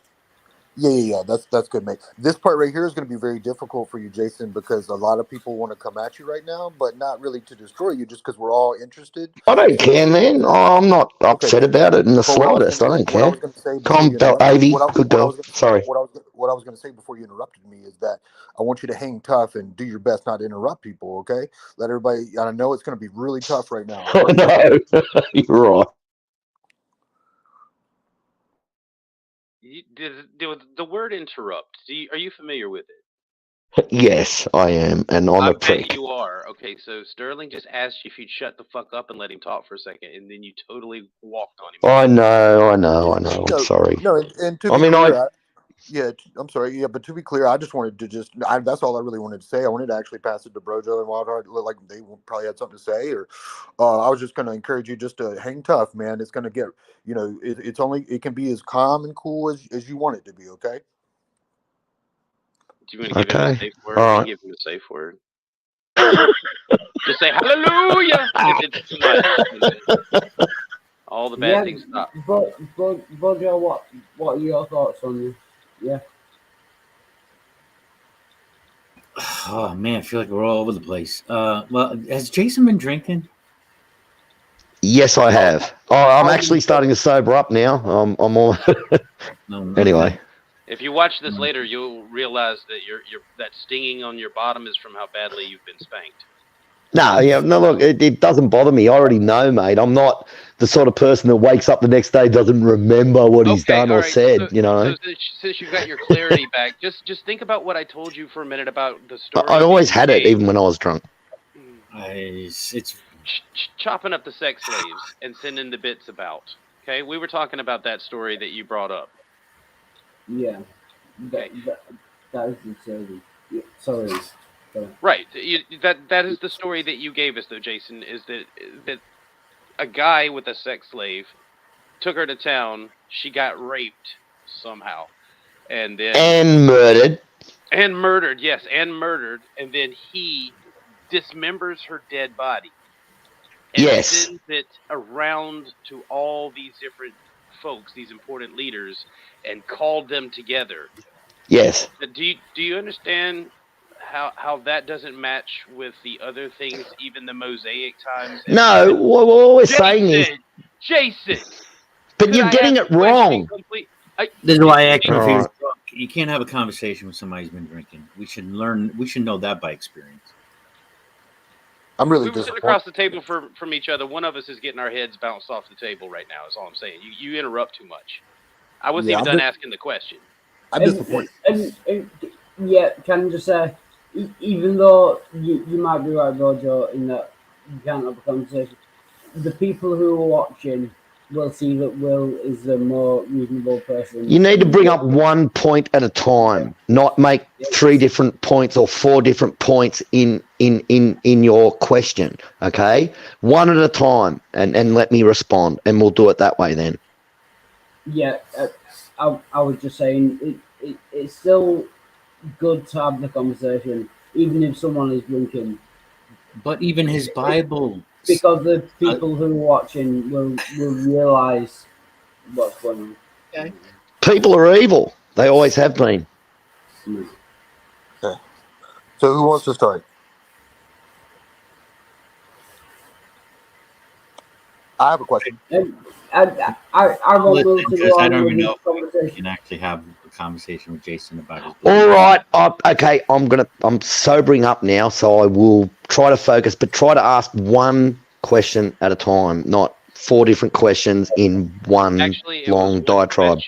Yeah. That's good, mate. This part right here is going to be very difficult for you, Jason, because a lot of people want to come at you right now, but not really to destroy you, just because we're all interested. I don't care, man. I'm not Okay. upset about it in the But what I was slightest. I don't what I care. was going to say before Calm you down, interrupt, Avi. what I Good girl. Sorry. what I was going to say before you interrupted me is that I want you to hang tough and do your best not to interrupt people. Okay, let everybody. I know it's going to be really tough right now. I know. You're right. The word interrupt. Are you familiar with it? Yes, I am, and I'm I a bet prick. you are. Okay, so Sterling just asked you if you'd shut the fuck up and let him talk for a second, and then you totally walked on him. I know. I'm sorry. No, and to I be mean, clear, I'm sorry. Yeah, but to be clear, I just wanted to that's all I really wanted to say. I wanted to actually pass it to Brojo and Wildheart. Like they probably had something to say, or I was just going to encourage you just to hang tough, man. It's going to get, it can be as calm and cool as you want it to be. Okay. Do you want to give him a Okay. safe word? All I right. can give him a safe word. Just say hallelujah if it's too much. All the bad things stop. Bojo, what are your thoughts on this? Yeah. Oh man, I feel like we're all over the place. Well, has Jason been drinking? Yes, I have. I'm actually starting to sober up now. I'm all. No. Anyway. If you watch this later, you'll realize that that stinging on your bottom is from how badly you've been spanked. No, look, it doesn't bother me. I already know, mate. I'm not the sort of person that wakes up the next day doesn't remember what he's done or said, So since you've got your clarity back, just think about what I told you for a minute about the story. I always had it, even when I was drunk. It's chopping up the sex slaves and sending the bits about. Okay, we were talking about that story that you brought up. Yeah, that is absurd. Yeah, sorry. Right. That is the story that you gave us, though, Jason. Is that a guy with a sex slave took her to town? She got raped somehow, and murdered. And murdered, yes, and murdered, and then he dismembers her dead body. And sends it around to all these different folks, these important leaders, and called them together. Yes. Do you understand how that doesn't match with the other things, even the Mosaic times? No, what we're saying is Jason. But you're getting it wrong. This is why I act if he was drunk. You can't have a conversation with somebody who's been drinking. We should know that by experience. I'm really we were sitting across the table from each other. One of us is getting our heads bounced off the table right now. Is all I'm saying. You interrupt too much. I wasn't even done asking the question. I'm disappointed. And can I just say, even though you might be right, Bojo, in that you can't have a conversation, the people who are watching will see that Will is the more reasonable person. You need to bring up 1 point at a time, not make 3 different points or 4 different points in your question. Okay, 1 at a time, and let me respond, and we'll do it that way then. Yeah, I was just saying it's still good to have the conversation, even if someone is drinking. But even his Bible. Because the people who are watching will realize what's going on. Okay. People are evil. They always have been. Okay. So who wants to start? I have a question. I won't move to go I on don't with even know this if we can actually have a conversation with Jason about his All right. Okay. I'm sobering up now, so I will try to focus, but try to ask 1 question at a time, not 4 different questions in one long diatribe.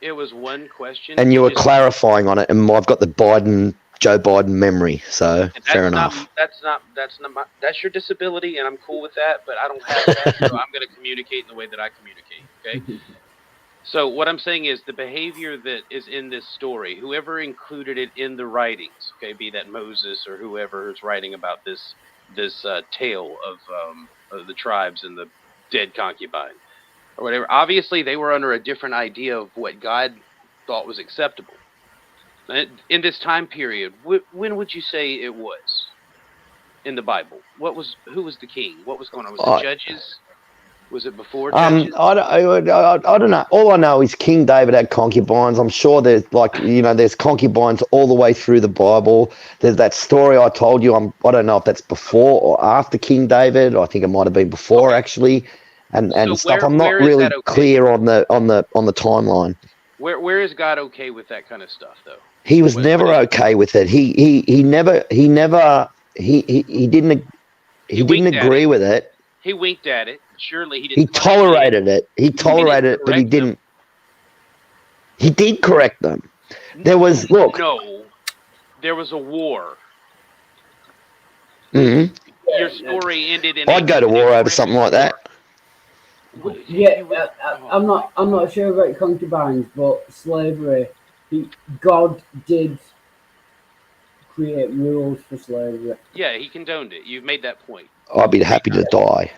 It was 1 question. And you were clarifying on it, and I've got the Biden Joe Biden memory. So And fair enough. That's your disability, and I'm cool with that. But I don't have that, so I'm going to communicate in the way that I communicate. Okay. So what I'm saying is the behavior that is in this story, whoever included it in the writings, okay, be that Moses or whoever is writing about this tale of the tribes and the dead concubine or whatever. Obviously, they were under a different idea of what God thought was acceptable. In this time period, when would you say it was in the Bible? Who was the king? What was going on? Was it Judges? Was it before Judges? I don't know. All I know is King David had concubines. I'm sure there's there's concubines all the way through the Bible. There's that story I told you. I don't know if that's before or after King David. I think it might have been before actually, and So stuff. where- I'm not where is really that okay? clear on the timeline. Where is God okay with that kind of stuff, though? He was What- never what is- okay with it. He didn't winked at agree it. with it. He winked at it. Surely he He didn't. tolerated it. He tolerated it, but he correct them. didn't. He did correct them. There was No, there was a war. mhm. Your story ended in. I'd go to war over something like that. Yeah, I'm not sure about concubines, but slavery. God did create rules for slavery. Yeah, he condoned it. You've made that point. I'd be happy to die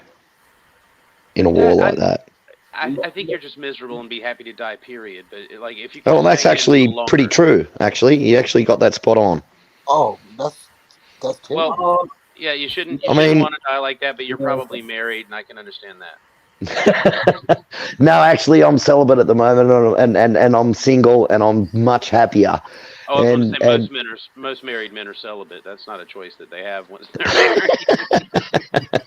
in a war like that. I think you're just miserable and be happy to die. Period. But like, if you. Oh, that's stay a actually little pretty longer- true. Actually, you actually got that spot on. Oh, that's terrible. Well, Oh, yeah, you shouldn't. I You shouldn't mean- want to die like that. But you're probably married, and I can understand that. No, actually, I'm celibate at the moment, and I'm single, and I'm much happier. Oh, I was And- going to say most married men are celibate. That's not a choice that they have once they're married.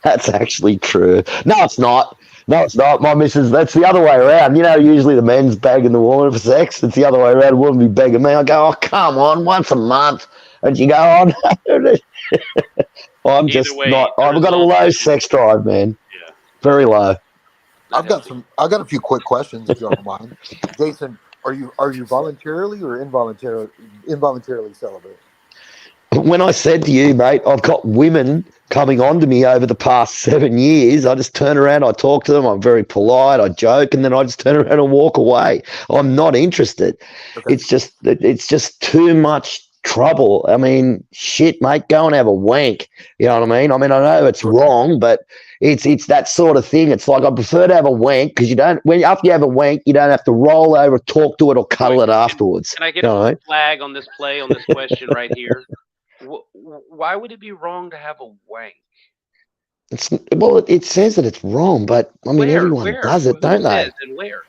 That's actually true. No, it's not. No, it's not. My missus, that's the other way around. You know, usually the men's begging the woman for sex. It's the other way around. The woman be begging me. I go, oh, come on, once a month. And you go, oh, no. I'm just Either way, not. the I've got a result low is- sex drive, man. Yeah. Very low. I've got a few quick questions if you don't mind. Jason, are you voluntarily or involuntarily celibate? When I said to you, mate, I've got women coming on to me over the past 7 years. I just turn around, I talk to them, I'm very polite, I joke, and then I just turn around and walk away. I'm not interested. Okay. It's just too much trouble. I mean, shit, mate, go and have a wank. You know what I mean? I know it's wrong, but it's that sort of thing. It's like I prefer to have a wank because after you have a wank, you don't have to roll over, talk to it, or cuddle it afterwards. Can I get You know? a flag on this question right here? Why would it be wrong to have a wank? It says that it's wrong, but I mean, everyone does it, Who don't they? says and where?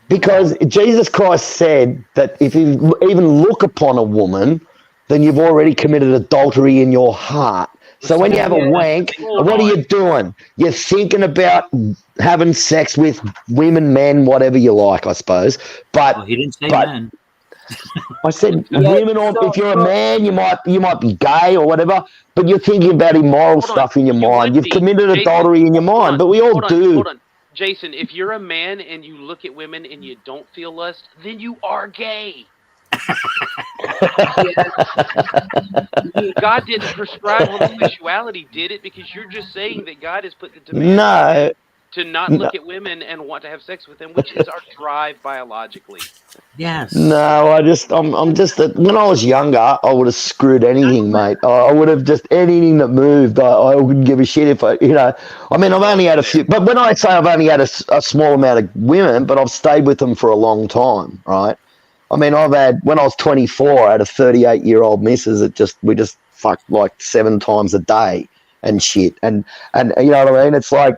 Because Jesus Christ said that if you even look upon a woman, then you've already committed adultery in your heart. So when you have a wank, what are you doing? You're thinking about having sex with women, men, whatever you like, I suppose. Well, But he didn't say but- men. I said Yeah, women, or if you're a man, you might be gay or whatever, but you're thinking about immoral Hold on. stuff in your You mind. would You've be. committed Jason, adultery in your mind, but we all do. Hold on. Jason, if you're a man and you look at women and you don't feel lust, then you are gay. God didn't prescribe homosexuality, did it? Because you're just saying that God has put the demand No, to not look at women and want to have sex with them, which is our drive biologically. Yes. no, I'm just when I was younger, I would have screwed anything, mate. I would have just anything that moved. I wouldn't give a shit if I mean, I've only had a few, but when I say I've only had a small amount of women, but I've stayed with them for a long time, right? I mean, when I was 24, I had a 38-year-old missus that we just fucked like 7 times a day and shit. And you know what I mean? It's like,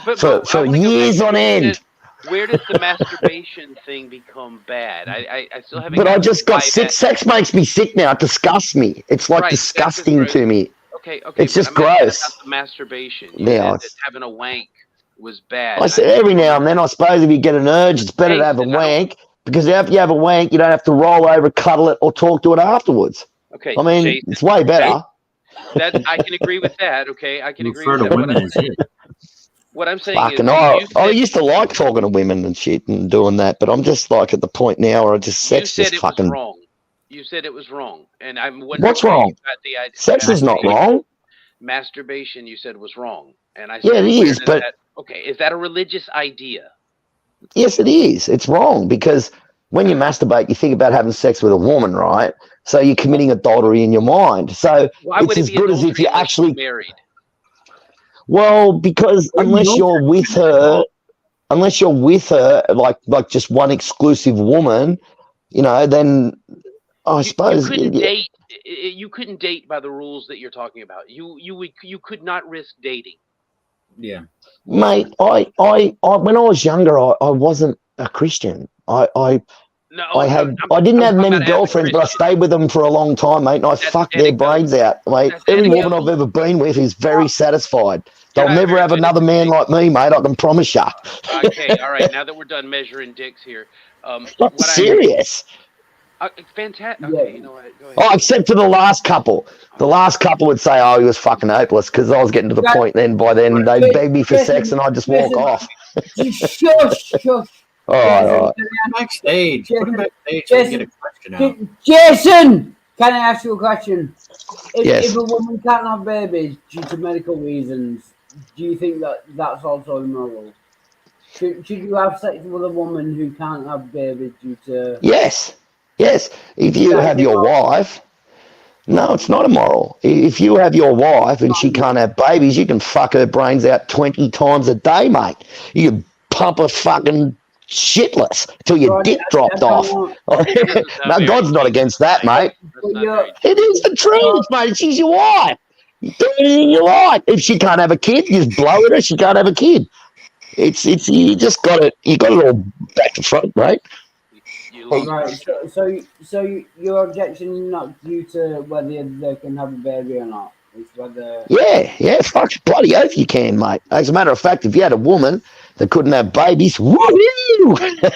But for I wanna go back years to on end. Where does the masturbation thing become bad? I still haven't. But I gotten just why got sick. that- Sex makes me sick now. It disgusts me. It's like Right, that's disgusting just to me. Okay. It's but just I'm asking gross. about the masturbation. You Yeah, said it's- that having a wank was bad. I said every now and then, I suppose if you get an urge, it's better to have a Jason, I don't- wank because after you have a wank, you don't have to roll over, cuddle it, or talk to it afterwards. Okay, I mean, Jason, it's way better. that I can agree with that. Okay, I can You agree refer with to that. women as it. What I'm saying Fucking, is, I you used to like talking to women and shit and doing that, but I'm just like at the point now where I just said sex just it was fucking. wrong. You said it was wrong, and I'm wondering What's where wrong? you got the idea. Sex is not wrong. Masturbation, you said, was wrong, and I Yeah, said, it where is, does but that? Okay, is that a religious idea? yes, it is. It's wrong because when you masturbate, you think about having sex with a woman, right? So you're committing adultery in your mind. So Why it's would it as be good as if adultery you unless actually. you're married? Well, because Well, unless no. you're with her, like just one exclusive woman, then I You suppose, couldn't date. You couldn't date by the rules that you're talking about. You could not risk dating. Yeah. mate. I when I was younger, I wasn't a Christian. I No, no, didn't I'm have talking many about as a girlfriends, but I Christian. stayed with them for a long time, mate, and I fucked their anecdotal. brains out, mate. That's Every woman anecdotal. I've ever been with is very satisfied. You're They'll not never very have good at another this, man Jake. like me, mate. I can promise you. Okay, all right. Now that we're done measuring dicks here, I'm what serious. fantastic. Yeah. Okay, you know what? Go ahead. Oh, except for the last couple. The last couple would say, "Oh, he was fucking hopeless," because I was getting to the Right. point. Then by then they beg me for sex, and I just walk off. Shush. All right, all right. Backstage. Put him backstage so we can get a question out. Jason, can I ask you a question? Yes. If a woman can't have babies due to medical reasons, do you think that that's also immoral? Should you have sex with a woman who can't have babies due to... Yes. If you That's have your immoral. wife, no, it's not immoral. If you have your wife and she can't have babies, you can fuck her brains out 20 times a day, mate. You can pump her fucking shitless till your God, dick I dropped don't off. want- No, God's not against that, mate. That's not very It is the truth, mate. She's your wife. You do anything you like. If she can't have a kid, you just blow at her. She can't have a kid. It's you just got it. You got it all back to front, mate. Right, so your objection not due to whether they can have a baby or not. It's whether... Yeah, fuck, bloody oath you can, mate. As a matter of fact, if you had a woman that couldn't have babies, woohoo!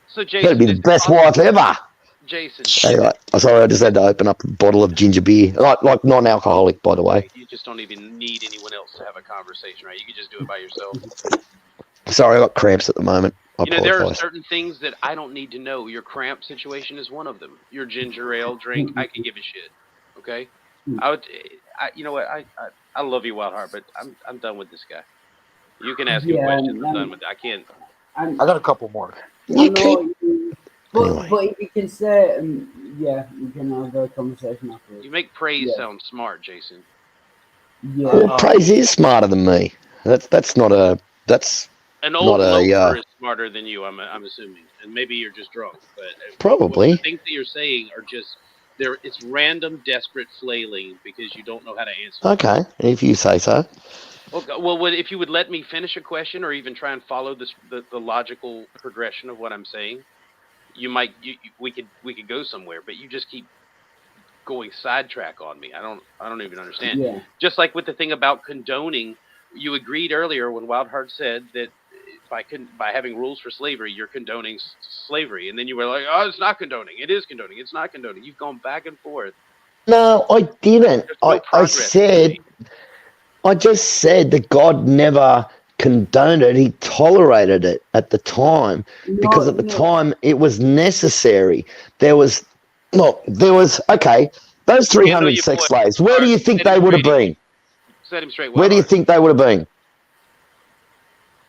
So, Jason, That'd be the best wife ever. Jason, Anyway, sorry, I just had to open up a bottle of ginger beer, like non-alcoholic, by the way. you just don't even need anyone else to have a conversation, right? You can just do it by yourself. Sorry, I got cramps at the moment. I There are apologise. certain things that I don't need to know. Your cramp situation is one of them. Your ginger ale drink, I can give a shit. Okay, you know what? I love you, Wild Heart, but I'm done with this guy. You can ask him questions. I'm done with that. I can't. I got a couple more. You keep... But if you can say, you can have a conversation afterwards. You make praise sound smart, Jason. Yeah. Well, praise is smarter than me. That's not a... That's An old not a... loafer is smarter than you. I'm assuming, and maybe you're just drunk. But Probably. the things that you're saying are just there. It's random, desperate flailing because you don't know how to answer. Okay, if you say so. Okay, well, if you would let me finish a question, or even try and follow the logical progression of what I'm saying, we could go somewhere. But you just keep going sidetrack on me. I don't even understand. Yeah. Just like with the thing about condoning, you agreed earlier when Wildheart said that by having rules for slavery, you're condoning slavery, and then you were like, "Oh, it's not condoning. It is condoning. It's not condoning." You've gone back and forth. No, I didn't. There's no I progress said... I just said that God never condoned it. He tolerated it at the time because at the time it was necessary. Those 300 sex slaves, where do you think they would have been? Set him straight. Where do you think they would have been?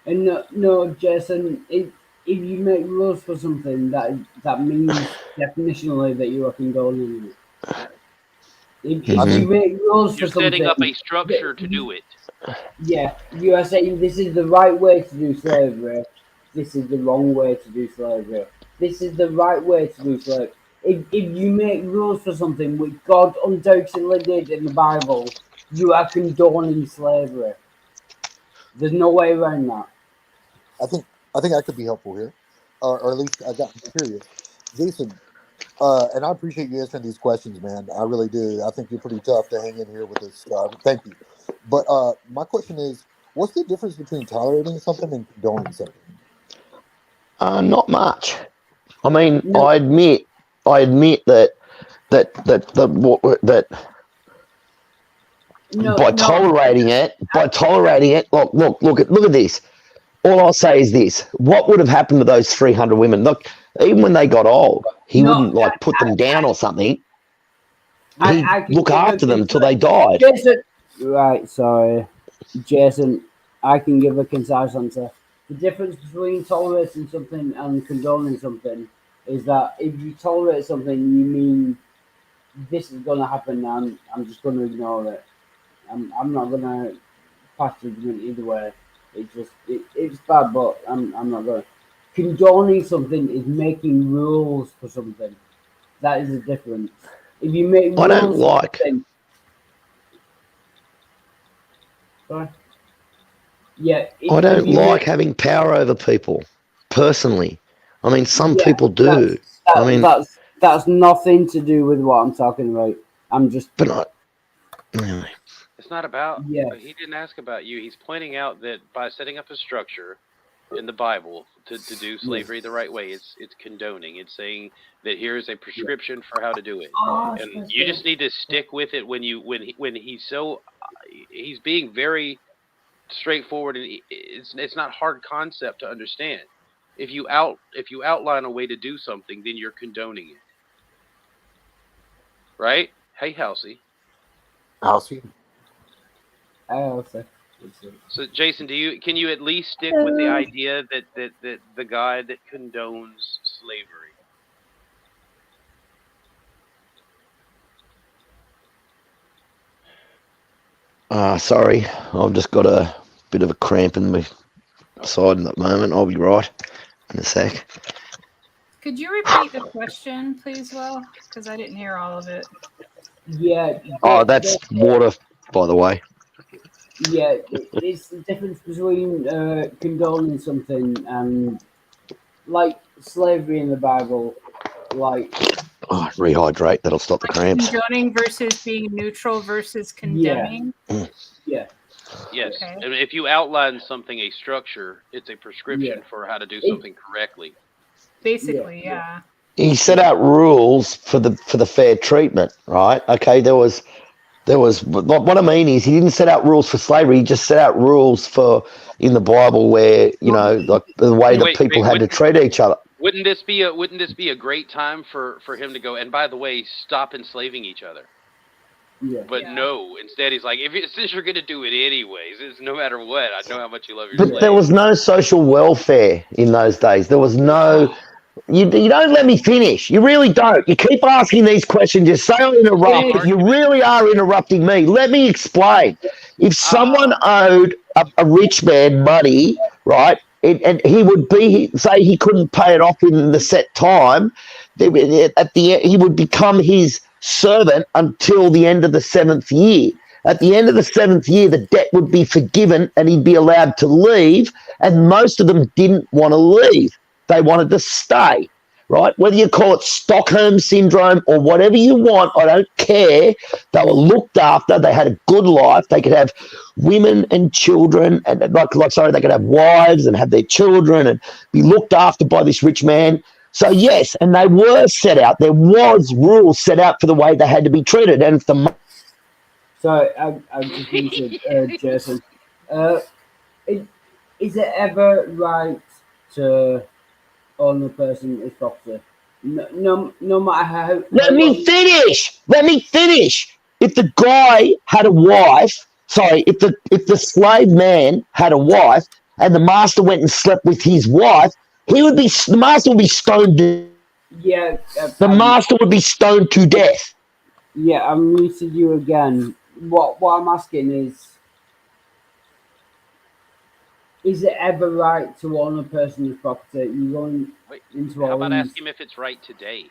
And no, Jason, if you make rules for something, that means definitionally that you are condoning it. If you make rules You're for something, setting up a structure to do it. Yeah, you are saying this is the right way to do slavery. This is the wrong way to do slavery. This is the right way to do slavery. If you make rules for something which God undoubtedly did in the Bible, you are condoning slavery. There's no way around that. I think I could be helpful here, or at least I got curious. Jason, and I appreciate you answering these questions, man. I really do. I think you're pretty tough to hang in here with us. Thank you. But my question is, what's the difference between tolerating something and condoning something? Not much. I mean, I admit that by tolerating it, look at this. All I'll say is this: what would have happened to those 300 women? Look, even when they got old, he No, wouldn't like put them down or something. He'd I can look give a after them till they concise- died. Jason, right? Sorry, Jason. I can give a concise answer. The difference between tolerating something and condoning something is that if you tolerate something, you mean this is going to happen, and I'm just going to ignore it. I'm not going to pass judgment either way. It's bad, but I'm not going to. Condoning something is making rules for something. That is the difference. If you make rules I don't for like. something, sorry. Yeah, I if don't you like make having power over people, personally. I mean, some yeah, people do. I mean, that's nothing to do with what I'm talking about. I'm just but I, anyway. It's not about. yeah. He didn't ask about you. He's pointing out that by setting up a structure in the Bible to do slavery the right way, it's condoning. It's saying that here is a prescription for how to do it, Oh, and you just need to stick with it when he's being very straightforward, and it's not hard concept to understand. If you outline a way to do something, then you're condoning it, right? Hey, Halsey. Halsey? I also. So, Jason, can you at least stick with the idea that the God that condones slavery? Sorry, I've just got a bit of a cramp in my side at the moment. I'll be right in a sec. Could you repeat the question, please, Will? Because I didn't hear all of it. Yeah. Oh, that's water, by the way. Yeah, it's the difference between condoning something and like slavery in the Bible, like Oh, rehydrate. That'll stop the cramps. Condoning versus being neutral versus condemning. yeah. Yes. Okay. And if you outline something, a structure, it's a prescription for how to do something correctly. Basically, yeah. He set out rules for the fair treatment, right? Okay, there was what I mean is he didn't set out rules for slavery. He just set out rules for in the Bible where like the way that people had to treat each other. Wouldn't this be a great time for him to go? And by the way, stop enslaving each other. Yeah. But no, instead he's like, since you're gonna do it anyways, it's no matter what. I know how much you love your But slaves. there was no social welfare in those days. There was no. You don't let me finish. You really don't. You keep asking these questions. You say I interrupt, but you really are interrupting me. Let me explain. If someone owed a rich man money, right, and he would say he couldn't pay it off in the set time, at the end, he would become his servant until the end of the 7th year. At the end of the 7th year, the debt would be forgiven and he'd be allowed to leave, and most of them didn't want to leave. They wanted to stay, right? Whether you call it Stockholm Syndrome or whatever you want, I don't care. They were looked after. They had a good life. They could have women and children, and they could have wives and have their children and be looked after by this rich man. So yes, and they were set out. There was rules set out for the way they had to be treated, and if the So I just mentioned Jason. Is it ever right to own a person as property? No matter how. Let me finish. If the guy had a wife, if the slave man had a wife, and the master went and slept with his wife, the master would be stoned. Yeah. The master would be stoned to death. Yeah, I'm muted you again. What I'm asking is it ever right to own a person's property? You're going into How all about these ask him if it's right today?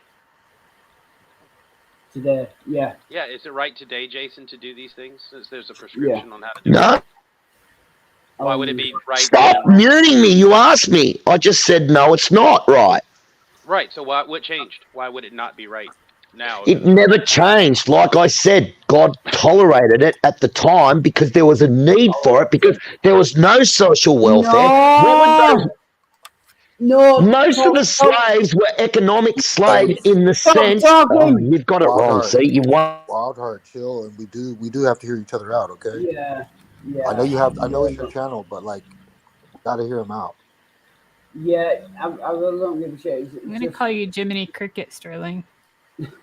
today. Yeah. Yeah, is it right today, Jason, to do these things? Since there's a prescription on how to do No. it. Why would it be right? Stop muting me. You asked me. I just said no, it's not right. Right. So what changed? Why would it not be right now? It never changed. Like I said, God tolerated it at the time because there was a need for it, because there was no social welfare. No. Most of the slaves were economic slaves in the sense. Oh, you've got it wrong. See, you want Wildheart, chill, and we do have to hear each other out, okay? Yeah. I know it's your channel, but like, gotta hear him out. Yeah, I really don't give a shit. It's I'm gonna just, call you Jiminy Cricket, Sterling.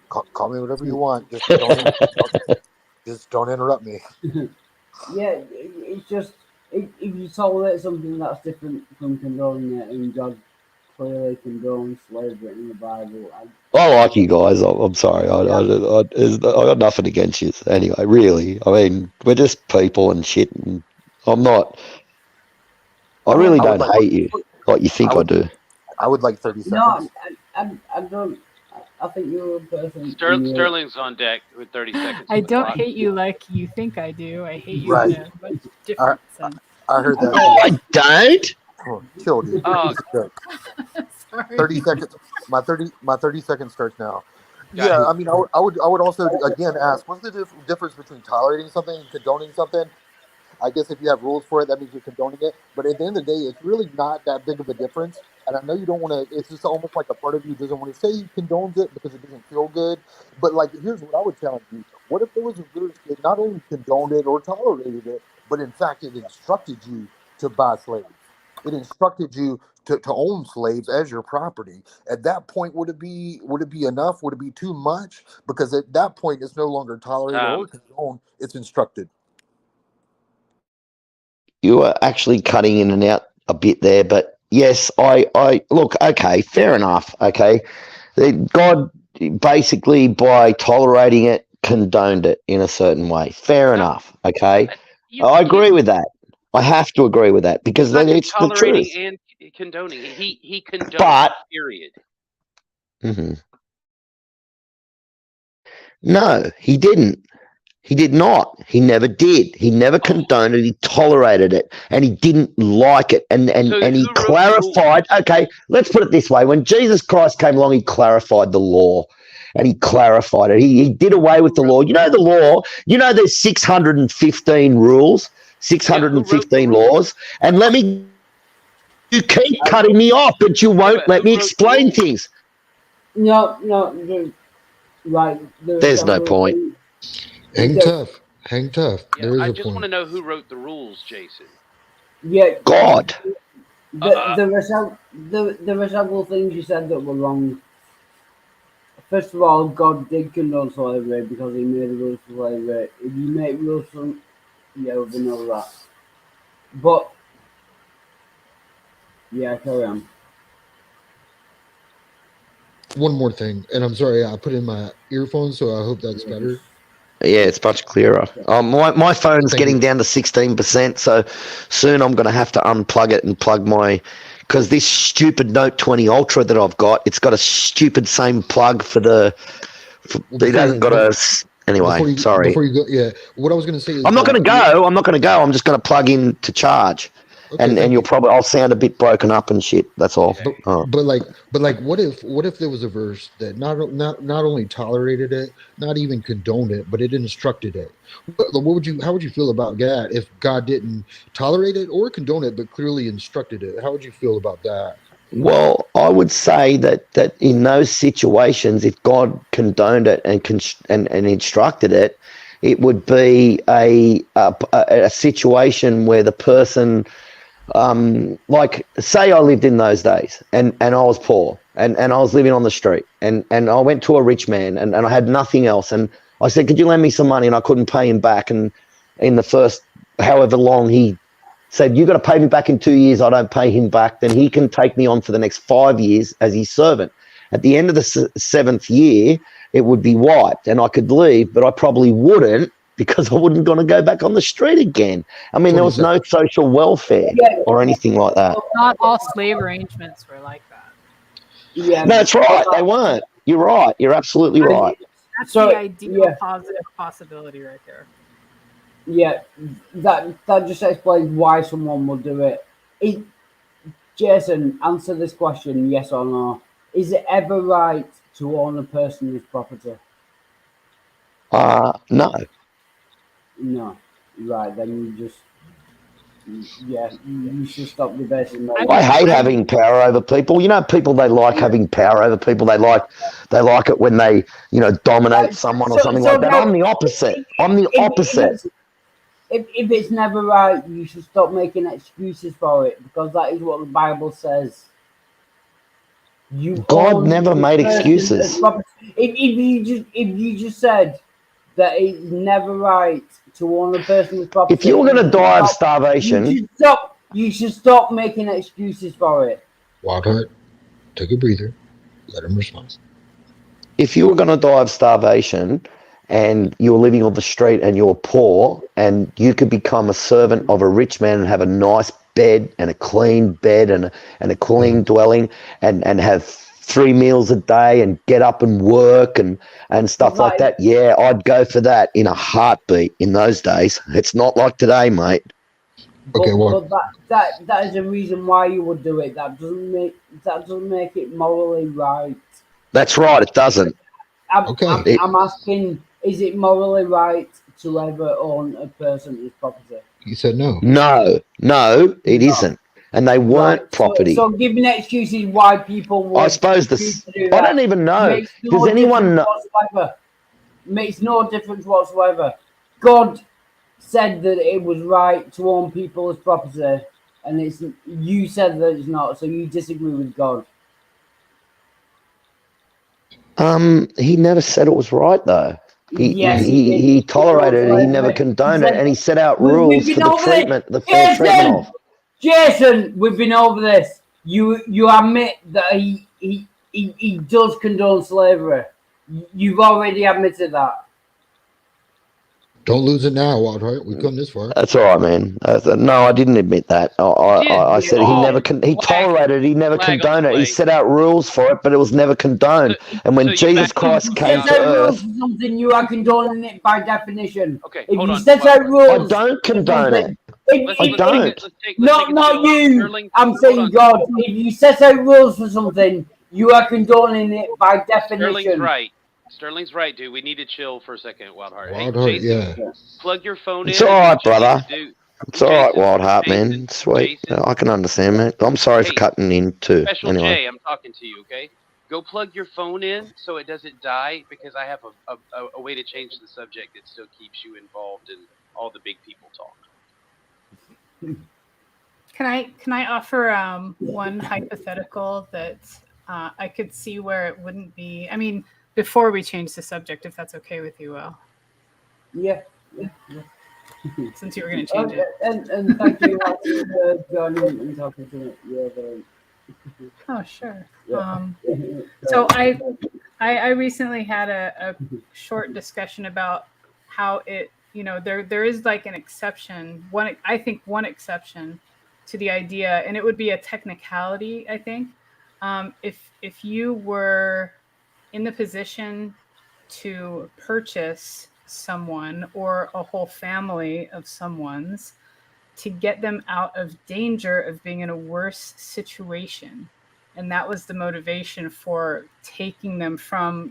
Call me whatever you want. Just don't interrupt me. yeah, it's just if you tolerate something that's different from condoning it, and God clearly condones slavery in the Bible. I like you guys. I'm sorry. I got nothing against you. Anyway, really. I mean, we're just people and shit. And I'm not. I really I would don't like hate you like you I think I would do. I would like 30 No, seconds. I don't. I think you're a person. and you're- Sterling's on deck with 30 seconds. I on the don't clock. hate you like you think I do. I hate you Right. in a much different sense. I heard that. I don't. Chill, dude. Oh. It's a joke. Sorry. 30 seconds. My 30 seconds starts now. Got Yeah, it. I mean, I would also again ask, what's the difference between tolerating something and condoning something? I guess if you have rules for it, that means you're condoning it. But at the end of the day, it's really not that big of a difference. And I know you don't want to. It's just almost like a part of you doesn't want to say he condones it because it doesn't feel good. But like, here's what I would challenge you: what if there was a verse that not only condoned it or tolerated it, but in fact it instructed you to buy slaves? It instructed you to own slaves as your property. At that point, would it be enough? Would it be too much? Because at that point, it's no longer tolerated or condoned; it's instructed. You were actually cutting in and out a bit there, but yes, I look, okay, fair enough. Okay. God basically by tolerating it condoned it in a certain way. Fair enough. Okay. I agree with that. I have to agree with that because It's not then just it's the tolerating truth. and condoning. He condones. But- period. Mhm. No, he didn't. He did not. He never did. He never condoned it. He tolerated it, and he didn't like it. And So he who wrote the clarified. Okay, let's put it this way: when Jesus Christ came along, he clarified the law, and he clarified it. He did away with the law. You know the law. You know there's 615 rules, 615 laws, and let me. You keep cutting me off, but you won't but let who me wrote the explain rules? things. No, right. There's no point. Hang tough. Hang tough. Yeah, There is I a just want point. to know who wrote the rules, Jason. Yeah, God. there were several things you said that were wrong. First of all, God did condone slavery because he made rules for slavery. If you make rules for, yeah, we know that. But yeah, carry on. One more thing, and I'm sorry, I put in my earphones, so I hope that's better. Yeah, it's much clearer. My phone's Thank getting you. down to 16%, so soon I'm going to have to unplug it and plug my... Because this stupid Note 20 Ultra that I've got, it's got a stupid same plug for the... it hasn't got a... Anyway, sorry. Before you go, yeah, what I was going to say is I'm not going to that- go. I'm not going to go. I'm just going to plug in to charge. Okay, and thank you'll you. probably... I'll sound a bit broken up and shit. That's all. Oh. But like, what if there was a verse that not only tolerated it, not even condoned it, but it instructed it? How would you feel about that if God didn't tolerate it or condone it, but clearly instructed it? How would you feel about that? Well, I would say that in those situations, if God condoned it and instructed it, it would be a situation where the person, like, say I lived in those days and I was poor and I was living on the street and I went to a rich man and I had nothing else. And I said, could you lend me some money? And I couldn't pay him back. And in the first however long he said, you got to pay me back in 2 years. I don't pay him back. Then he can take me on for the next 5 years as his servant. At the end of the seventh year, it would be wiped and I could leave, but I probably wouldn't because I wouldn't going to go back on the street again. I mean, there was no social welfare or anything like that. Not all slave arrangements were like that. Yeah, No, that's right. They weren't. You're right. You're absolutely right. That's So, the ideal yeah. positive possibility right there. Yeah, that just explains why someone would do it. Jason, answer this question, yes or no. Is it ever right to own a person's property? No. No. Right, then you should stop debating that. I hate having power over people. You know, people, they like having power over people. They like it when they, dominate someone or something like that. I'm the opposite. If it's never right, you should stop making excuses for it because that is what the Bible says. You God own never the made person excuses. as property. If you just said that it's never right to own a person's property, If you're going to die of starvation, you should stop making excuses for it. Wildheart, take a breather. Let him respond. if you were going to die of starvation and you're living on the street and you're poor and you could become a servant of a rich man and have a nice bed and a clean bed and a clean dwelling and have 3 meals a day and get up and work and stuff like that, yeah, I'd go for that in a heartbeat in those days. It's not like today, mate. Okay, well, But that is a reason why you would do it. That doesn't make it morally right. That's right, it doesn't. I'm asking, is it morally right to ever own a person's property? You said no. No, it isn't. And they weren't property. So giving excuses why people would. I suppose I don't even know. Does anyone know? Makes no difference whatsoever. God said that it was right to own people's property, and you said that it's not. So you disagree with God. He never said it was right though. He tolerated it. He never condoned it, and he set out rules for the treatment, the fair treatment of. Jason, we've been over this. You admit that he does condone slavery. You've already admitted that. Don't lose it now, Wildheart. We've come this far. That's all right, man. No, I didn't admit that. I said he tolerated it. He never condoned it. He set out rules for it, but it was never condoned. And when Jesus Christ came to earth, something you are condoning it by definition. Okay, if hold you on. set out rules, I don't condone it. I don't. Not you. I'm saying God. If you set out rules for something, you are condoning it by definition. Sterling's right, dude. We need to chill for a second, Wildheart. Wildheart, Jason, yeah. Plug your phone in. It's all right, brother. It's all right, Jason, Wildheart, man. Sweet. I can understand, man. I'm sorry for cutting in too. Special Anyway. J, I'm talking to you, okay? Go plug your phone in so it doesn't die, because I have a way to change the subject that still keeps you involved in all the big people talk. Can I offer one hypothetical that I could see where it wouldn't be? I mean, before we change the subject, if that's okay with you, Will. Yeah. Since you were going to change it. And thank you for joining and talking to me. Yeah, oh, sure. Yeah. So I recently had a short discussion about how it, there is like an exception. One exception to the idea, and it would be a technicality, I think. If you were in the position to purchase someone or a whole family of someone's to get them out of danger of being in a worse situation. And that was the motivation for taking them from,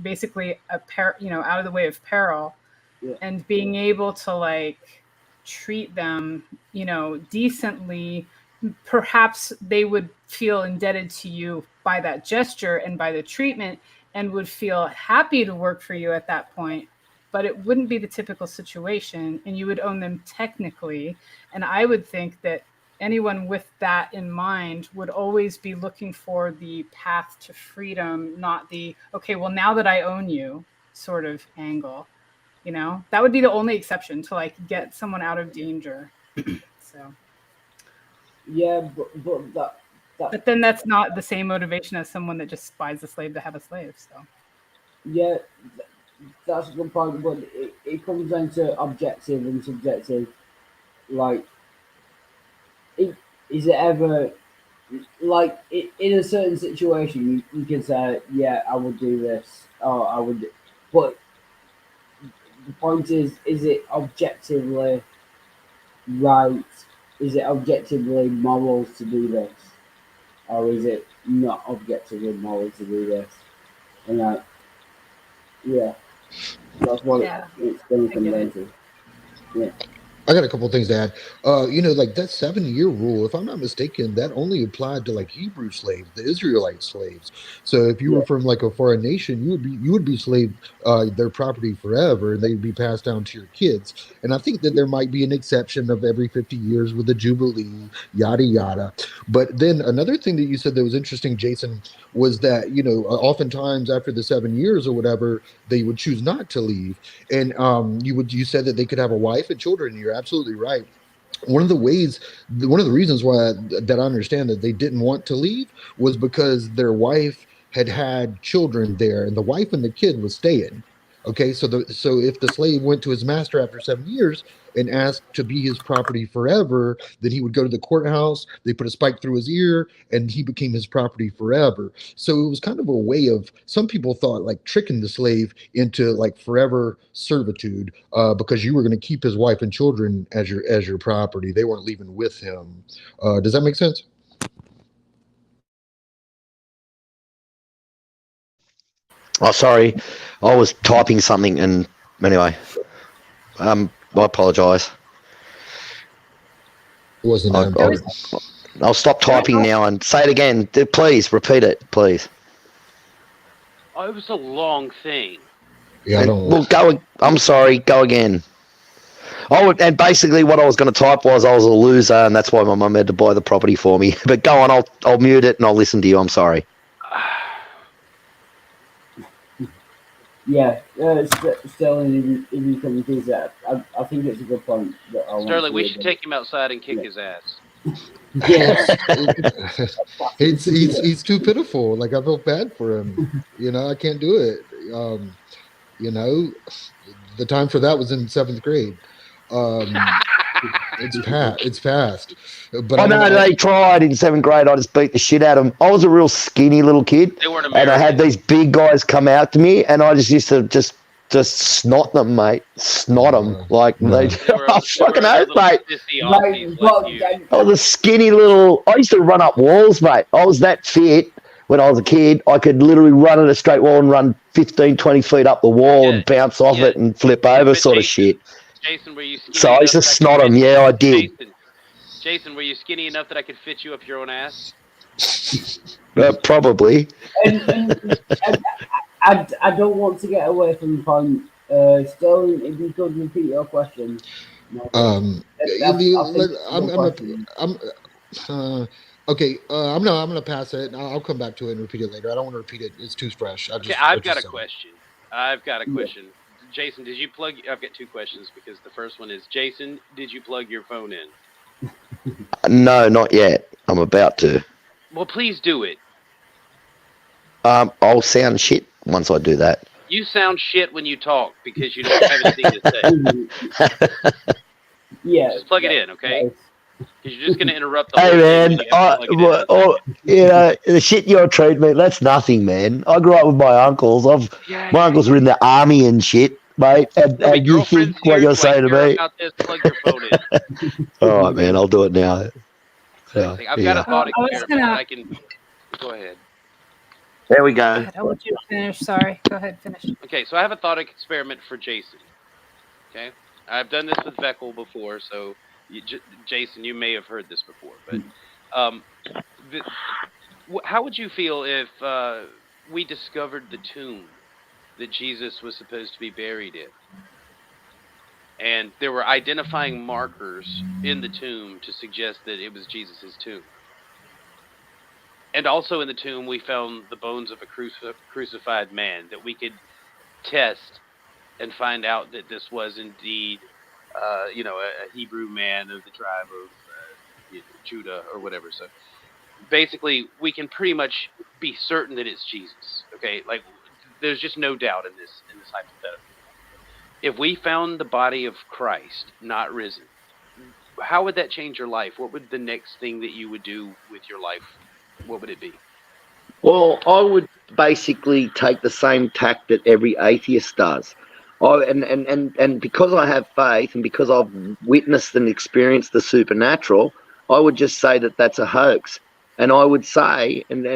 basically out of the way of peril, and being able to treat them, decently. Perhaps they would feel indebted to you by that gesture and by the treatment and would feel happy to work for you at that point, but it wouldn't be the typical situation and you would own them technically. And I would think that anyone with that in mind would always be looking for the path to freedom, not the, okay, well, now that I own you sort of angle, that would be the only exception to get someone out of danger. So. Yeah, but then that's not the same motivation as someone that just buys a slave to have a slave. So yeah, that's a good point. But it comes down to objective and subjective. Is it ever in a certain situation you can say, yeah, I would do this, or I would, but the point is it objectively right? Is it objectively moral to do this? Or is it not objectively moral to do this? And that's what it's going to come down to. Yeah. I got a couple things to add. Like that 7-year rule, if I'm not mistaken, that only applied to like Hebrew slaves, the Israelite slaves. So if you Yeah. were from like a foreign nation, you would be slave their property forever, and they'd be passed down to your kids. And I think that there might be an exception of every 50 years with a jubilee, yada yada. But then another thing that you said that was interesting, Jason, was that oftentimes after the 7 years or whatever, they would choose not to leave. And you said that they could have a wife and children. And you're absolutely right. One of the reasons why that I understand that they didn't want to leave was because their wife had children there, and the wife and the kid was staying. Okay, so if the slave went to his master after 7 years and asked to be his property forever, then he would go to the courthouse. They put a spike through his ear, and he became his property forever. So it was kind of a way of, some people thought, like tricking the slave into like forever servitude, because you were going to keep his wife and children as your property. They weren't leaving with him. Does that make sense? Oh, sorry, I was typing something, and anyway, I apologise. It wasn't that important. I'll stop typing now and say it again. Please repeat it, please. Oh, it was a long thing. Yeah, I don't. Well, go. I'm sorry. Go again. Oh, and basically what I was going to type was I was a loser, and that's why my mum had to buy the property for me. But go on. I'll mute it and I'll listen to you. I'm sorry. Yeah, Sterling, if you can do that, I think it's a good point. Sterling, we should take him outside and kick his ass. Yes. He's too pitiful. Like, I feel bad for him. I can't do it. The time for that was in 7th grade. It's past. But I know they tried in 7th grade. I just beat the shit out of them. I was a real skinny little kid, They weren't and American. I had these big guys come out to me, and I just used to just snot them, mate. Snot them like No. they. They were- I they fucking were oath, little mate. sissy Like, Aussies but like you. I was a skinny little. I used to run up walls, mate. I was that fit when I was a kid. I could literally run at a straight wall and run 15, 20 feet up the wall Yeah, and bounce off yeah. it and flip over, but sort of Jason- shit. Jason, were you skinny So I used to enough that snot could them. fit- Yeah, I did. Jason, were you skinny enough that I could fit you up your own ass? Probably. And I don't want to get away from the point. Sterling, if you could repeat your question. No, I'm gonna pass it. I'll come back to it and repeat it later. I don't want to repeat it. It's too fresh. Okay, I've got a question. Jason, did you plug? I've got two questions because the first one is, Jason, did you plug your phone in? No, not yet. I'm about to. Well, please do it. I'll sound shit once I do that. You sound shit when you talk because you don't have anything to say. Yeah. Just plug it in, okay? Because you're just going to interrupt the Hey whole man, thing when you have to plug it in. the shit you're treating me, that's nothing, man. I grew up with my uncles. Yeah, My uncles were in the army and shit, mate. And my you girlfriend's think what here, you're so I saying to care me? about this, plug your phone in. All right, man, I'll do it now. I've got a thought I was experiment gonna- that I can. Go ahead. There we go. I'll let you finish. Sorry. Go ahead. Finish. Okay, so I have a thought experiment for Jason. Okay, I've done this with Veckel before, so Jason, you may have heard this before, but how would you feel if we discovered the tomb that Jesus was supposed to be buried in, and there were identifying markers in the tomb to suggest that it was Jesus' tomb? And also in the tomb, we found the bones of a crucified man that we could test and find out that this was indeed, a Hebrew man of the tribe of Judah or whatever. So basically, we can pretty much be certain that it's Jesus. Okay, like there's just no doubt in this hypothetical. If we found the body of Christ not risen, how would that change your life? What would the next thing that you would do with your life? What would it be? Well, I would basically take the same tack that every atheist does. And because I have faith and because I've witnessed and experienced the supernatural, I would just say that that's a hoax. And I would say, and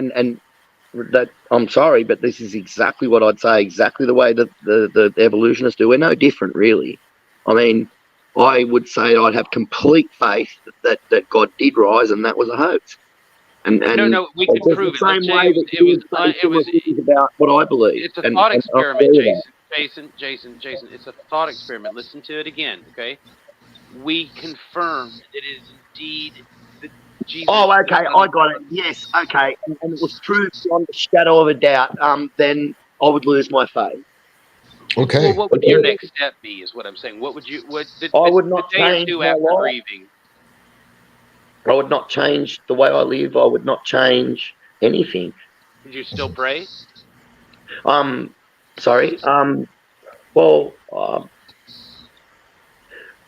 that I'm sorry, but this is exactly what I'd say, exactly the way that the evolutionists do. We're no different, really. I mean, I would say I'd have complete faith that God did rise and that was a hoax. And No, we can just prove the it. Like same way James, that you would say similar things about what I believe. It's a And thought I experiment, agree with that. Jason. It's a thought experiment. Listen to it again, okay? We confirmed that it is indeed that Jesus. Oh, okay, I got it. Yes, okay, and it was true beyond the shadow of a doubt. Then I would lose my faith. Okay. Well, what would your next step be? Is what I'm saying. What would you? I would not the day or change two my after life. grieving. I would not change the way I live. I would not change anything. Would you still pray? Sorry. Well,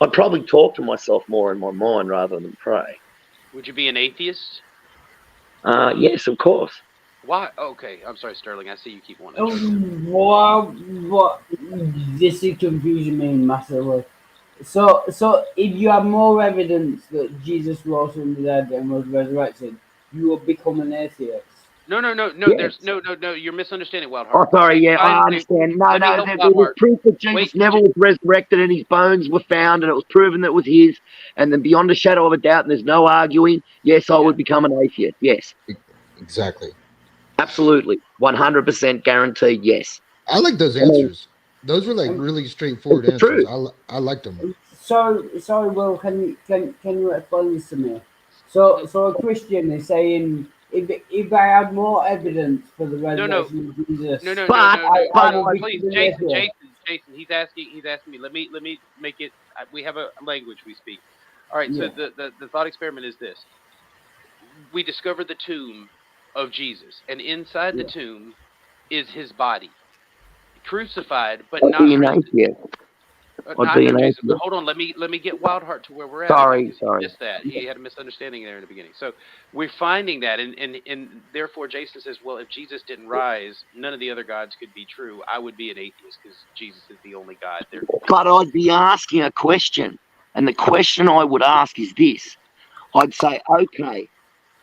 I'd probably talk to myself more in my mind rather than pray. Would you be an atheist? Yes, of course. Why? Okay, I'm sorry, Sterling. I see you keep wanting. What? This is confusing me massively. So if you have more evidence that Jesus rose from the dead and was resurrected, you will become an atheist. No. Yes. There's no. You're misunderstanding Wildheart. Oh, sorry. Yeah, I understand. No. There was proof that Jesus never was resurrected, and his bones were found, and it was proven that it was his. And then, beyond a shadow of a doubt, and there's no arguing. Yes, I would become an atheist. Yes. Exactly. Absolutely. 100% guaranteed. Yes. I like those answers. Those were like really straightforward answers. I liked them. Sorry, Will. Can you explain this to me? So a Christian is saying, if I had more evidence for the resurrection of Jesus, no, please, Jason, he's asking me. Let me make it. We have a language we speak. All right. So the thought experiment is this: we discovered the tomb of Jesus, and inside the tomb is his body, crucified, but not crucified. But hold on, let me get Wildheart to where we're at. Sorry. Just that he had a misunderstanding there in the beginning. So we're finding that, and therefore Jason says, well, if Jesus didn't rise, none of the other gods could be true. I would be an atheist because Jesus is the only God there. But I'd be asking a question, and the question I would ask is this: I'd say, okay,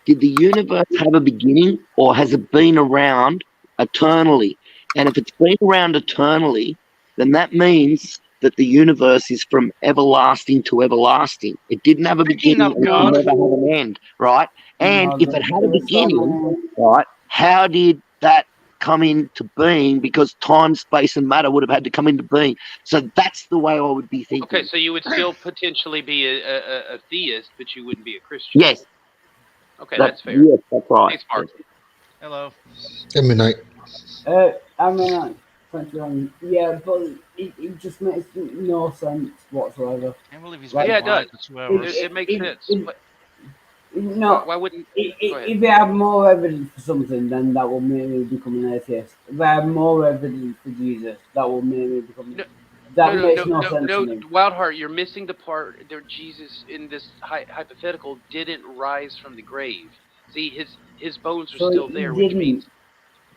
did the universe have a beginning, or has it been around eternally? And if it's been around eternally, then that means that the universe is from everlasting to everlasting. It didn't have a beginning and it never had an end, right? And if it had a beginning, right, how did that come into being? Because time, space, and matter would have had to come into being. So that's the way I would be thinking. Okay, so you would still potentially be a theist, but you wouldn't be a Christian. Yes. Okay, that's fair. Yes, that's right. Thanks, Mark. Hello. Hey, Midnight. Yeah, but it just makes no sense whatsoever. I can't believe he's Like, Yeah, it does. for 2 hours. It makes sense. No, Why wouldn't? if I have more evidence for something, then that will make me become an atheist. If I have more evidence for Jesus, that will make me become. That makes no sense to me. Wildheart, you're missing the part that Jesus in this hypothetical didn't rise from the grave. See, his bones are still there, which means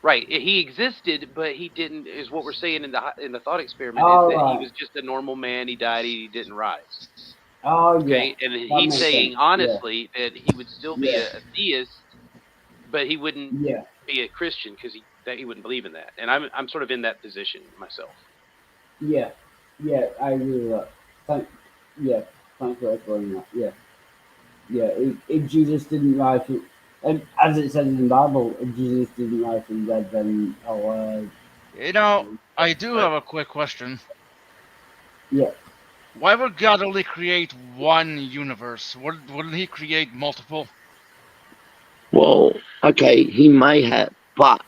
right. He existed, but he didn't. Is what we're saying in the thought experiment is that he was just a normal man. He died. He didn't rise. Oh, okay, and he's saying honestly that he would still be a theist, but he wouldn't be a Christian because he wouldn't believe in that. And I'm sort of in that position myself. Yeah, I agree with that. Thanks for explaining that. If Jesus didn't rise from, and as it says in the Bible, if Jesus didn't rise from the dead, then I do have a quick question. Yeah. Why would God only create one universe? Wouldn't he create multiple? Well, okay, he may have, but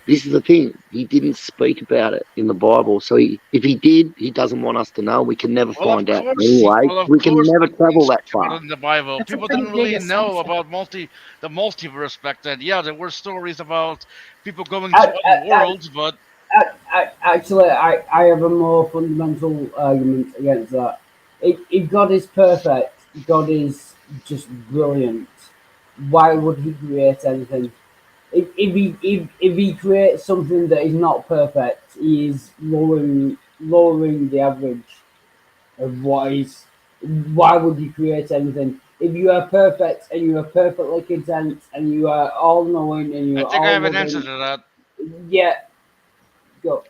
this is the thing. He didn't speak about it in the Bible. So if he did, he doesn't want us to know. We can never find out anyway. We can never travel that far. In the Bible, people didn't really know about the multiverse back then. Yeah, there were stories about people going to other worlds, but... Actually, I have a more fundamental argument against that. If God is perfect, God is just brilliant. Why would he create anything? If he creates something that is not perfect, he is lowering the average of what is. Why would you create anything? If you are perfect and you are perfectly content and you are all knowing and you are all I think I have an loving, answer to that. Yeah. Go.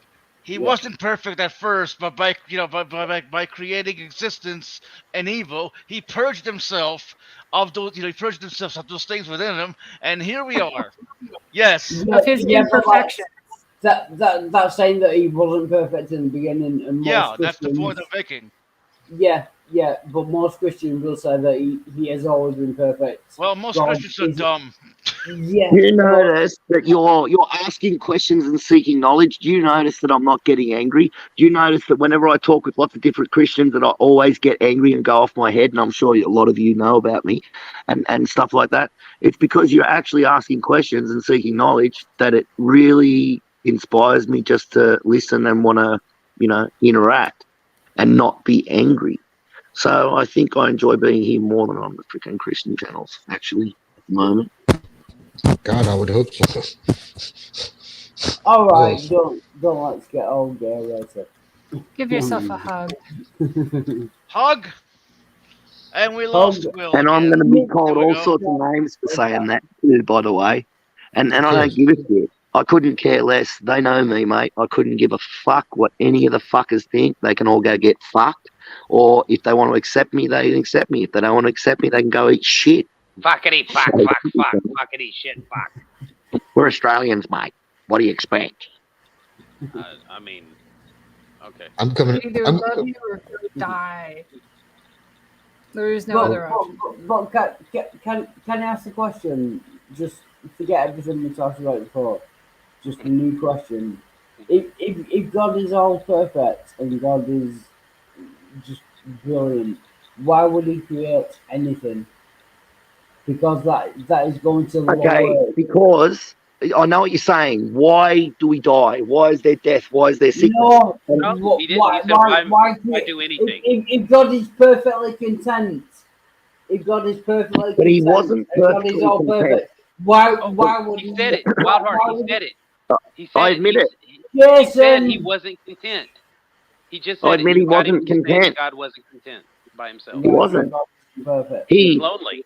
he wasn't perfect at first, but by creating existence and evil, he purged himself of those. He purged himself of those things within him, and here we are. Yes, of his imperfection. That's saying that he wasn't perfect in the beginning, and that's the point I'm making. Yeah, but most Christians will say that he has always been perfect. Well, most Christians are dumb. Yeah. You notice that you're asking questions and seeking knowledge. Do you notice that I'm not getting angry? Do you notice that whenever I talk with lots of different Christians that I always get angry and go off my head? And I'm sure a lot of you know about me and stuff like that. It's because you're actually asking questions and seeking knowledge that it really inspires me just to listen and want to, interact and not be angry. So I think I enjoy being here more than on the freaking Christian channels, actually, at the moment. God, I would hope so. All right, don't let's get all gay later. Give yourself a hug. Hug. And we lost Will. And I'm going to be called all go. sorts of names for saying that too, by the way. And I don't give a shit. I couldn't care less. They know me, mate. I couldn't give a fuck what any of the fuckers think. They can all go get fucked. Or if they want to accept me, they can accept me. If they don't want to accept me, they can go eat shit. Fuckity fuck, fuckity shit, fuck. We're Australians, mate. What do you expect? I mean, okay. I'm coming. Either love you or die. There is no other option. But can I ask a question? Just forget everything we talked about before. Just a new question. If God is all perfect and God is just brilliant, why would He create anything? Because that is going to lower. Because I know what you're saying. Why do we die? Why is there death? Why is there sickness? No, he didn't. He said, why do anything? If God is perfectly content, if God is perfectly content, but He wasn't perfectly God is all content. perfect. Why would He said it? Wildheart, he said it. He said I admit it. He said he wasn't content. He just said I admit he wasn't content. God wasn't content by himself. He wasn't. Perfect. He was lonely.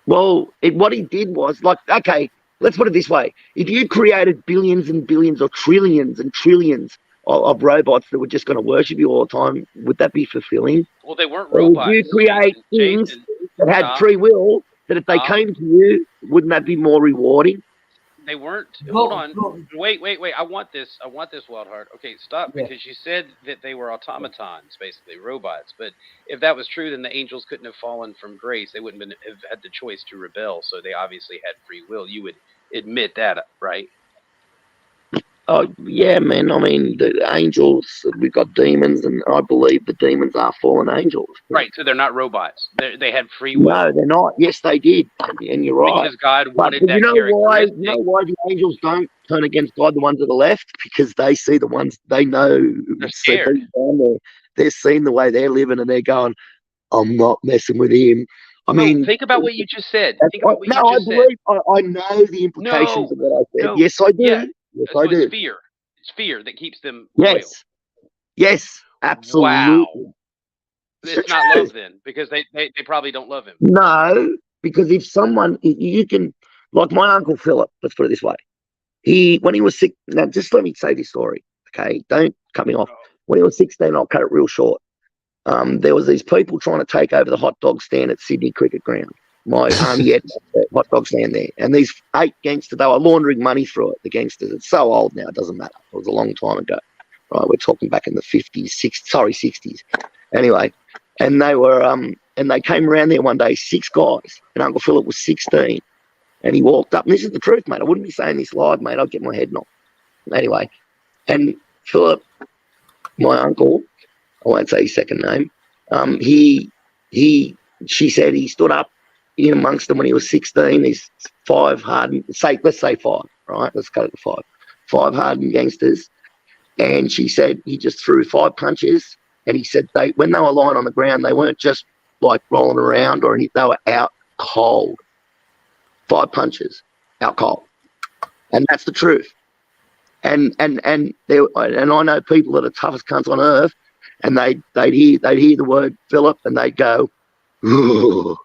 Well, what he did was, okay, let's put it this way. If you created billions and billions or trillions and trillions of robots that were just going to worship you all the time, would that be fulfilling? Well, they weren't Or robots. would you create things that had free will, that if they came to you, wouldn't that be more rewarding? They weren't. Hold on. Wait. I want this, Wildheart. Okay, stop, because you said that they were automatons, basically robots. But if that was true, then the angels couldn't have fallen from grace. They wouldn't have had the choice to rebel. So they obviously had free will. You would admit that, right? Oh, yeah, man. I mean, the angels, we've got demons, and I believe the demons are fallen angels. Right, so they're not robots. They had free will. No, they're not. Yes, they did, and you're right. Because God wanted but that you know characteristic. why the angels don't turn against God, the ones to the left? Because they see the ones they know. They're scared. They're seeing the way they're living, and they're going, I'm not messing with him. I mean, think about what you just said. Think about what no, you just I believe I know the implications of what I said. No. Yes, I do. Yeah. Yes, So I do. it's fear. It's fear that keeps them loyal. Yes, absolutely. Wow. It's not love then, because they probably don't love him. No, because if you can, like my Uncle Philip, let's put it this way. When he was sick, now just let me say this story, okay? Don't cut me off. When he was 16, I'll cut it real short. There was these people trying to take over the hot dog stand at Sydney Cricket Ground. My auntie had a hot dog stand there. And these 8 gangsters, they were laundering money through it, the gangsters. It's so old now, it doesn't matter. It was a long time ago. Right, we're talking back in the 60s. Anyway, and they were and they came around there one day, 6 guys, and Uncle Philip was 16. And he walked up, and this is the truth, mate. I wouldn't be saying this live, mate. I'd get my head knocked. Anyway, and Philip, my uncle, I won't say his second name, she said he stood up in amongst them when he was 16. These 5 hardened, let's say 5, right? Let's go to 5. 5 hardened gangsters. And she said he just threw 5 punches. And he said when they were lying on the ground, they weren't just like rolling around or anything. They were out cold. 5 punches, out cold. And that's the truth. And I know people that are toughest cunts on earth, and they'd hear the word Philip, and they'd go, ooh.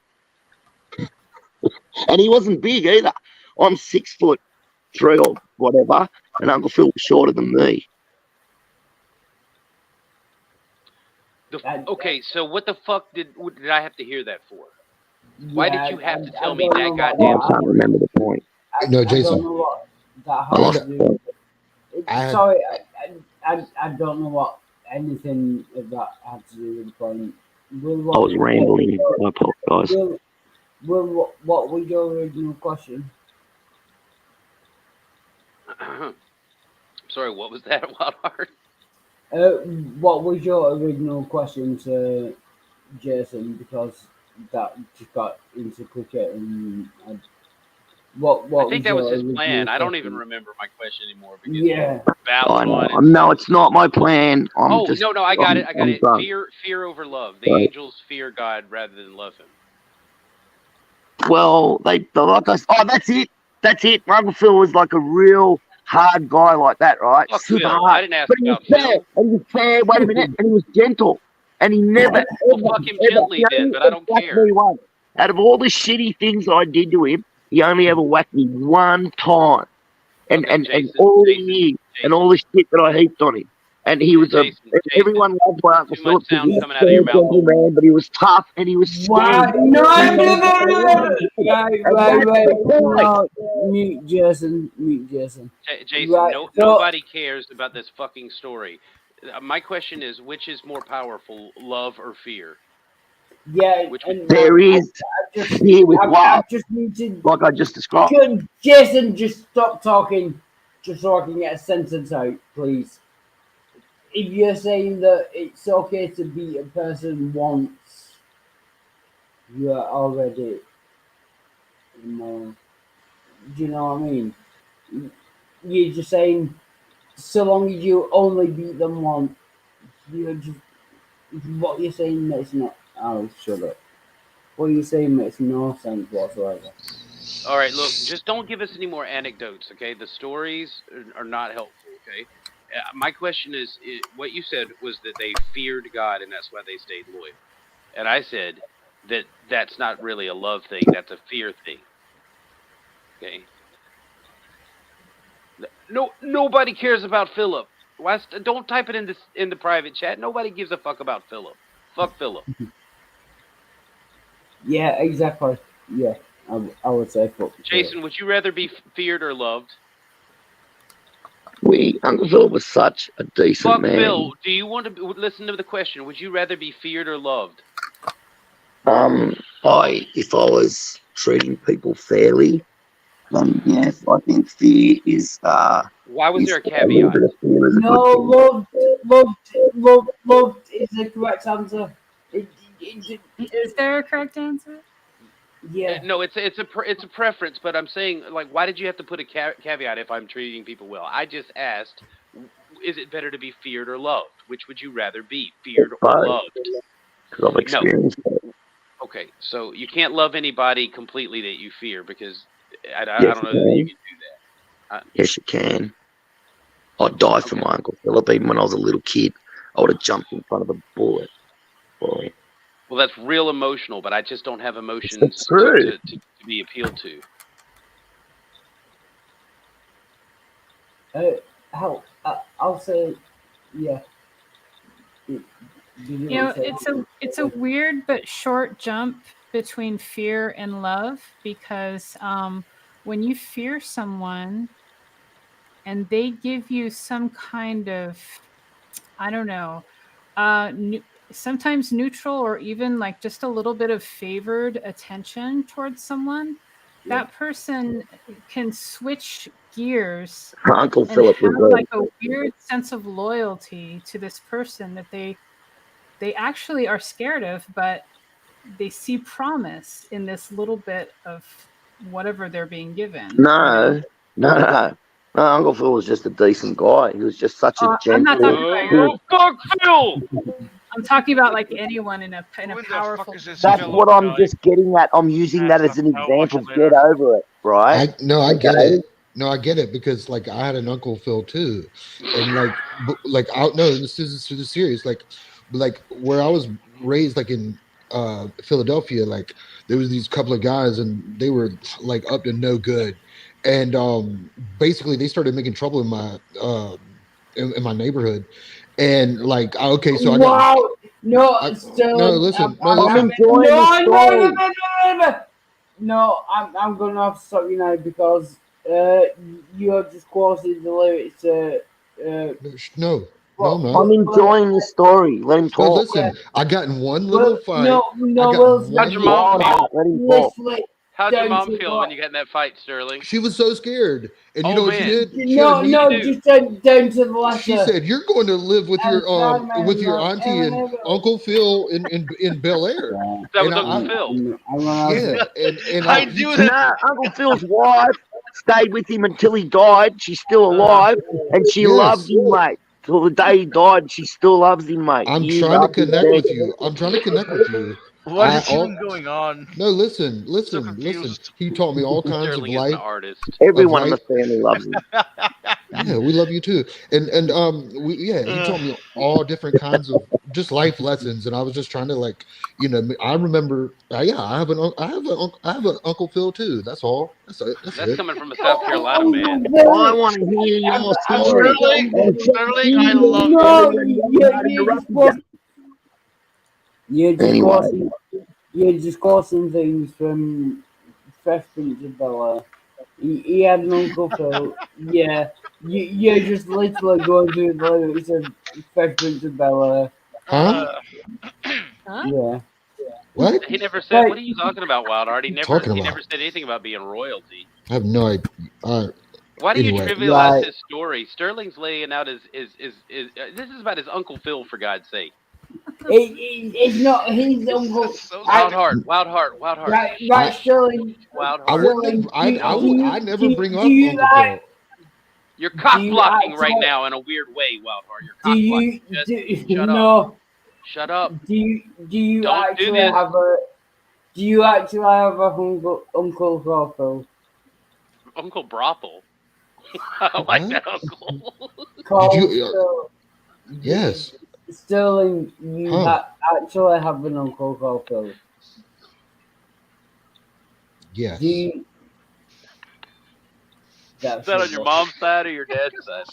And he wasn't big either. I'm 6'3" or whatever, and Uncle Phil was shorter than me. Okay, so what the fuck did I have to hear that for? Why Yeah, did you have to tell I me don't that know goddamn what I can't remember the point. No, I Jason. don't know what that I has lost to the do. point. I had- Sorry, I don't know what anything of that had to do with the point. I was rambling. I apologise. What was your original question? Sorry, what was that, Wildheart? What was your original question to Jason? Because that just got into cricket and what I think was that was your his original plan. I don't even question? remember my question anymore because Yeah. babbled I know. on and No, it's not my plan. oh no, I got it. I got I'm it. drunk. Fear over love. The Right. angels fear God rather than love him. Well, that's it. That's it. My Uncle Phil was like a real hard guy like that, right? Fuck Super Phil. hard. I didn't ask But he was about fair. Phil. And he was fair. Wait a minute. And he was gentle. And he never, Well, ever, fuck him ever, gently he then, only but I don't whacked care. me once. Out of all the shitty things I did to him, he only ever whacked me one time. And Okay, and Jason, all the Jason, years Jason. and all the shit that I heaped on him. And he was Jason, everyone loved my Uncle too Philip much because sound he was coming out of your a mouth. gentleman, but he was tough and he was Wow! scary. No! And Right. that's the point. No, mute Jason. Jason, Right. So, nobody cares about this fucking story. My question is, which is more powerful, love or fear? yeah, Which and There is fear with I love, just need to. like I just described. Jason, just stop talking, just so I can get a sentence out, please. If you're saying that it's okay to beat a person once, you are already, do you know what I mean? You're just saying, so long as you only beat them once, you're just, what you're saying makes no, oh, shut up. What you're saying makes no sense whatsoever. All right, look, just don't give us any more anecdotes, okay? The stories are not helpful, okay? My question is, what you said was that they feared God and that's why they stayed loyal. And I said that that's not really a love thing, that's a fear thing. Okay? No, nobody cares about Philip. Don't type it in the private chat. Nobody gives a fuck about Philip. Fuck Philip. Yeah, exactly. Yeah, I would say fuck. Jason, would you rather be feared or loved? Uncle Phil was such a decent Fuck man. Phil. Do you want to listen to the question? Would you rather be feared or loved? If I was treating people fairly, then yes, I think fear is. Why was there a little caveat? bit of fear is a No, good thing. loved is the correct answer. Is there a correct answer? Yeah. No, it's a preference, but I'm saying, like, why did you have to put a caveat if I'm treating people well? I just asked, is it better to be feared or loved? Which would you rather be, feared or loved? Because I've experienced it. Okay, so you can't love anybody completely that you fear because I Yes, don't know you that you can. can do that. Yes, you can. I'd die for my Uncle Philip. Even when I was a little kid, I would have jumped in front of a bullet for him. Well, that's real emotional, but I just don't have emotions It's true. to be appealed to. I'll say, yeah. It's a weird but short jump between fear and love because when you fear someone and they give you some kind of, I don't know, sometimes neutral or even like just a little bit of favored attention towards someone, that person can switch gears Uncle and Philip have was like a weird sense of loyalty to this person that they actually are scared of, but they see promise in this little bit of whatever they're being given. No. Uncle Phil was just a decent guy. He was just such a I'm not gentle. talking about Fuck Phil! I'm talking about like anyone in a Who in the powerful. fuck is this That's Philip what I'm guy? just getting at. I'm using that as an I'll watch example. it later. Get over it, right? I get Okay? it. No, I get it because like I had an Uncle Phil too, and this is serious. Like where I was raised, like in Philadelphia, like there was these couple of guys, and they were like up to no good, and basically they started making trouble in my neighborhood, and like so I got No, No, Sterling. listen. No, I'm listen. enjoying the story. No, I'm going to have to stop you now because you have just quoted the lyrics to. No, I'm not. I'm enjoying the story. Let him No, talk. listen. I got in one little Well, fight. no, I got Will in How'd one your little. mom feel? Let him talk. literally How'd your down mom to feel what- when you got in that fight, Sterling? She was so scared, and you Oh, know what she man. did? She had a No, knee. do? just down to the letter. She said, "You're going to live with your No, auntie and Uncle Phil in Bel Air." That And was Uncle Phil. yeah, and I knew that. Nah, Uncle Phil's wife stayed with him until he died. She's still alive, and she loved yes, him, mate. Till the day he died, she still loves him, mate. I'm Years trying to after he's connect dead. with you. I'm trying to connect with you. What I is all even going on? no, listen. So confused. He taught me all kinds of Sterling is an life. artist. Everyone in the family loves him. Yeah, we love you too. And he taught me all different kinds of just life lessons, and I was just trying to I remember. Yeah, I have an Uncle Phil too. That's all. That's it. That's coming from a South Carolina man. I want to hear your story. Sterling, I love No, you. you're just causing things from Fresh Prince of Bel-Air. He had an Uncle Phil. Yeah, you're just literally going through the lyrics of Fresh Prince of Bel-Air. Huh? Yeah. What? He never said. What are you talking about, Wildheart? He never. Talking He about? never said anything about being royalty. I have no idea. Why do you Anyway. trivialize Right. his story? Sterling's laying out his this is about his Uncle Phil, for God's sake. It's not his uncle. Wildheart. Right, Sterling. I wouldn't. I never bring up you Uncle like- Phil. You're cock Do you blocking actually- right now in a weird way, Wildheart. You're Do cock you blocking. do Shut no? up. Shut up. Do you Don't do actually this. have a? Do you actually have a Uncle Phil? Uncle Brothel. I like that uncle. Called Did you- Phil. Yes. Sterling, you actually have an Uncle called Phil. Yes. Do you? Is that on your mom's side or your dad's side?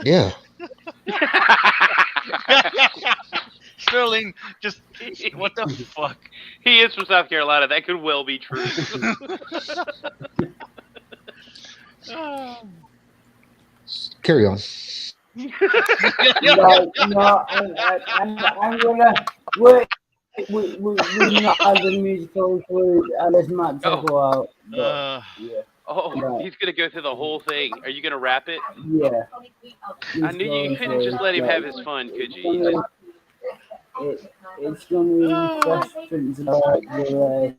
Yeah. Sterling, just what the fuck? He is from South Carolina. That could well be true. Carry on. No, I'm gonna wait. We're not having musical include and this might take a while. But, yeah. Oh, Right. he's gonna go through the whole thing. Are you gonna wrap it? Yeah. I knew you couldn't just let him have his fun, could you? It's gonna be questions about the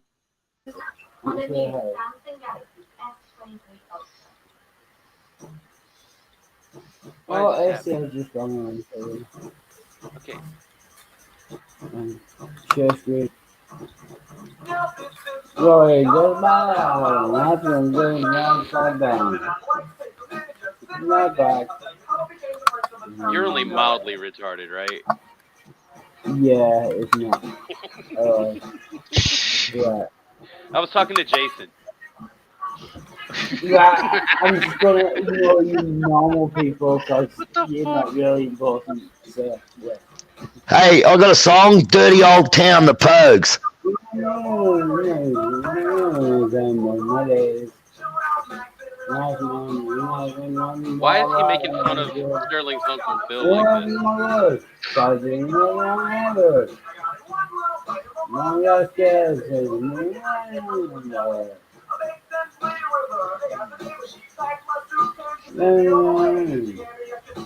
SCL just gone on. Okay. Share screen. Roy, go down. Nothing going upside down. Not back. You're only mildly retarded, right? Yeah, it's not. Yeah. I was talking to Jason. Yeah, I'm just gonna ignore you normal people because you're not really important. So, yeah. Hey, I got a song, Dirty Old Town, The Pogues. Why is he making fun of Sterling's Uncle Phil like this?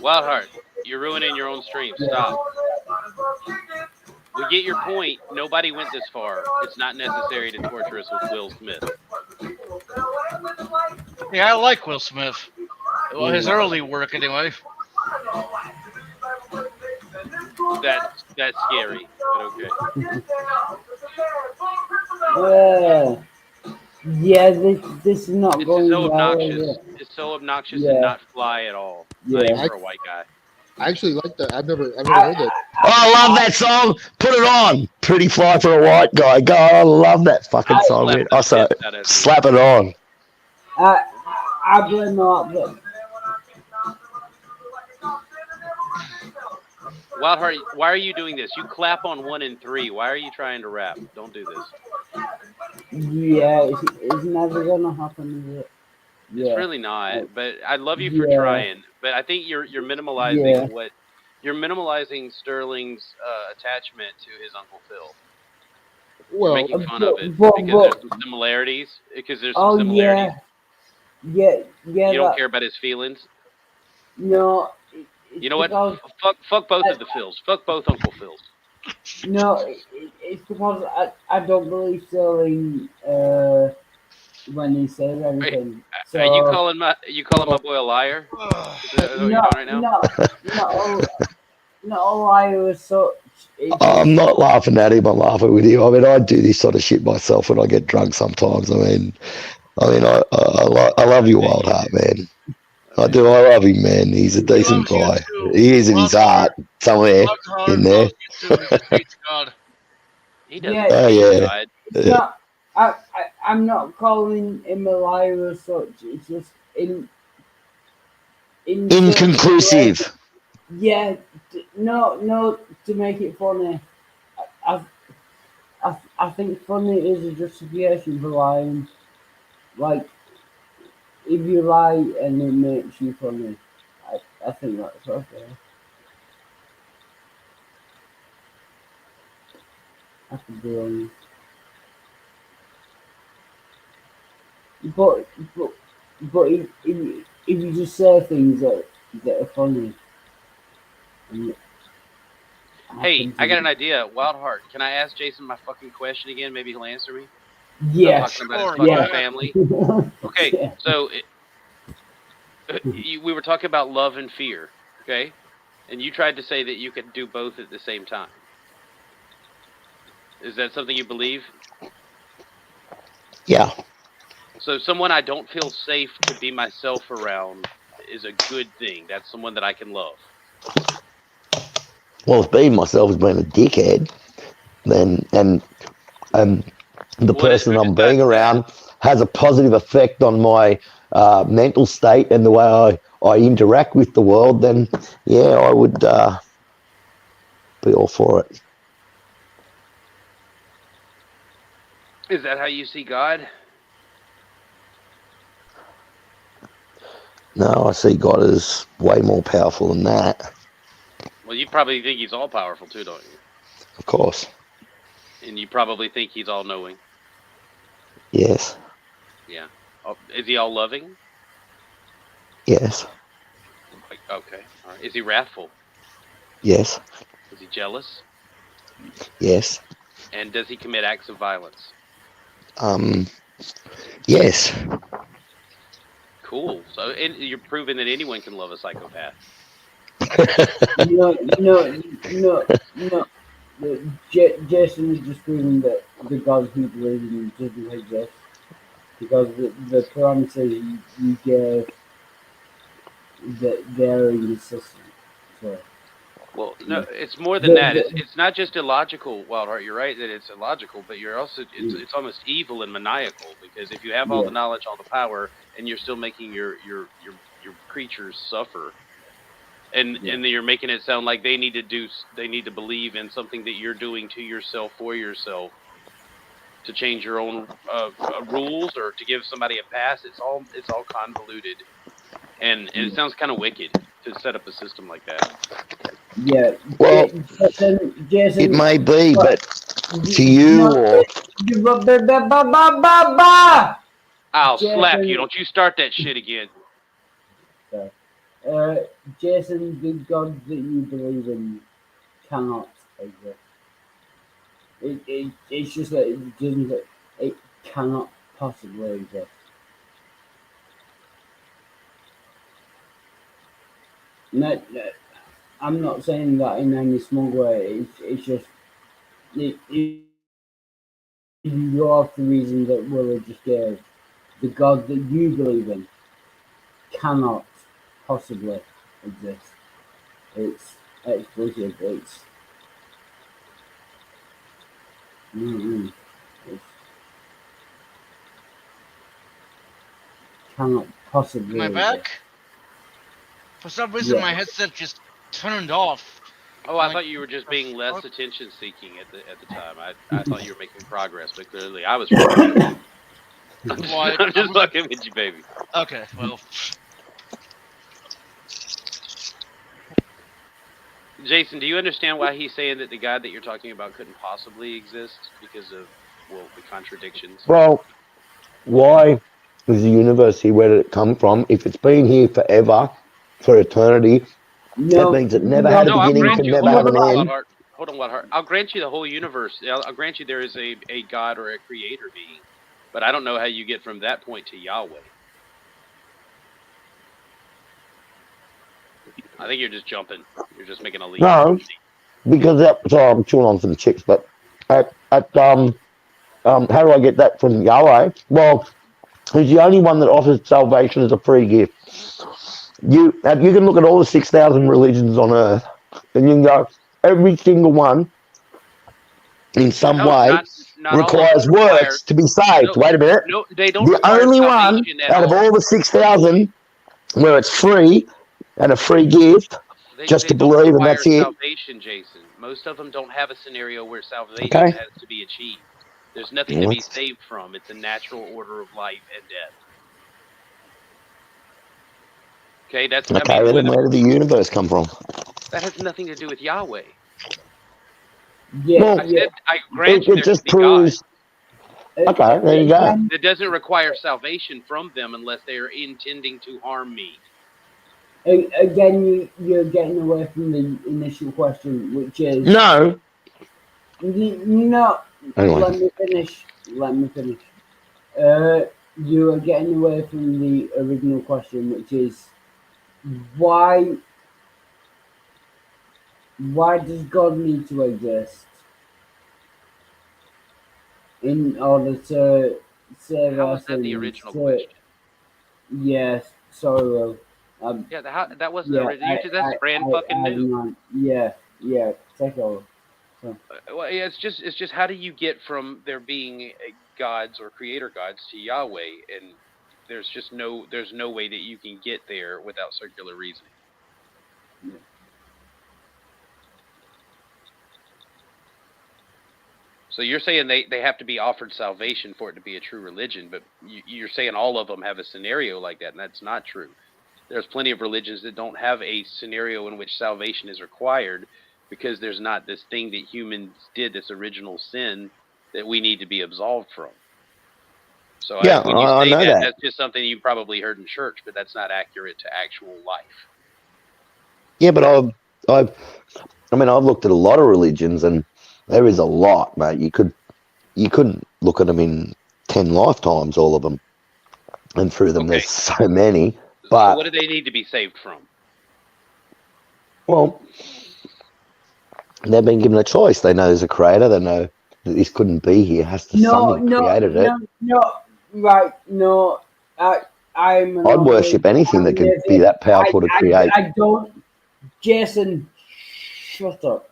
Wildheart, you're ruining your own stream. Stop. We get your point. Nobody went this far. It's not necessary to torture us with Will Smith. Yeah, I like Will Smith. Well, his early work, anyway. That's scary, but okay. Yeah, this is not It's going so well. obnoxious. It's so obnoxious Yeah. and not fly at all. Yeah. Not even for a white guy. I actually like that. I've never heard that. Oh, I love that song. Put it on. Pretty fly for a white guy. God, I love that fucking song, man. I saw it. Slap it on. I blame a lot, but Wildheart, why are you doing this? You clap on 1 and 3. Why are you trying to rap? Don't do this. Yeah, it's never gonna happen, is it? It's Yeah. really not. But I love you for Yeah. trying. But I think you're minimalizing Yeah. you're minimalizing Sterling's attachment to his Uncle Phil. You're Well, making fun of it but- because there's some similarities. Because there's some Oh similarities. yeah. Yeah. You don't care about his feelings. No. You know what? Because, Fuck both of the Phils. Fuck both Uncle Phils. no, it's because I don't believe Sterling when he says anything. So, Are you calling my boy a liar? Is that what you're doing right now? not all liar as such. I'm not laughing at him. I'm laughing with you. I mean, I do this sort of shit myself when I get drunk sometimes. I mean, I love you, Wild Heart, man. I do. I love him, man. He's a decent guy. He is in his heart somewhere in there. He doesn't. Yeah. Oh yeah. God. It's not. I'm not calling him a liar as such. It's just Inconclusive. Yeah, no. To make it funny, I think funny is a justification for lying. Like, if you lie and it makes you funny, I think that's okay. I could be wrong. But if you just say things that are funny. Hey, I got an idea. Wildheart, can I ask Jason my fucking question again? Maybe he'll answer me. Yeah. Talking about his fucking family. Okay, Yeah. so we were talking about love and fear, okay? And you tried to say that you could do both at the same time. Is that something you believe? Yeah. So someone I don't feel safe to be myself around is a good thing. That's someone that I can love. Well, if being myself has been a dickhead, then the person I'm being around has a positive effect on my mental state and the way I interact with the world, then yeah, I would be all for it. Is that how you see God? No, I see God as way more powerful than that. Well, you probably think he's all powerful too, don't you? Of course. And you probably think he's all knowing. Yes. Yeah. Oh, is he all loving? Yes. Okay. All right. Is he wrathful? Yes. Is he jealous? Yes. And does he commit acts of violence? Yes. Cool. So you're proving that anyone can love a psychopath. No. Jason is just proving that the God he believes in doesn't exist. Because the parameters you gave, that they're inconsistent. So. Well, no, it's more than that. It's not just illogical, Wildheart. You're right that it's illogical, but you're also it's almost evil and maniacal, because if you have all the knowledge, all the power, and you're still making your creatures suffer, and then you're making it sound like they need to believe in something that you're doing to yourself for yourself to change your own rules or to give somebody a pass. It's all convoluted, and it sounds kind of wicked to set up a system like that. Yeah. Well, Jason, it may be, but to you I'll Jason, slap you. Don't you start that shit again. Jason, the God that you believe in cannot exist. It's just that it doesn't. It cannot possibly exist. No, I'm not saying that in any small way. It's just if you go off the reason that Willow just gave, the God that you believe in cannot possibly exist. It's explicit. It's cannot possibly Am I exist. back? For some reason, my headset just turned off. Oh, I thought you were just being less attention seeking at the time. I thought you were making progress, but clearly I was wrong. I'm just fucking with you, baby. Okay, well, Jason, do you understand why he's saying that the God that you're talking about couldn't possibly exist because of the contradictions? Well, why is the universe here? Where did it come from? If it's been here forever, for eternity, that means it never had a No, I'll beginning, grant can you. never have an end. Hold on, Wildheart. I'll grant you the whole universe. I'll grant you there is a God or a creator being, but I don't know how you get from that point to Yahweh. I think you're just jumping. You're just making a leap. No, because sorry, I'm chewing on some chips, but how do I get that from Yahweh? Well, he's the only one that offers salvation as a free gift. You can look at all the 6,000 religions on earth, and you can go, every single one in some way not requires works to be saved. Wait a minute. No, they don't. The only one out of all the 6,000 where it's free and a free gift, just to believe, and that's it. Salvation, Jason. Most of them don't have a scenario where salvation Okay. has to be achieved. There's nothing to be saved from. It's a natural order of life and death. Okay, that's okay. Well, then where did the universe come from? That has nothing to do with Yahweh. Yeah, well, I grant you it just proves. Okay, there you go. It doesn't require salvation from them unless they are intending to harm me. Again, you're getting away from the initial question, which is no. No. Anyway. Let me finish. You are getting away from the original question, which is why does God need to exist in order to save How us? is that the original question? Yes, sorry. Yeah, that wasn't the original. That's brand fucking new. Yeah, take over. So. Well, yeah, it's just how do you get from there being gods or creator gods to Yahweh, and there's no way that you can get there without circular reasoning. Yeah. So you're saying they have to be offered salvation for it to be a true religion, but you're saying all of them have a scenario like that, and that's not true. There's plenty of religions that don't have a scenario in which salvation is required because there's not this thing that humans did, this original sin that we need to be absolved from. So yeah, when you I say know that. that's just something you probably heard in church, but that's not accurate to actual life. Yeah, but I've looked at a lot of religions, and there is a lot, mate. You couldn't look at them in 10 lifetimes, all of them, and through them there's so many. But so what do they need to be saved from? Well, they've been given a choice. They know there's a creator. They know that this couldn't be here. It has to something created it. No. I'd worship anything that could be that powerful to create. I don't. Jason, shut up.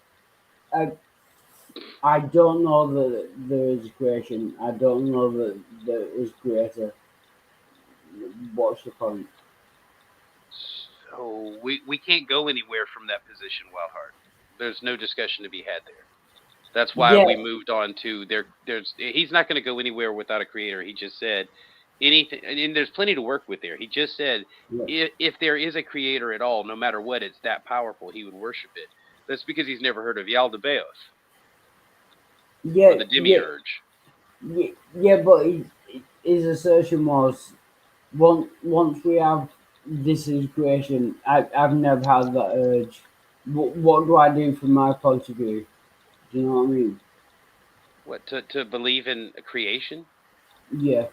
I don't know that there is creation. I don't know that there is creator. What's the point? So we can't go anywhere from that position, Wildheart. There's no discussion to be had there. That's why we moved on to he's not going to go anywhere without a creator. He just said anything, and there's plenty to work with there. He just said if there is a creator at all, no matter what, it's that powerful, he would worship it. That's because he's never heard of Yaldabaoth. Yeah, or the Demiurge. Yeah, but his assertion was once we have this is creation. I've never had that urge. What do I do from my point of view? Do you know what I mean? What, to believe in creation? Yeah.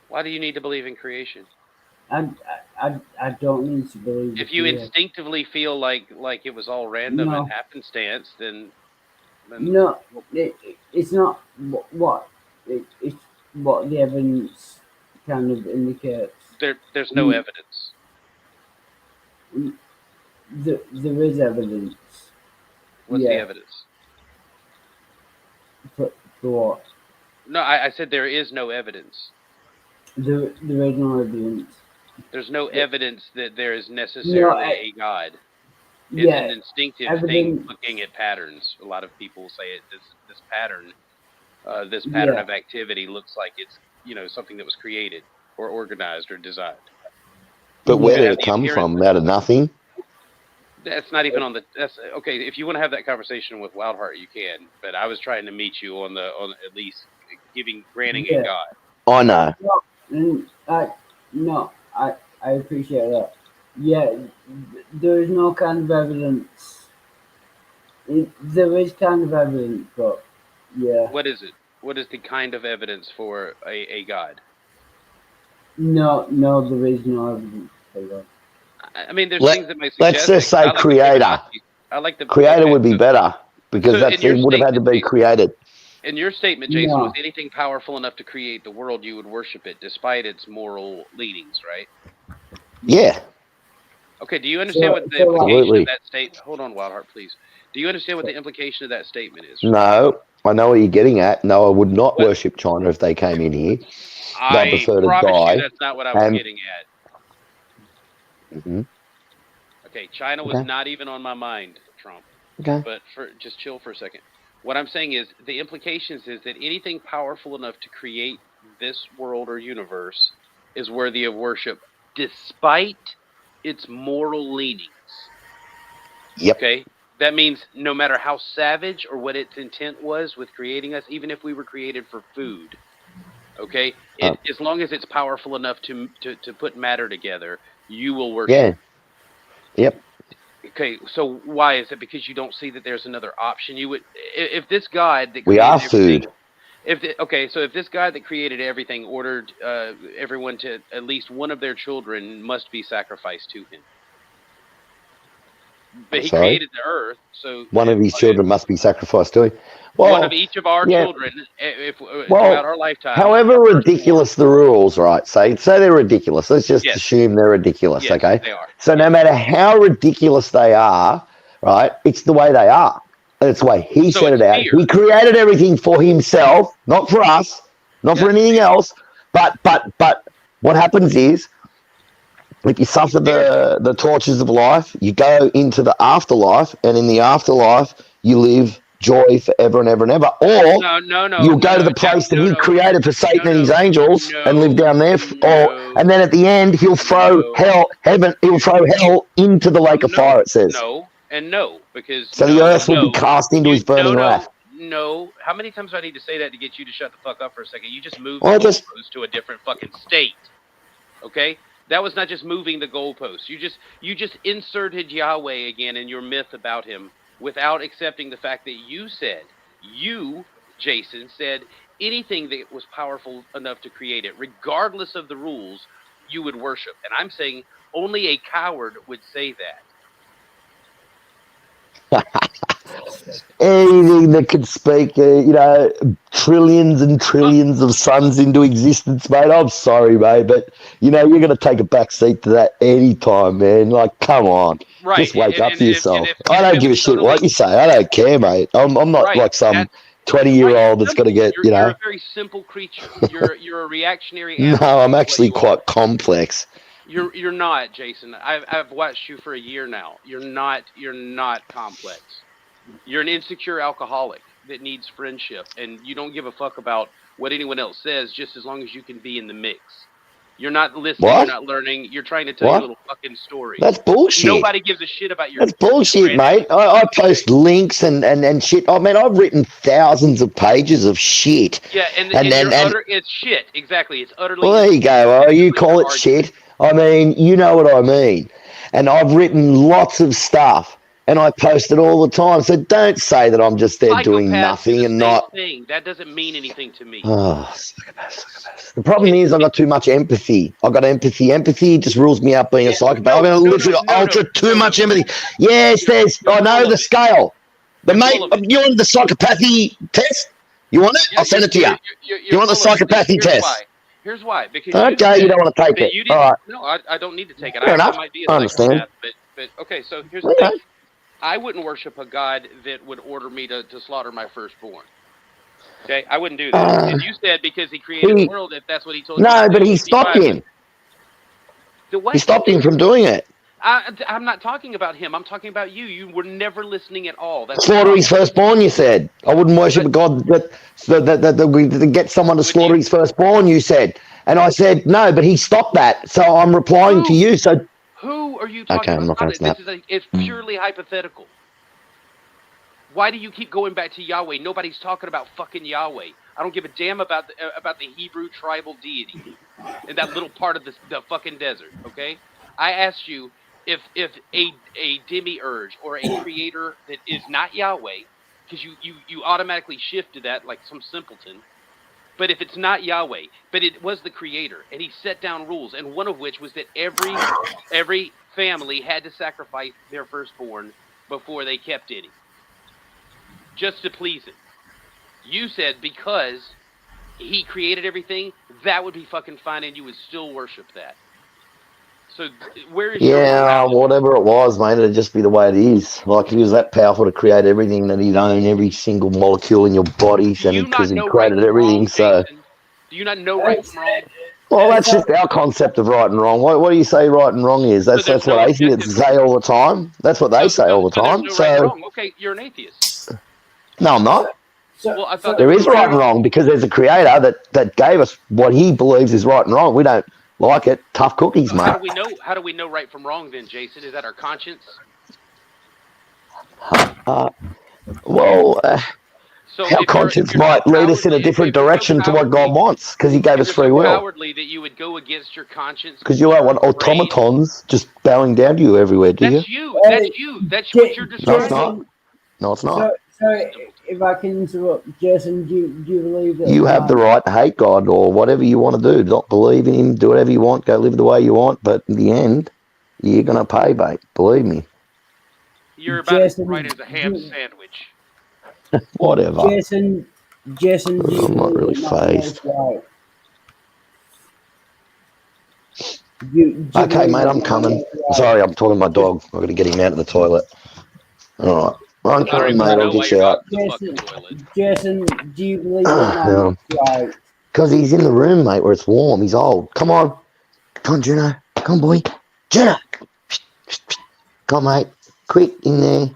Why do you need to believe in creation? I don't need to believe. If you instinctively feel like it was all random and happenstance, then no, it's not what it's what the evidence kind of indicates. There's no evidence. There is evidence. What's the evidence? For what? No, I said there is no evidence. There is no evidence. There's no evidence that there is necessarily a God. It's Yeah, an instinctive thing, everything. looking at patterns. A lot of people say this pattern, this pattern Yeah, of activity looks like it's something that was created or organized or designed. But You where could did have it the come appearance. from? Out of nothing? That's not even on the. That's okay. If you want to have that conversation with Wildheart, you can. But I was trying to meet you on at least granting a yeah. God. I know. No, no, I appreciate that. Yeah, there is no kind of evidence. There is kind of evidence, but yeah, What is it? What is the kind of evidence for a God? no, there is no evidence for that. I mean, there's Let, things that may let's suggest just it. say I like the creator. Fibonacci. I like the Creator okay. would be better because So in it your would have had to statement, be Jason, created. in your statement, Jason, was No, anything powerful enough to create the world, you would worship it, despite its moral leanings, right? Yeah, Okay. Do you understand what the so like, implication of absolutely. that state? Hold on, Wildheart, please. Do you understand what the implication of that statement is? No, I know what you're getting at. No, I would not What worship China if they came in here. I'd I prefer to promise you, die. that's not what I was And getting at. Mhm. Okay, China was Okay, not even on my mind, Trump. okay. But just chill for a second. What I'm saying is the implications is that anything powerful enough to create this world or universe is worthy of worship, despite its moral leanings. Yep. Okay, that means no matter how savage or what its intent was with creating us, even if we were created for food. Okay, Uh, as long as it's powerful enough to put matter together, you will worship. yeah. Yep. Okay, so why is it? Because you don't see that there's another option. You would, if this God that We created are everything, food. so if this God that created everything ordered everyone to at least one of their children must be sacrificed to him, but he Sorry. created the earth, so One of his children must be sacrificed to him. one of Well, each of our yeah. children, if throughout Well, our lifetime, however our firstborn. ridiculous the rules, right? Say they're ridiculous. Let's just Yes, assume they're ridiculous, yes, okay? they are. So no Yes. matter how ridiculous they are, right? It's the way they are. It's the way he So set it's it out. fear. He created everything for himself, not for us, not for That's anything fear. else. But what happens is, if you suffer It's fear. the tortures of life, you go into the afterlife, and in the afterlife, you live joy forever and ever and ever. Or No, you'll go to the place that he created for Satan and his angels and live down there. And then at the end, he'll throw he'll throw hell into the lake of fire, it says. No, because So the earth will be cast into his burning wrath. No. How many times do I need to say that to get you to shut the fuck up for a second? You just moved Well, the goalpost to a different fucking state. Okay? That was not just moving the goalpost. You just inserted Yahweh again in your myth about him without accepting the fact that you, Jason, said anything that was powerful enough to create it, regardless of the rules, you would worship. And I'm saying only a coward would say that. Anything that could speak, trillions and trillions of suns into existence, mate. I'm sorry, mate, but you're going to take a back seat to that anytime, man. Like, come on, right? Just wake up to yourself. If I don't give a shit what you say. I don't care, mate. I'm not like some 20-year-old that's going to get, You're a very simple creature. You're a reactionary animal. No, I'm actually quite complex. You're not, Jason. I've watched you for a year now. You're not complex. You're an insecure alcoholic that needs friendship, and you don't give a fuck about what anyone else says, just as long as you can be in the mix. You're not listening. What? You're not learning. You're trying to tell What? your little fucking story. That's bullshit. Nobody gives a shit about your. That's bullshit, mate. I post links and shit. I mean, I've written thousands of pages of shit. Yeah, and it's shit. Exactly. It's utterly. Well, there you go. You call it shit. I mean, you know what I mean. And I've written lots of stuff, and I post it all the time. So don't say that I'm just there doing nothing and not. That doesn't mean anything to me. Oh, psychopath. The problem is I've got too much empathy. I've got empathy. Empathy just rules me out being a psychopath. I've got literally got too much empathy. Yes, I know the scale. You want the psychopathy test? You want it? I'll send it to you. You want the psychopathy test? Here's why. Because you don't want to take it. All right. No, I don't need to take it. Fair enough. Might be a I understand. but okay, so here's the thing. I wouldn't worship a God that would order me to slaughter my firstborn. Okay, I wouldn't do that. And you said because he created the world, if that's what he told you. No, but he stopped him. He stopped him from doing it. I'm not talking about him. I'm talking about you. You were never listening at all. That's the Slaughter his problem. firstborn, you said. I wouldn't worship a God that gets someone to Would slaughter you? his firstborn, you said. And I said, no, but he stopped that. So I'm replying to Who? you. So, Who are you okay, talking I'm about? not going to snap. It's purely hypothetical. Why do you keep going back to Yahweh? Nobody's talking about fucking Yahweh. I don't give a damn about the Hebrew tribal deity in that little part of the fucking desert. Okay, I asked you if a demiurge or a creator that is not Yahweh, because you automatically shift to that like some simpleton. But if it's not Yahweh, but it was the creator, and he set down rules, and one of which was that every family had to sacrifice their firstborn before they kept any, just to please him. You said because he created everything, that would be fucking fine, and you would still worship that. So where is your Yeah, morality? whatever it was, mate, it'd just be the way it is. Like, if he was that powerful to create everything, that he'd own every single molecule in your body, Do you because not he know right created from everything. wrong, So, Jason? Do you not know right from wrong? well, that's just our concept of right and wrong. What do you say right and wrong is? So That's there's what no atheists objective. say all the time. That's what they say all the So there's time. no right and So, wrong. Okay, you're an atheist. no, I'm not. Well, I thought There is right and wrong because there's a creator that gave us what he believes is right and wrong. We don't like it. Tough cookies, So how mate. do we know? How do we know right from wrong then, Jason? Is that our conscience? Well, So our if conscience you're might so lead us in a cowardly, different if you're so direction to what God cowardly, wants because he gave if us you're free so will. cowardly that you would go against your conscience, Because you don't want automatons just bowing down to you everywhere, do you? that's you. That's you. That's what you're No, it's describing. not. No, it's not. So if I can interrupt, Jason, do you believe that You have the right to hate God or whatever you want to do. Not believe in him, do whatever you want, go live the way you want. But in the end, you're going to pay, mate. Believe me. You're about as Jason, right as a ham sandwich. Whatever. Jason, do you I'm not really believe that my mate's phased. right? Do you Okay, believe mate, that I'm my coming. mate's right? Sorry, I'm talking to my dog. I've got to get him out of the toilet. All right. I'm I don't coming, even mate. know I'll why get you're you out out. in the fucking toilet. Jason, do you believe that my mate's right? Because he's in the room, mate, where it's warm. He's old. Come on. Come on, Juno. Come on, boy. Juno. Come on, mate. Quick, in there.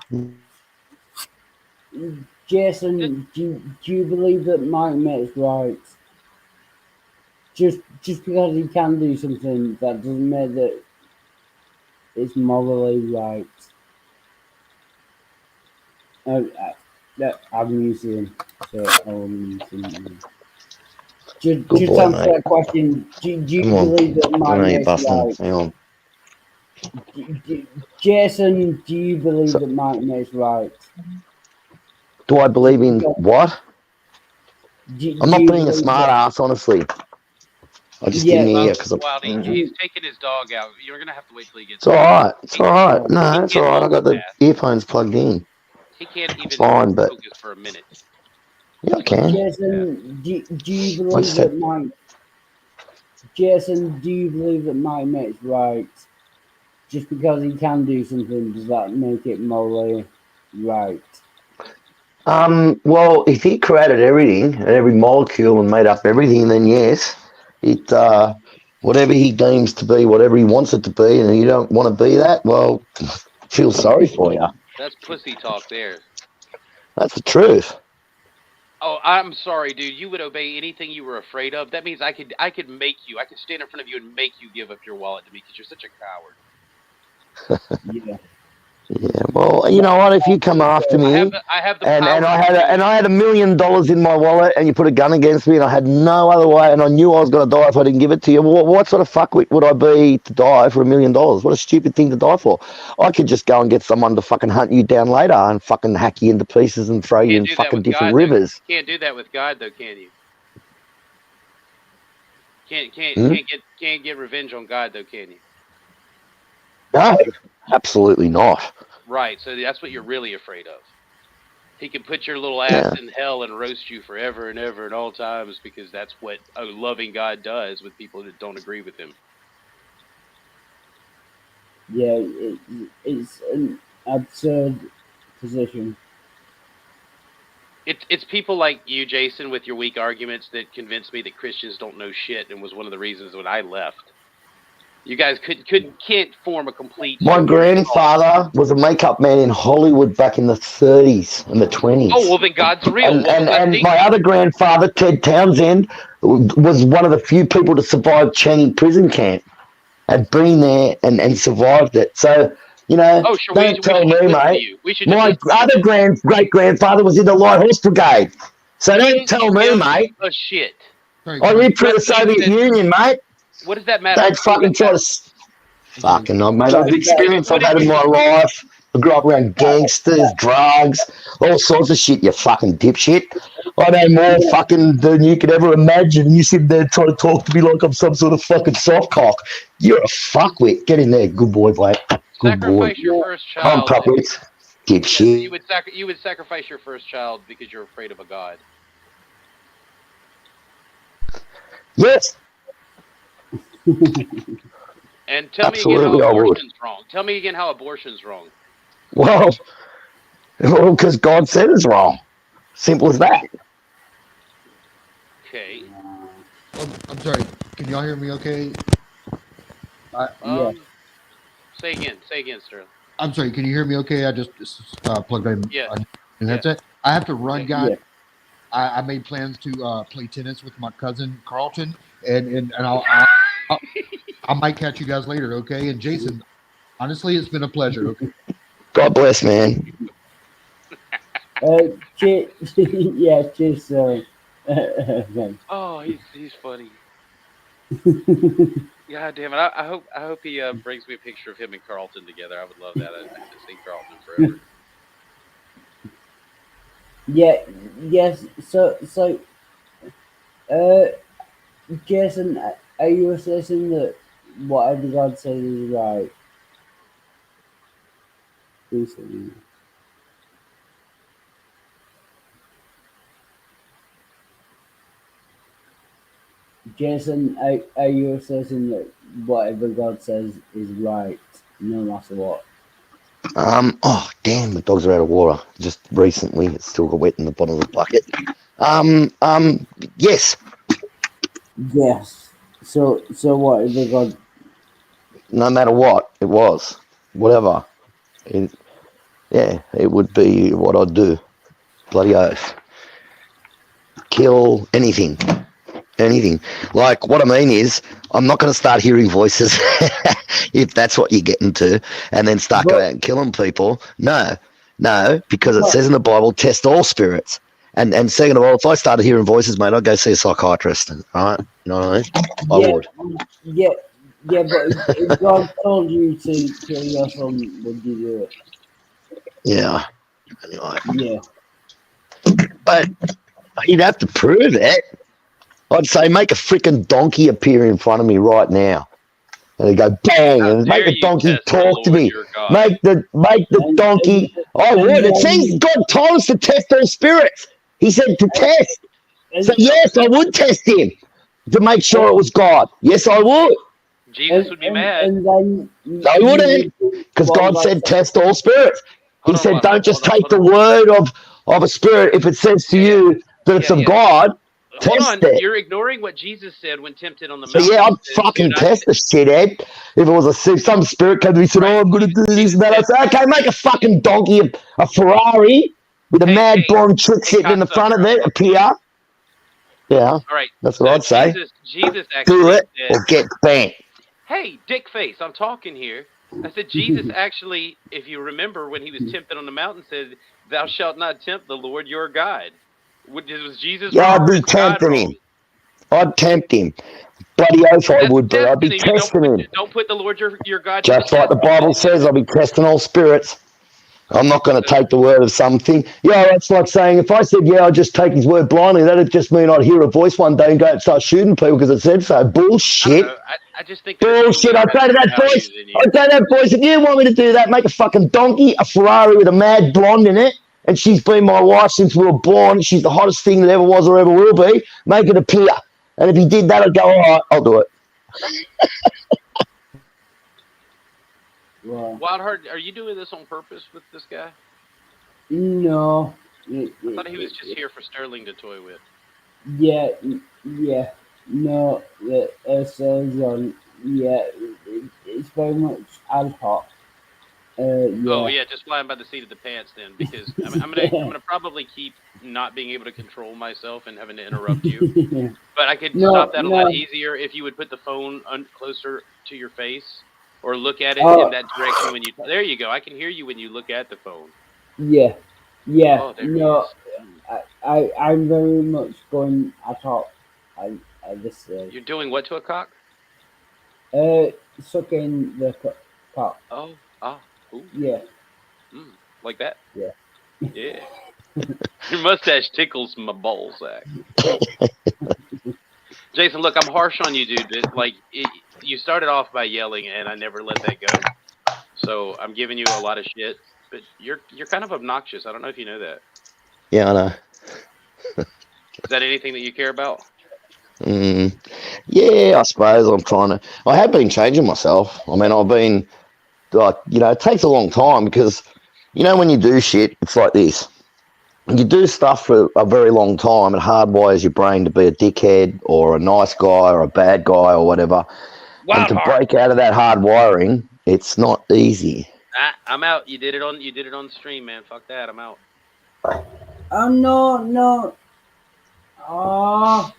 Jason, do you believe that my mate's right? Just because he can do something, that doesn't mean that it's morally right. I'm using him, so I'm using him. Good Just boy, answer mate. that question. Do you Come on. believe that my Juno, you're mate's busting. right? Hang on. Jason, do you believe that my mate's right? Do I believe in what? I'm not being a smart ass, honestly. I just didn't hear because Wildy, he's taking his dog out. You're gonna have to wait till he gets. It's all right. It's all right. No, it's all right. I got the earphones plugged in. He can't even fine, but focus for a minute. yeah, I can. Jason, do you I believe just that had, my Jason, do you believe that my mate's right? Just because he can do something, does that make it morally right? well, if he created everything and every molecule and made up everything, then yes, it whatever he deems to be, whatever he wants it to be, and you don't want to be that, well, feel sorry for you. That's pussy talk there. That's the truth. Oh, I'm sorry, dude. You would obey anything you were afraid of. That means I could make you. I could stand in front of you and make you give up your wallet to me because you're such a coward. Yeah. Yeah, well, you know what? If you come after me, I have the and power I to had $1 million in my wallet, and you put a gun against me, and I had no other way, and I knew I was going to die if I didn't give it to you. What sort of fuckwit would I be to die for $1 million? What a stupid thing to die for! I could just go and get someone to fucking hunt you down later and fucking hack you into pieces and throw you in fucking different rivers. Can't do that with God, though, can you? Can't get revenge on God, though, can you? No, absolutely not. Right, so that's what you're really afraid of. He can put your little ass in hell and roast you forever and ever and all times because that's what a loving God does with people that don't agree with him. Yeah, it's an absurd position. It's people like you, Jason, with your weak arguments that convinced me that Christians don't know shit and was one of the reasons when I left. You guys can't form a complete. My grandfather was a makeup man in Hollywood back in the 30s and the 20s. Oh well, then God's real. And my other grandfather, Ted Townsend, was one of the few people to survive Channing prison camp. Had been there and survived it. So, Oh, sure. don't tell me, mate. My other great grandfather was in the Light Horse Brigade. So don't tell me, mate. Oh shit. I lived through the Soviet Union, mate. What does that matter? Don't fucking try to. Fucking no, mate. I've experienced I've had in my life. I grew up around gangsters, drugs, all sorts of shit, you fucking dipshit. I know more fucking than you could ever imagine. And you sit there trying to talk to me like I'm some sort of fucking soft cock. You're a fuckwit. Get in there. Good boy, Blake. Good boy. Sacrifice your first child. I'm puppets. Dipshit. You would sacrifice your first child because you're afraid of a god. Yes. And tell Absolutely, me again I how would. abortion's wrong. Tell me again how abortion's wrong. Well, because God said it's wrong. Simple as that. Okay. I'm sorry. Can y'all hear me okay? Yeah. Say again, Sterling. I'm sorry. Can you hear me okay? I just plugged in. Yeah. And that's it. I have to run, guys. Yeah. I made plans to play tennis with my cousin Carlton, and I might catch you guys later, okay? And Jason, honestly, it's been a pleasure. Okay. God bless, man. Yeah, cheers. Oh, he's funny. God damn it! I hope he brings me a picture of him and Carlton together. I would love that. I'd like to see Carlton forever. Yeah. Yes. So. Jason, are you assessing that whatever God says is right? Recently. Jason, are you assessing that whatever God says is right, no matter what? Oh damn, the dogs are out of water. Just recently, it's still got wet in the bottom of the bucket. Yes. Yes. So whatever God. No matter what it was, whatever. It would be what I'd do. Bloody oath. Kill anything. Anything. Like, what I mean is, I'm not going to start hearing voices if that's what you're getting to, and then start going out and killing people. No, because it says in the Bible, test all spirits. And second of all, if I started hearing voices, mate, I'd go see a psychiatrist. All right? You know what I mean? I would. Yeah, but if God told you to kill your son, would you do it? Yeah. Anyway. Yeah. But he'd have to prove it. I'd say make a freaking donkey appear in front of me right now. And they go bang, and make the donkey talk to me. Make the donkey. I would. It seems God told us to test all spirits. He said to test. So yes, I would test him to make sure it was God. Yes, I would. Jesus would be mad. And then I wouldn't, because God said test all spirits. He said don't just take the word of a spirit if it says to you that it's of God. Hold Test on, it. you're ignoring what Jesus said when tempted on the So mountain. yeah, I'd fucking test the shit, Ed. If it was some spirit came to me and said, "Oh, I'm gonna do this and that," I'd say, "Okay, make a fucking donkey, a Ferrari with a mad blonde chick sitting in the front of it appear." Yeah, all right. That's what I'd say. Jesus actually Do it said, or get banned. Hey, dick face, I'm talking here. I said Jesus actually, if you remember when he was tempted on the mountain, said, "Thou shalt not tempt the Lord your God." Was Jesus? Yeah, I'd be tempting him. I'd tempt him. Bloody oath I would be. I'd be testing him. Don't put the Lord your God. Just like the Bible says, I'll be testing all spirits. I'm not going to take the word of something. Yeah, that's like saying if I said, yeah, I'll just take his word blindly, that'd just mean I'd hear a voice one day and go and start shooting people because it said so. Bullshit. I just think bullshit. I'd say to that voice, if you want me to do that, make a fucking donkey, a Ferrari with a mad blonde in it, and she's been my wife since we were born. She's the hottest thing that ever was or ever will be. Make it appear. And if he did that, I'd go, all right, I'll do it. Wildheart, are you doing this on purpose with this guy? No. I thought he was just here for Sterling to toy with. Yeah. No, it says on. Yeah, it's very much ad hoc. Oh Yeah. yeah, just flying by the seat of the pants then, because I'm gonna probably keep not being able to control myself and having to interrupt you. But I could No, stop that a lot no. easier if you would put the phone closer to your face or look at it in Oh, that direction when you. There you go. I can hear you when you look at the phone. yeah, yeah. Oh, there he No, is. I'm very much going ad hoc at this stage. You're doing what to a cock? Sucking the cock. Oh, ooh, Yeah, like that. yeah. Yeah. Your mustache tickles my ball sack. Jason, look, I'm harsh on you, dude. But, you started off by yelling, and I never let that go. So I'm giving you a lot of shit. But you're kind of obnoxious. I don't know if you know that. Yeah, I know. Is that anything that you care about? Yeah, I suppose I'm trying to. I have been changing myself. I mean, I've been like, it takes a long time because, when you do shit, it's like this. You do stuff for a very long time, it hardwires your brain to be a dickhead or a nice guy or a bad guy or whatever. And to break out of that hard wiring, it's not easy. I'm out. You did it on stream, man. Fuck that. I'm out. Oh no. Oh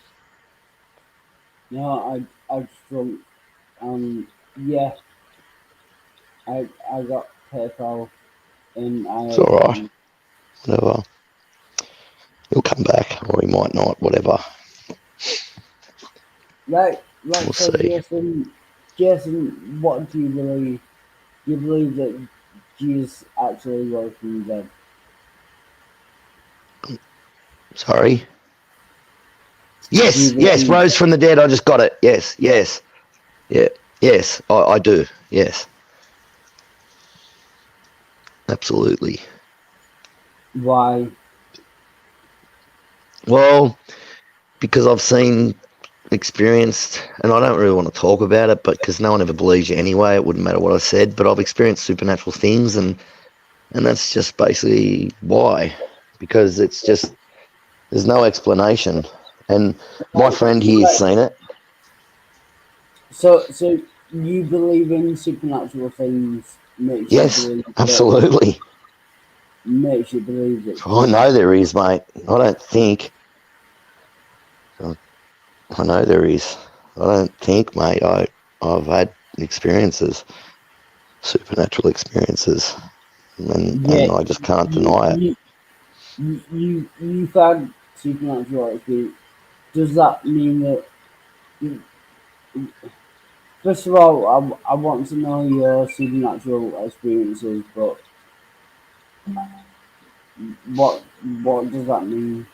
no, I just drunk. Yeah, I got PayPal and It's all right. Whatever. He'll come back, or he might not. Whatever. Like We'll so, see. Jason, what do you believe? You believe that Jesus actually rose from the dead? Sorry. Yes, Do you believe rose from the dead. I just got it. Yes. Yeah. Yes, I do. Yes. Absolutely. Why? Well, because I've experienced, and I don't really want to talk about it, but because no one ever believes you anyway, it wouldn't matter what I said, but I've experienced supernatural things, and that's just basically why, because it's just, there's no explanation, and my friend here's seen it. So you believe in supernatural things? Yes, absolutely. Makes you believe it. I know there is, mate. I don't think. I know there is. I don't think, mate. I've had experiences, supernatural experiences, and I just can't deny it. You've had supernatural experience. Does that mean that? First of all, I want to know your supernatural experiences, but what does that mean?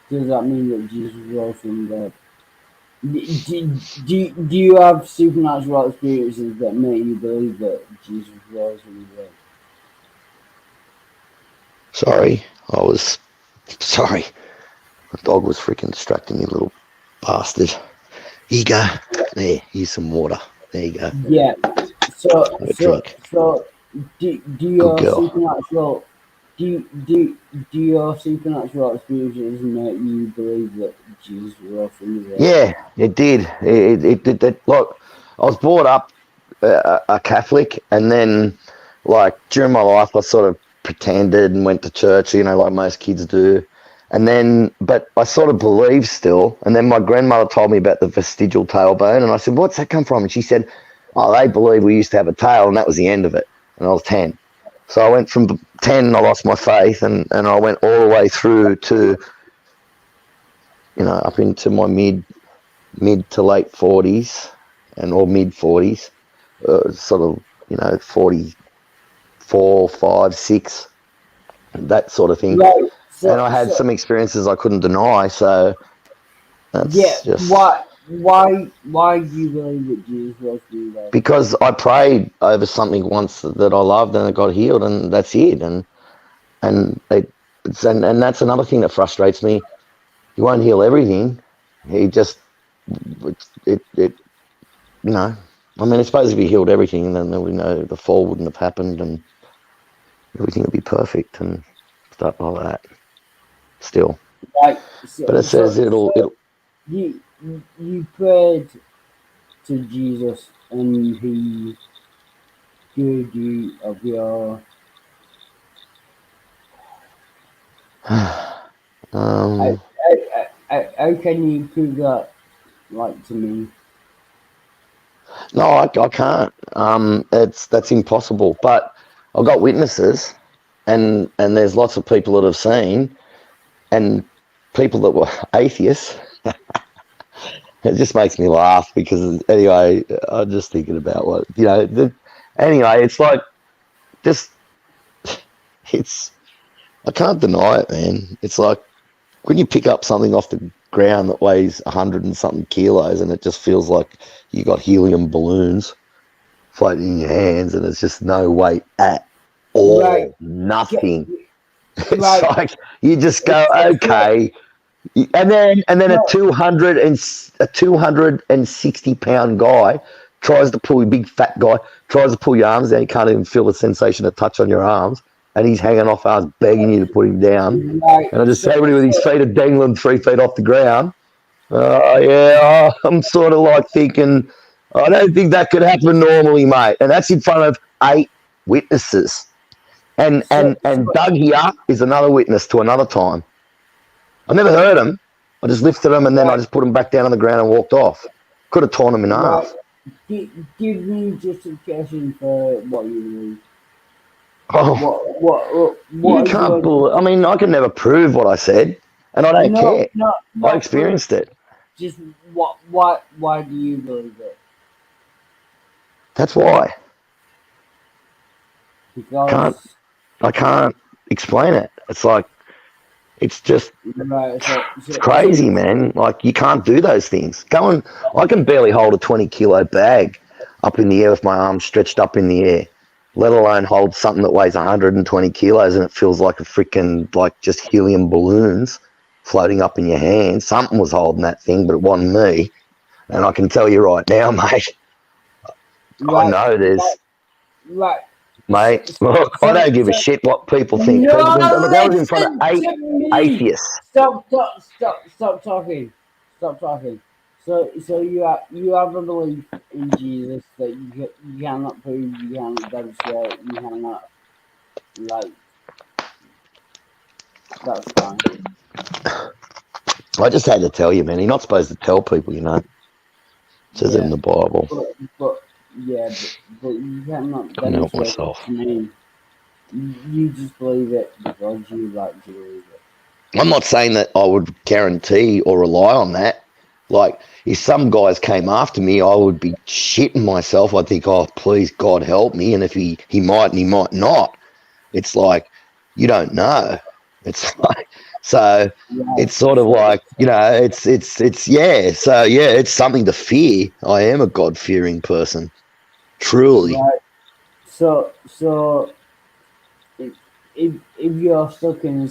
Does that mean that Jesus rose from the dead? Do you have supernatural experiences that make you believe that Jesus rose from the dead? Sorry. My dog was freaking distracting me, little bastard. Here you go. There, here's some water. There you go. Yeah. So Have a drink. do your girl. supernatural do your supernatural experiences make you believe that Jesus rose from the dead? Yeah, it did. It did that. Look, I was brought up a Catholic, and then, like, during my life, I sort of pretended and went to church, like most kids do. And then, but I sort of believed still. And then my grandmother told me about the vestigial tailbone, and I said, "What's that come from?" And she said, "Oh, they believe we used to have a tail," and that was the end of it. And I was 10. So I went from 10, I lost my faith, and I went all the way through to, up into my mid to late 40s or mid 40s, sort of, 44, 5, 6, that sort of thing. Right. And I had some experiences I couldn't deny, so that's just... Why do you believe that Jesus rose from the dead? Because I prayed over something once that I loved, and it got healed, and that's it. And that's another thing that frustrates me. He won't heal everything. He just, I mean, it's supposed to be healed everything, and then we know the fall wouldn't have happened, and everything would be perfect and stuff like that. Still, right. But it says it'll. You prayed to Jesus and he cured you of your. um, How can you prove that, like, to me? no, I can't. That's impossible. But I've got witnesses, and there's lots of people that have seen, and people that were atheists. It just makes me laugh because anyway, I'm just thinking about what anyway, it's like just it's I can't deny it, man. It's like when you pick up something off the ground that weighs 100 and something kilos, and it just feels like you got helium balloons floating in your hands, and it's just no weight at all, Right. nothing. It's Right. like you just go, okay, and then a 260-pound guy tries to pull, a big fat guy tries to pull your arms down. You can't even feel the sensation of touch on your arms, and he's hanging off arms, begging you to put him down. Right. And I just somebody with his feet are dangling 3 feet off the ground. Yeah, I'm sort of like thinking, I don't think that could happen normally, mate. And that's in front of 8 witnesses. And Doug here is another witness to another time. I never heard him. I just lifted him, and then I just put him back down on the ground and walked off. Could have torn him in half. Give me justification for what you believe. Oh, What you can't believe. I mean, I can never prove what I said, and I don't care. I experienced it. Just why do you believe it? That's why. Because I can't explain it. It's like, it's just, right, it's crazy, man. Like, you can't do those things. I can barely hold a 20-kilo bag up in the air with my arms stretched up in the air, let alone hold something that weighs 120 kilos, and it feels like a freaking, like, just helium balloons floating up in your hand. Something was holding that thing, but it wasn't me. And I can tell you right now, mate, I know there's... Right. Mate, look, I don't give a shit what people think. No, that was in front of 8 atheists. Stop talking. Stop talking. So you have a belief in Jesus that you cannot prove, you cannot demonstrate, you cannot, like, that's fine. I just had to tell you, man. You're not supposed to tell people, you know. It says it in the Bible. But you cannot Couldn't help demonstrate myself. it to me. You just believe it because you like to believe it. I'm not saying that I would guarantee or rely on that. Like, if some guys came after me, I would be shitting myself. I'd think, oh, please, God help me. And if he might and he might not. It's like, you don't know. It's like, so it's sort of like, it's yeah. So, yeah, it's something to fear. I am a God-fearing person. Truly. Right. So if you're stuck in a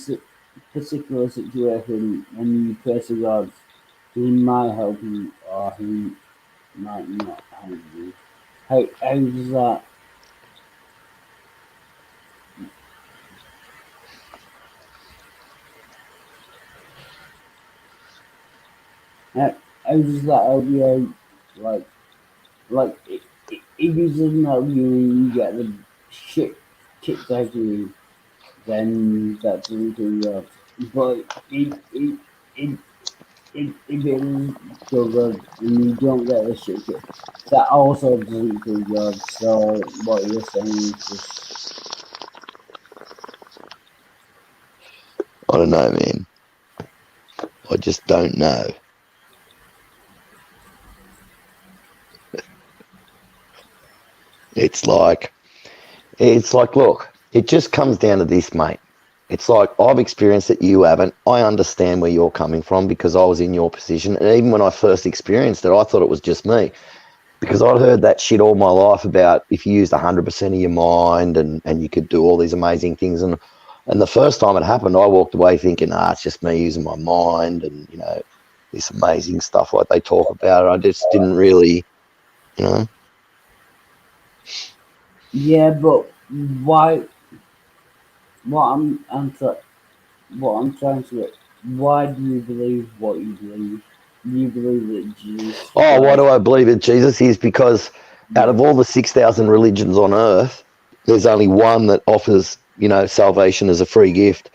particular situation and you pray to God, He might help you or He might not help you. How does that? How does that help you out? Like if he doesn't help you and you get the shit kicked out of you, then that's into God. But if it is so good and you don't get the shit kicked, that also doesn't include God. So what you're saying is just, I don't know, man. I just don't know. It's like, look, it just comes down to this, mate. It's like, I've experienced it, you haven't. I understand where you're coming from because I was in your position. And even when I first experienced it, I thought it was just me. Because I'd heard that shit all my life about if you used 100% of your mind and you could do all these amazing things. And the first time it happened, I walked away thinking, it's just me using my mind and, this amazing stuff like they talk about. I just didn't really, yeah, but why? What I'm trying to. Why do you believe what you believe? Do you believe that Jesus? Oh, why do I believe in Jesus? Is because out of all the 6,000 religions on earth, there's only one that offers, salvation as a free gift.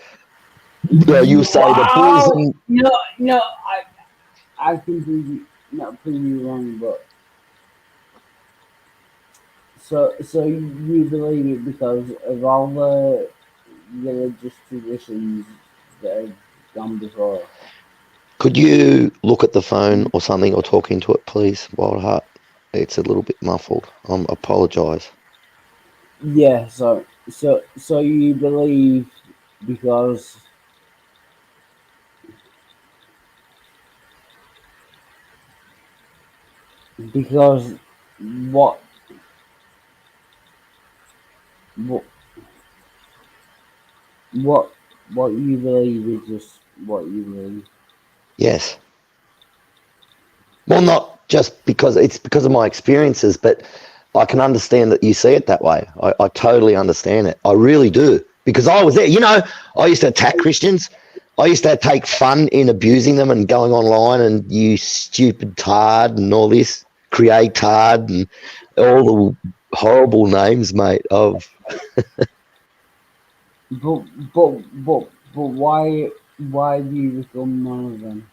You say the Buddhism. No, I can not prove you wrong, but so you believe it because of all the religious traditions that have gone before. Could you look at the phone or something or talk into it, please, Wildheart? It's a little bit muffled. I apologise. Yeah, so you believe because what you believe is just what you believe. Yes. Well, not just because it's because of my experiences, but I can understand that you see it that way. I totally understand it. I really do. Because I was there. I used to attack Christians. I used to take fun in abusing them and going online and you stupid tard and all this, create tard and all the horrible names, mate, of... But why do you become one of them?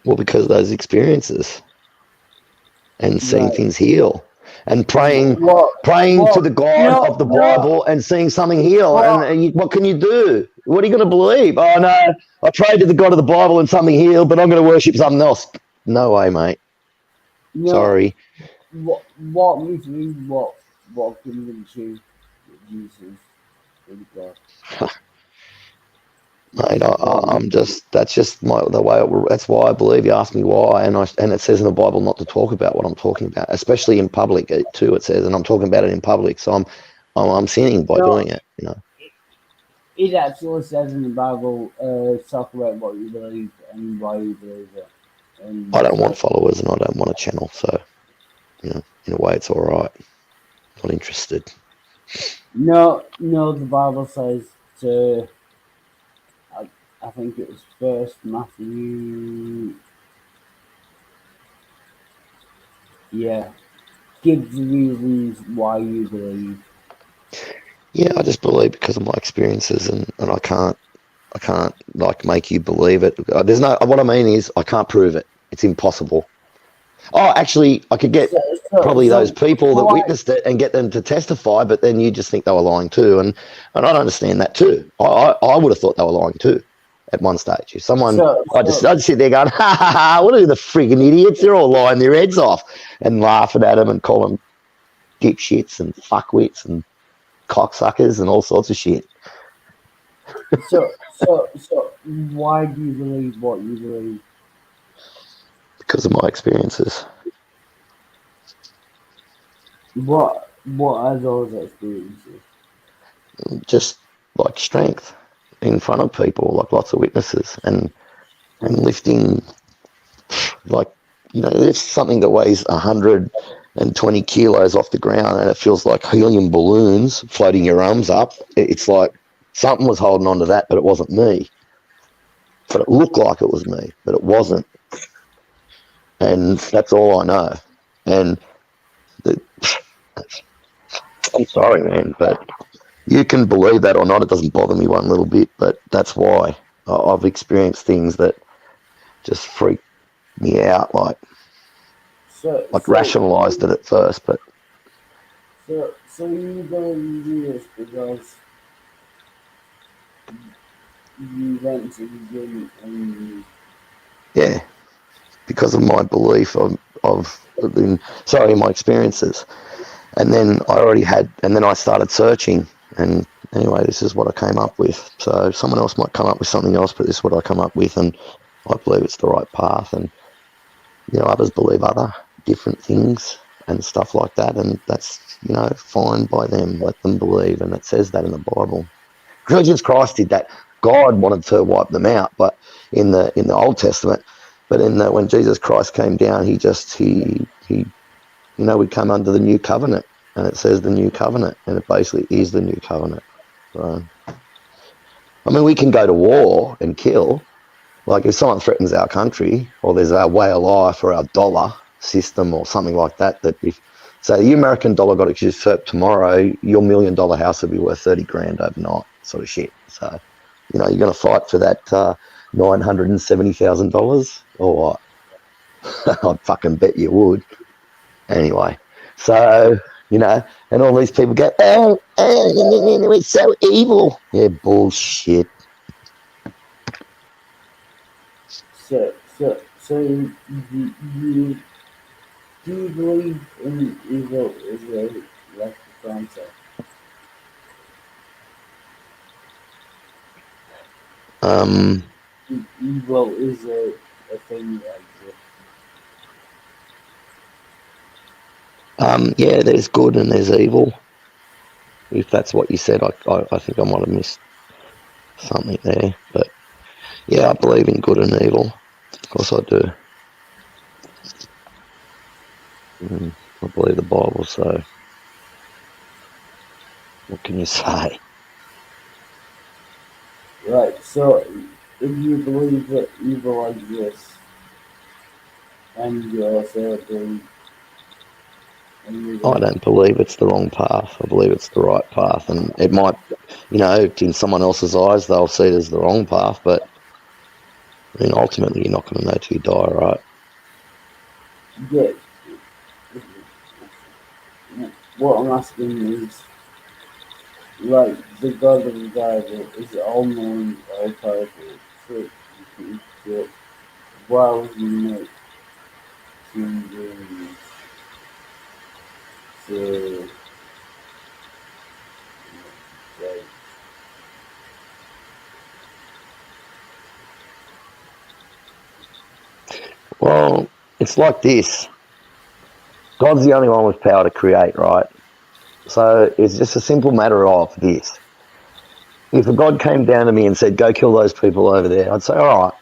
Well, because of those experiences and seeing things heal and praying to the God of the Bible and seeing something heal. And what can you do? What are you going to believe? Oh, no, I prayed to the God of the Bible and something healed, but I'm going to worship something else. No way, mate. No, Sorry. Walk me through what convinced you that Jesus is God. Mate, that's just the way that's why I believe. You ask me why, and it says in the Bible not to talk about what I'm talking about, especially in public too. It says, and I'm talking about it in public, so I'm sinning by doing it. It actually says in the Bible, talk about what you believe and why you believe it. I don't want followers, and I don't want a channel, so in a way, it's all right. Not interested. No, the Bible says to. I think it was First Matthew. Yeah, give the reasons why you believe. Yeah, I just believe because of my experiences, and I can't like make you believe it. There's no. What I mean is, I can't prove it. It's impossible. Oh, actually, I could get probably those people that witnessed it and get them to testify, but then you just think they were lying too, and I don't understand that too. I would have thought they were lying too at one stage. If someone, I'd sit there going, ha ha ha, what are the friggin' idiots? They're all lying their heads off and laughing at them and calling them dipshits and fuckwits and cocksuckers and all sorts of shit. So why do you believe what you believe? Because of my experiences. What are those experiences? Just like strength in front of people, like lots of witnesses, and lifting, like, there's something that weighs 120 kilos off the ground and it feels like helium balloons floating your arms up. It's like something was holding on to that, but it wasn't me. But it looked like it was me, but it wasn't. And that's all I know. And I'm sorry, man, but you can believe that or not. It doesn't bother me one little bit, but that's why I've experienced things that just freak me out, like rationalised it at first, but... So you don't do this because you went to the gym and... Yeah. Because of my belief my experiences. And then I started searching, and anyway, this is what I came up with. So someone else might come up with something else, but this is what I come up with, and I believe it's the right path. And, others believe other different things and stuff like that, and that's, fine by them. Let them believe, and it says that in the Bible. Jesus Christ did that. God wanted to wipe them out, but in the Old Testament. But when Jesus Christ came down, he we come under the new covenant, and it says the new covenant, and it basically is the new covenant. So, I mean, we can go to war and kill. Like if someone threatens our country, or there's our way of life or our dollar system or something like that, that if So the American dollar got usurped tomorrow, your $1 million house would be worth 30 grand overnight, sort of shit. So, you're going to fight for that $970,000 or what? I'd fucking bet you would. Anyway, so, and all these people go, oh, it's so evil. Yeah, bullshit. So you, you do you believe in evil is like the concept? Evil is a thing that exists. Yeah, there's good and there's evil. If that's what you said, I think I might have missed something there. But yeah, I believe in good and evil. Of course I do. I believe the Bible, so what can you say? Right, so if you believe that evil exists, and you also believe I don't believe it's the wrong path. I believe it's the right path. And it might, in someone else's eyes, they'll see it as the wrong path. But, ultimately, you're not going to know till you die, right? Yeah. What I'm asking is, like, the God of the Bible is all-knowing, all-powerful. So why would you make human beings so, like, Well, it's like this. God's the only one with power to create, right? So it's just a simple matter of this. If a God came down to me and said, go kill those people over there, I'd say, all right.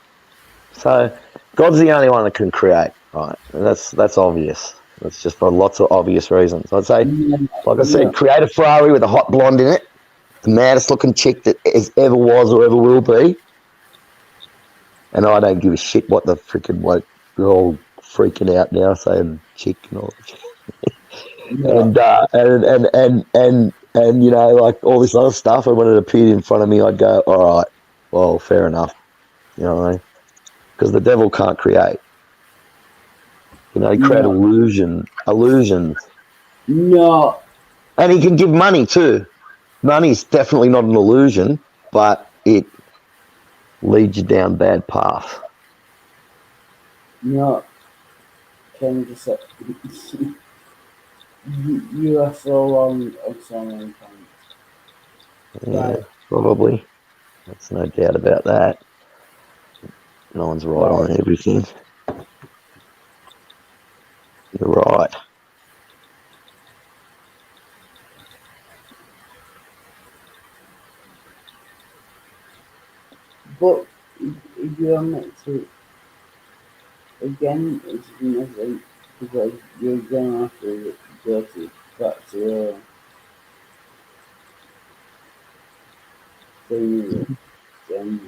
So God's the only one that can create, right? And that's obvious. That's just for lots of obvious reasons. I'd say, like I said, create a Ferrari with a hot blonde in it, the maddest looking chick that ever was or ever will be. And I don't give a shit what the freaking bloke, they're all freaking out now saying chick and all. And like all this other stuff. And when it appeared in front of me, I'd go, all right, well, fair enough. You know what I mean? Because the devil can't create. He create illusions. No. And he can give money too. Money's definitely not an illusion, but it leads you down bad path. No. Can you just say, you are so wrong on so many points. Yeah, probably. There's no doubt about that. No one's right on everything. You're right. But if you're meant to, again, it's nothing because you're going to have to go back to your thing again.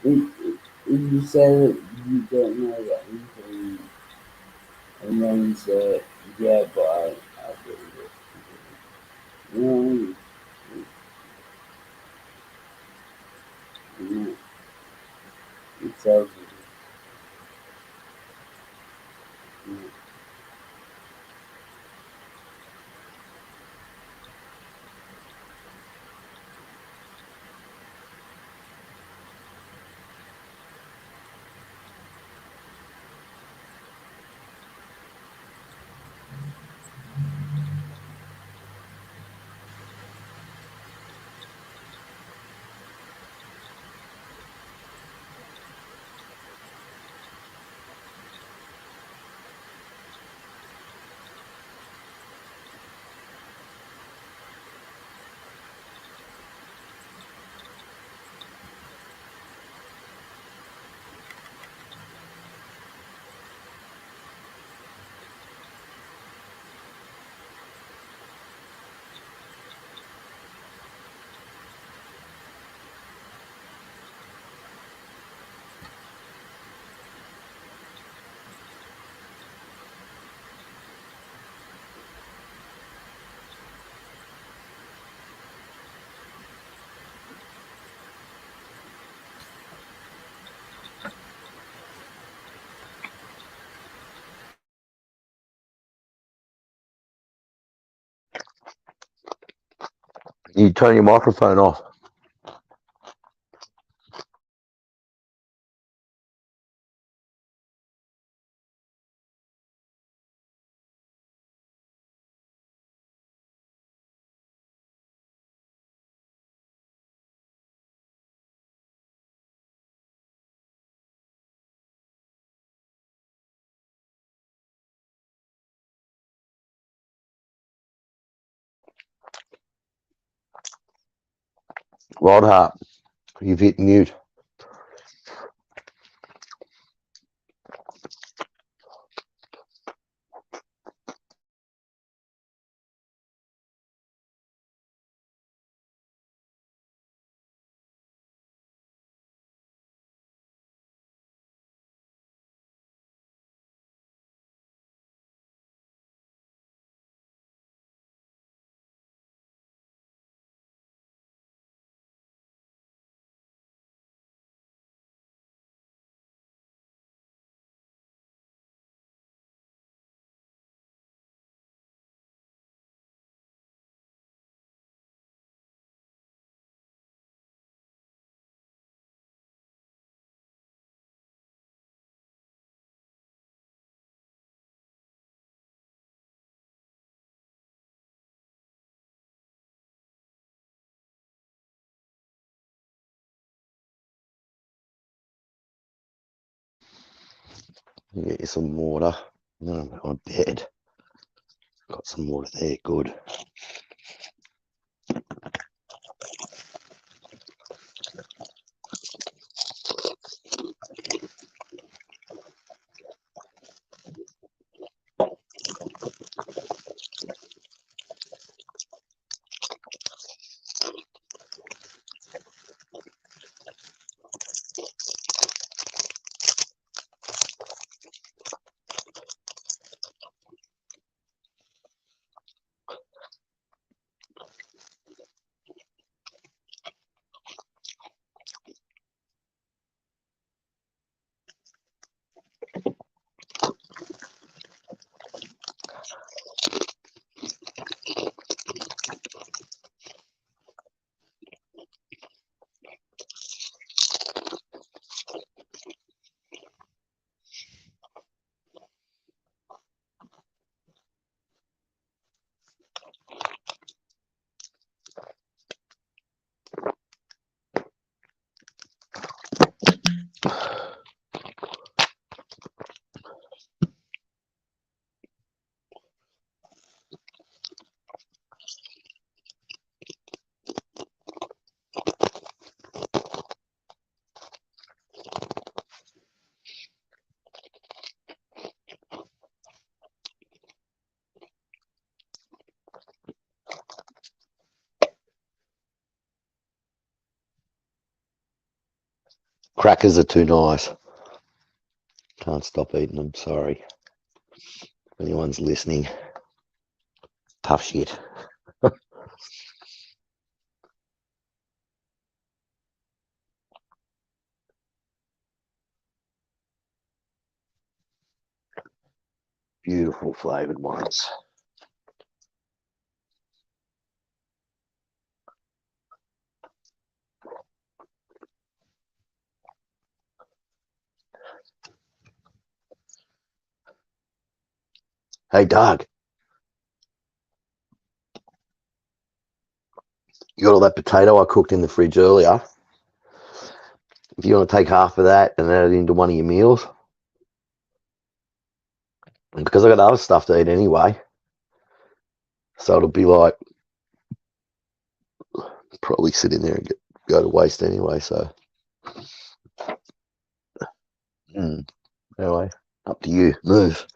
If you say that you don't know that anything, and then you say, yeah, but I believe it. You know what I mean? It tells you. You turn your microphone off. Wild Heart, you've hit mute. Get you some water. No, I'm on bed. Got some water there, good. Crackers are too nice. Can't stop eating them, sorry. If anyone's listening, tough shit. Beautiful flavoured ones. Hey, Doug, you got all that potato I cooked in the fridge earlier? If you want to take half of that and add it into one of your meals, and because I got other stuff to eat anyway, so it'll be like probably sit in there and go to waste anyway. So anyway, up to you. Move.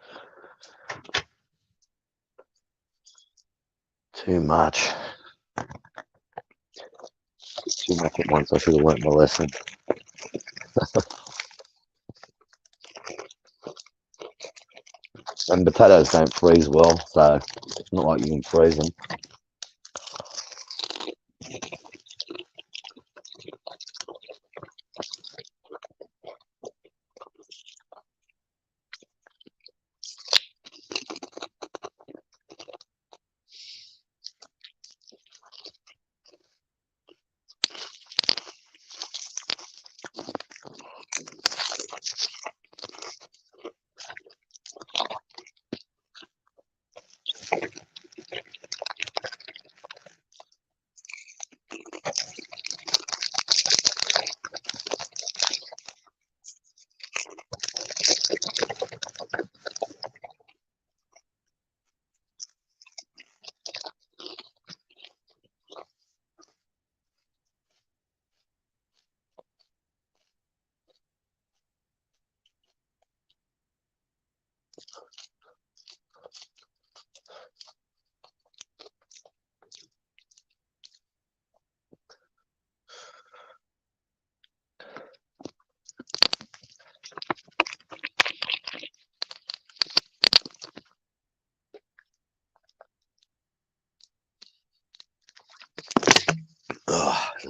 Too much. Too much at once. I should have learnt my lesson. And potatoes don't freeze well, so it's not like you can freeze them.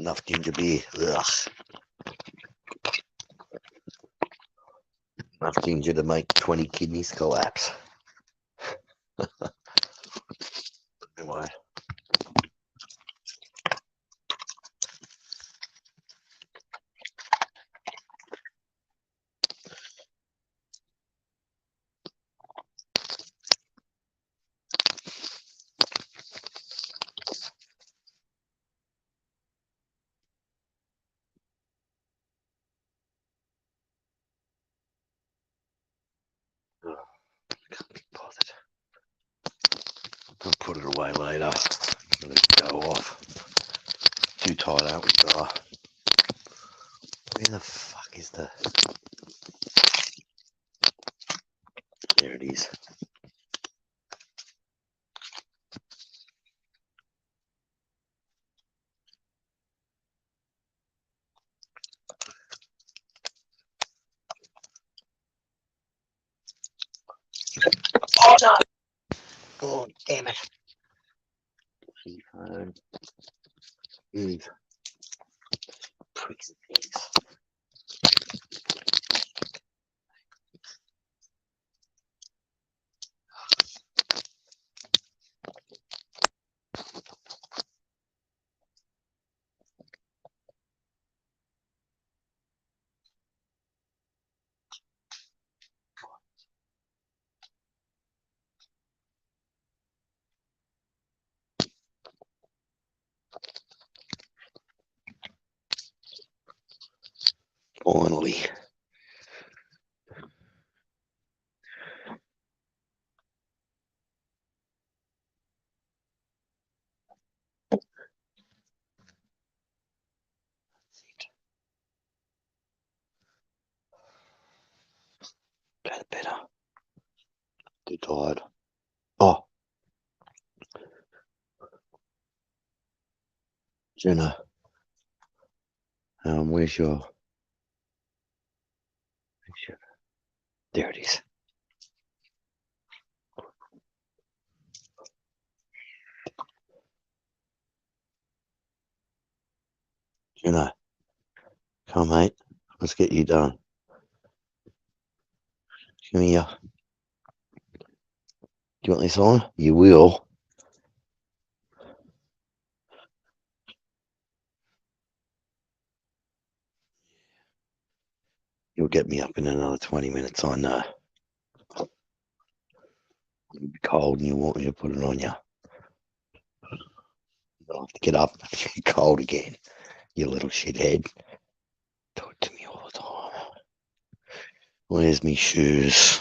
enough ginger beer. Ugh. Enough ginger to make 20 kidneys collapse. Anyway. Can't be bothered. I'll put it away later. Let it go off. Too tight, aren't we, fella? Where the fuck is the... There it is. Oh no! Oh damn it! Phone. Move. Pricks and things. Finally. Better. Too tired. Oh. Jenna. Where's your... There it is. Jenna. Come on, mate. Let's get you done. Come here. Do you want this on? You will. You'll get me up in another 20 minutes, I know. It'll be cold and you want me to put it on you. I'll have to get up and get cold again, you little shithead. Do it to me all the time. Where's me shoes?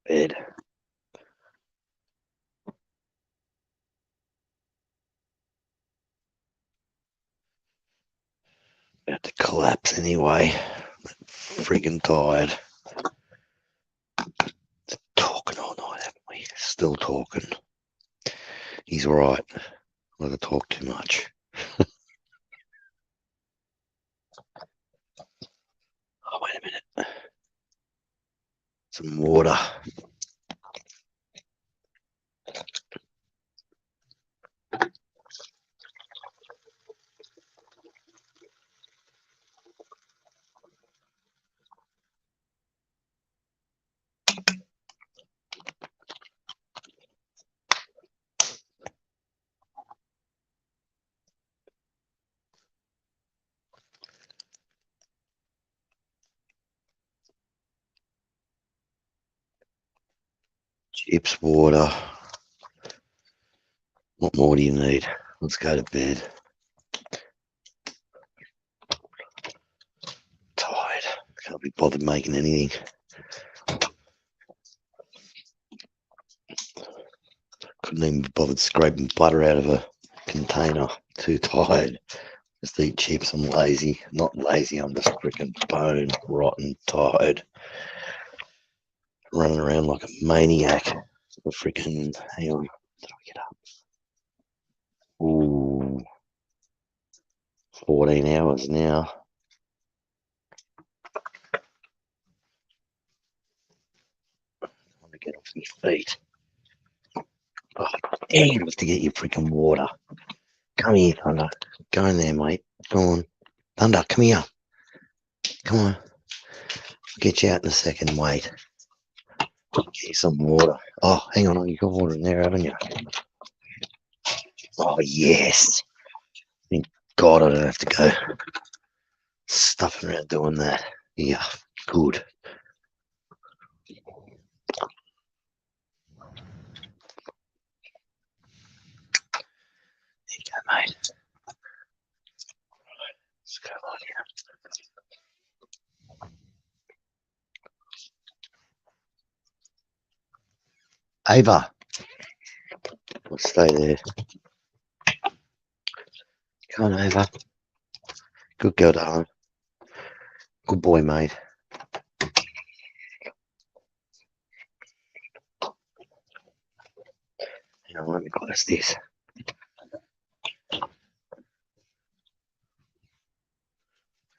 Bed. About to collapse anyway. Friggin' tired. Talking all night, haven't we? Still talking. He's right. Let her talk too much. Oh, wait a minute. Some water. Chips, water. What more do you need? Let's go to bed. Tired. Can't be bothered making anything. Couldn't even be bothered scraping butter out of a container. Too tired. Just eat chips. I'm lazy. Not lazy. I'm just freaking bone rotten tired. Running around like a maniac. Freaking. Hang on. Did I get up? Ooh. 14 hours now. Get off my feet. Oh, damn, to get your freaking water. Come here, Thunder. Go in there, mate. Go on. Thunder, come here. Come on. I'll get you out in a second, wait. Get you some water. Oh, hang on. You got water in there, haven't you? Oh, yes. Thank God I don't have to go stuffing around doing that. Yeah, good. There you go, mate. Let's go on here. Ava. I'll stay there. Come on, Ava. Good girl, darling. Good boy, mate. Hang on, let me close this.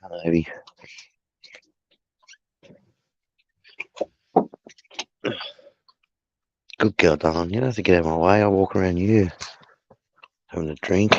Hello, Abby. Good girl, darling. You don't have to get out of my way. I'll walk around you. Having a drink.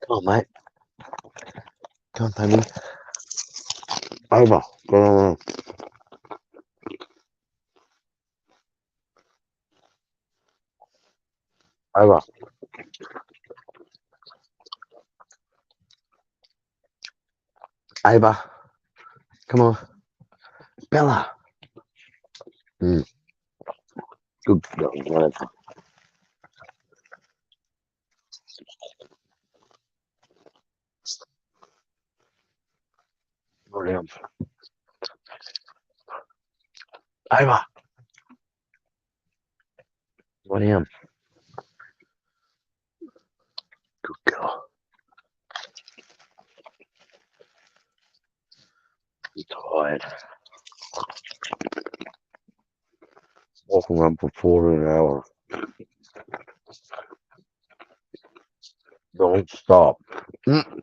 Come on, mate. Come on, baby. Over. Go on. Over. Ava. Come on. Bella. Mm. Good girl, mate. Brilliant. Ava. What am? Good girl. I'm tired. Walking around for 4 hours. Don't stop. Mm.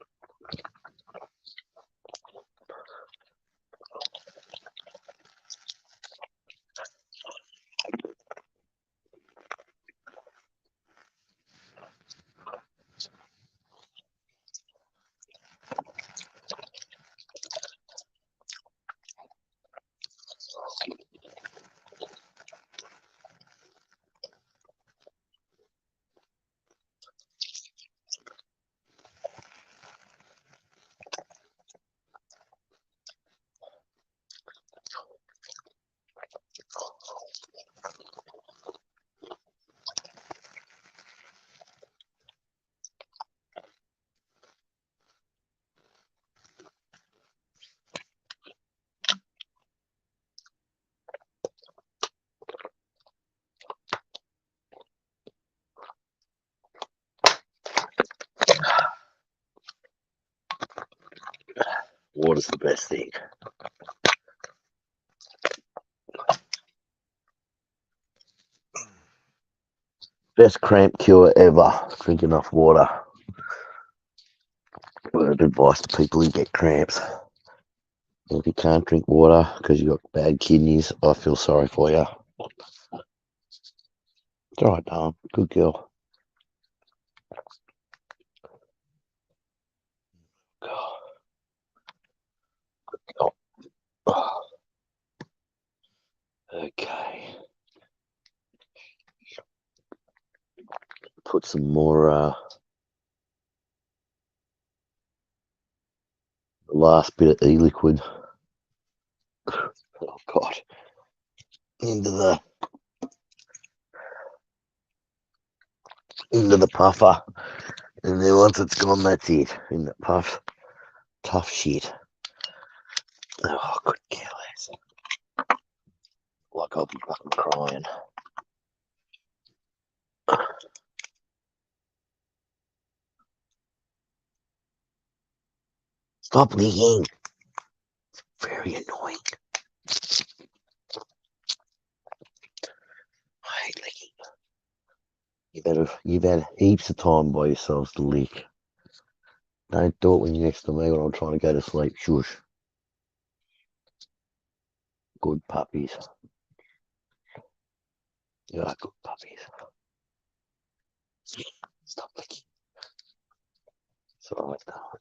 Water's the best thing. Best cramp cure ever. Drink enough water. Word of advice to people who get cramps. If you can't drink water because you've got bad kidneys, I feel sorry for you. It's all right, darling. Good girl. Oh. Okay. Put some more the last bit of e-liquid. Oh God. Into the puffer. And then once it's gone, that's it. In the puff. Tough shit. Oh, I couldn't care less. Like I'll be fucking crying. Stop leaking. Very annoying. I hate leaking. You've had heaps of time by yourselves to leak. Don't do it when you're next to me when I'm trying to go to sleep. Shush. Good puppies. You are good puppies. Stop licking. It's alright, darling.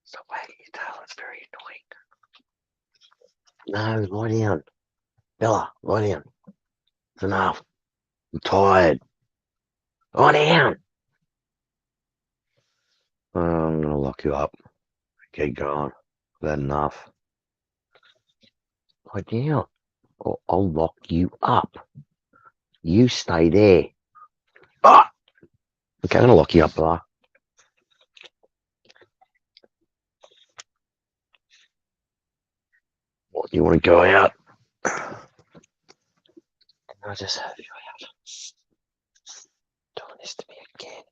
Stop wagging your tail. It's very annoying. No, lie down. Bella, lie down. It's enough. I'm tired. Lie down. I'm going to lock you up. Get going. I've had enough. Lie down. Or I'll lock you up. You stay there. Ah! Okay, I'm going to lock you up, Bella. What, you want to go out? I'll just have you out. Doing this to me again.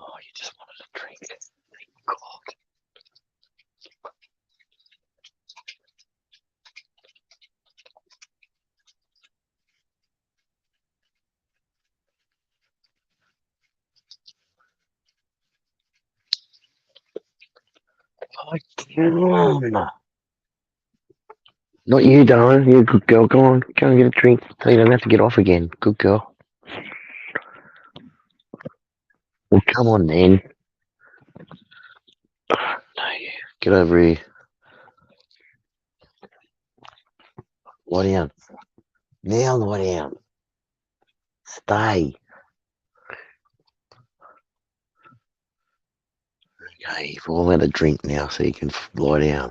Oh, you just wanted a drink. Thank God. Oh, come on. Not you, darling. You're a good girl. Go on. Go and get a drink so you don't have to get off again. Good girl. Well, come on then. No, get over here. Lie down. Now lie down. Stay. Okay, you've all had a drink now so you can lie down.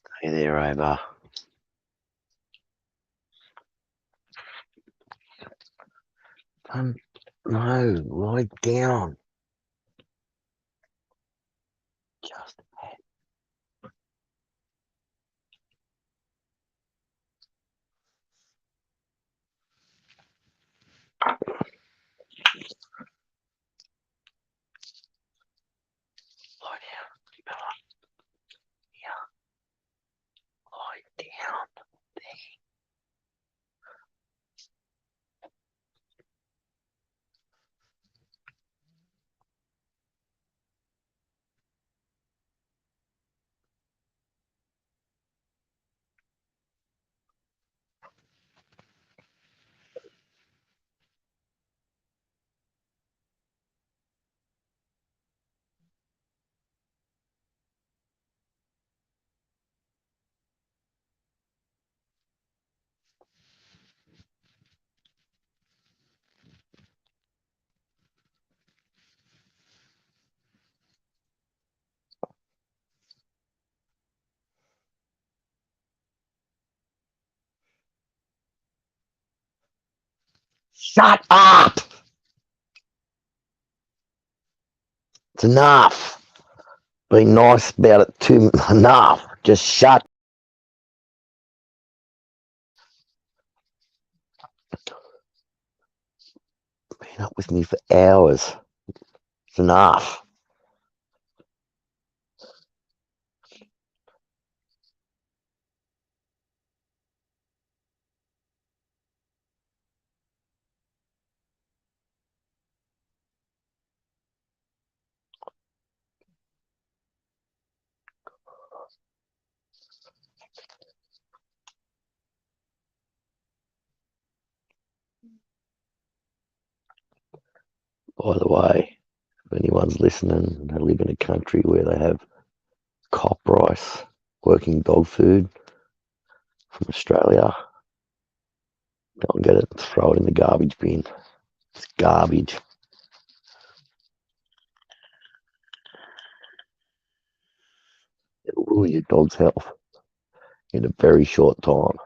Hey there, Ava. No, lie down. Just lie down. Bella. Yeah, lie down. Shut up! It's enough. Be nice about it too. Enough. Just shut. Been up with me for hours. It's enough. By the way, if anyone's listening and they live in a country where they have cop rice, working dog food from Australia, go and get it, throw it in the garbage bin. It's garbage. It'll ruin your dog's health in a very short time.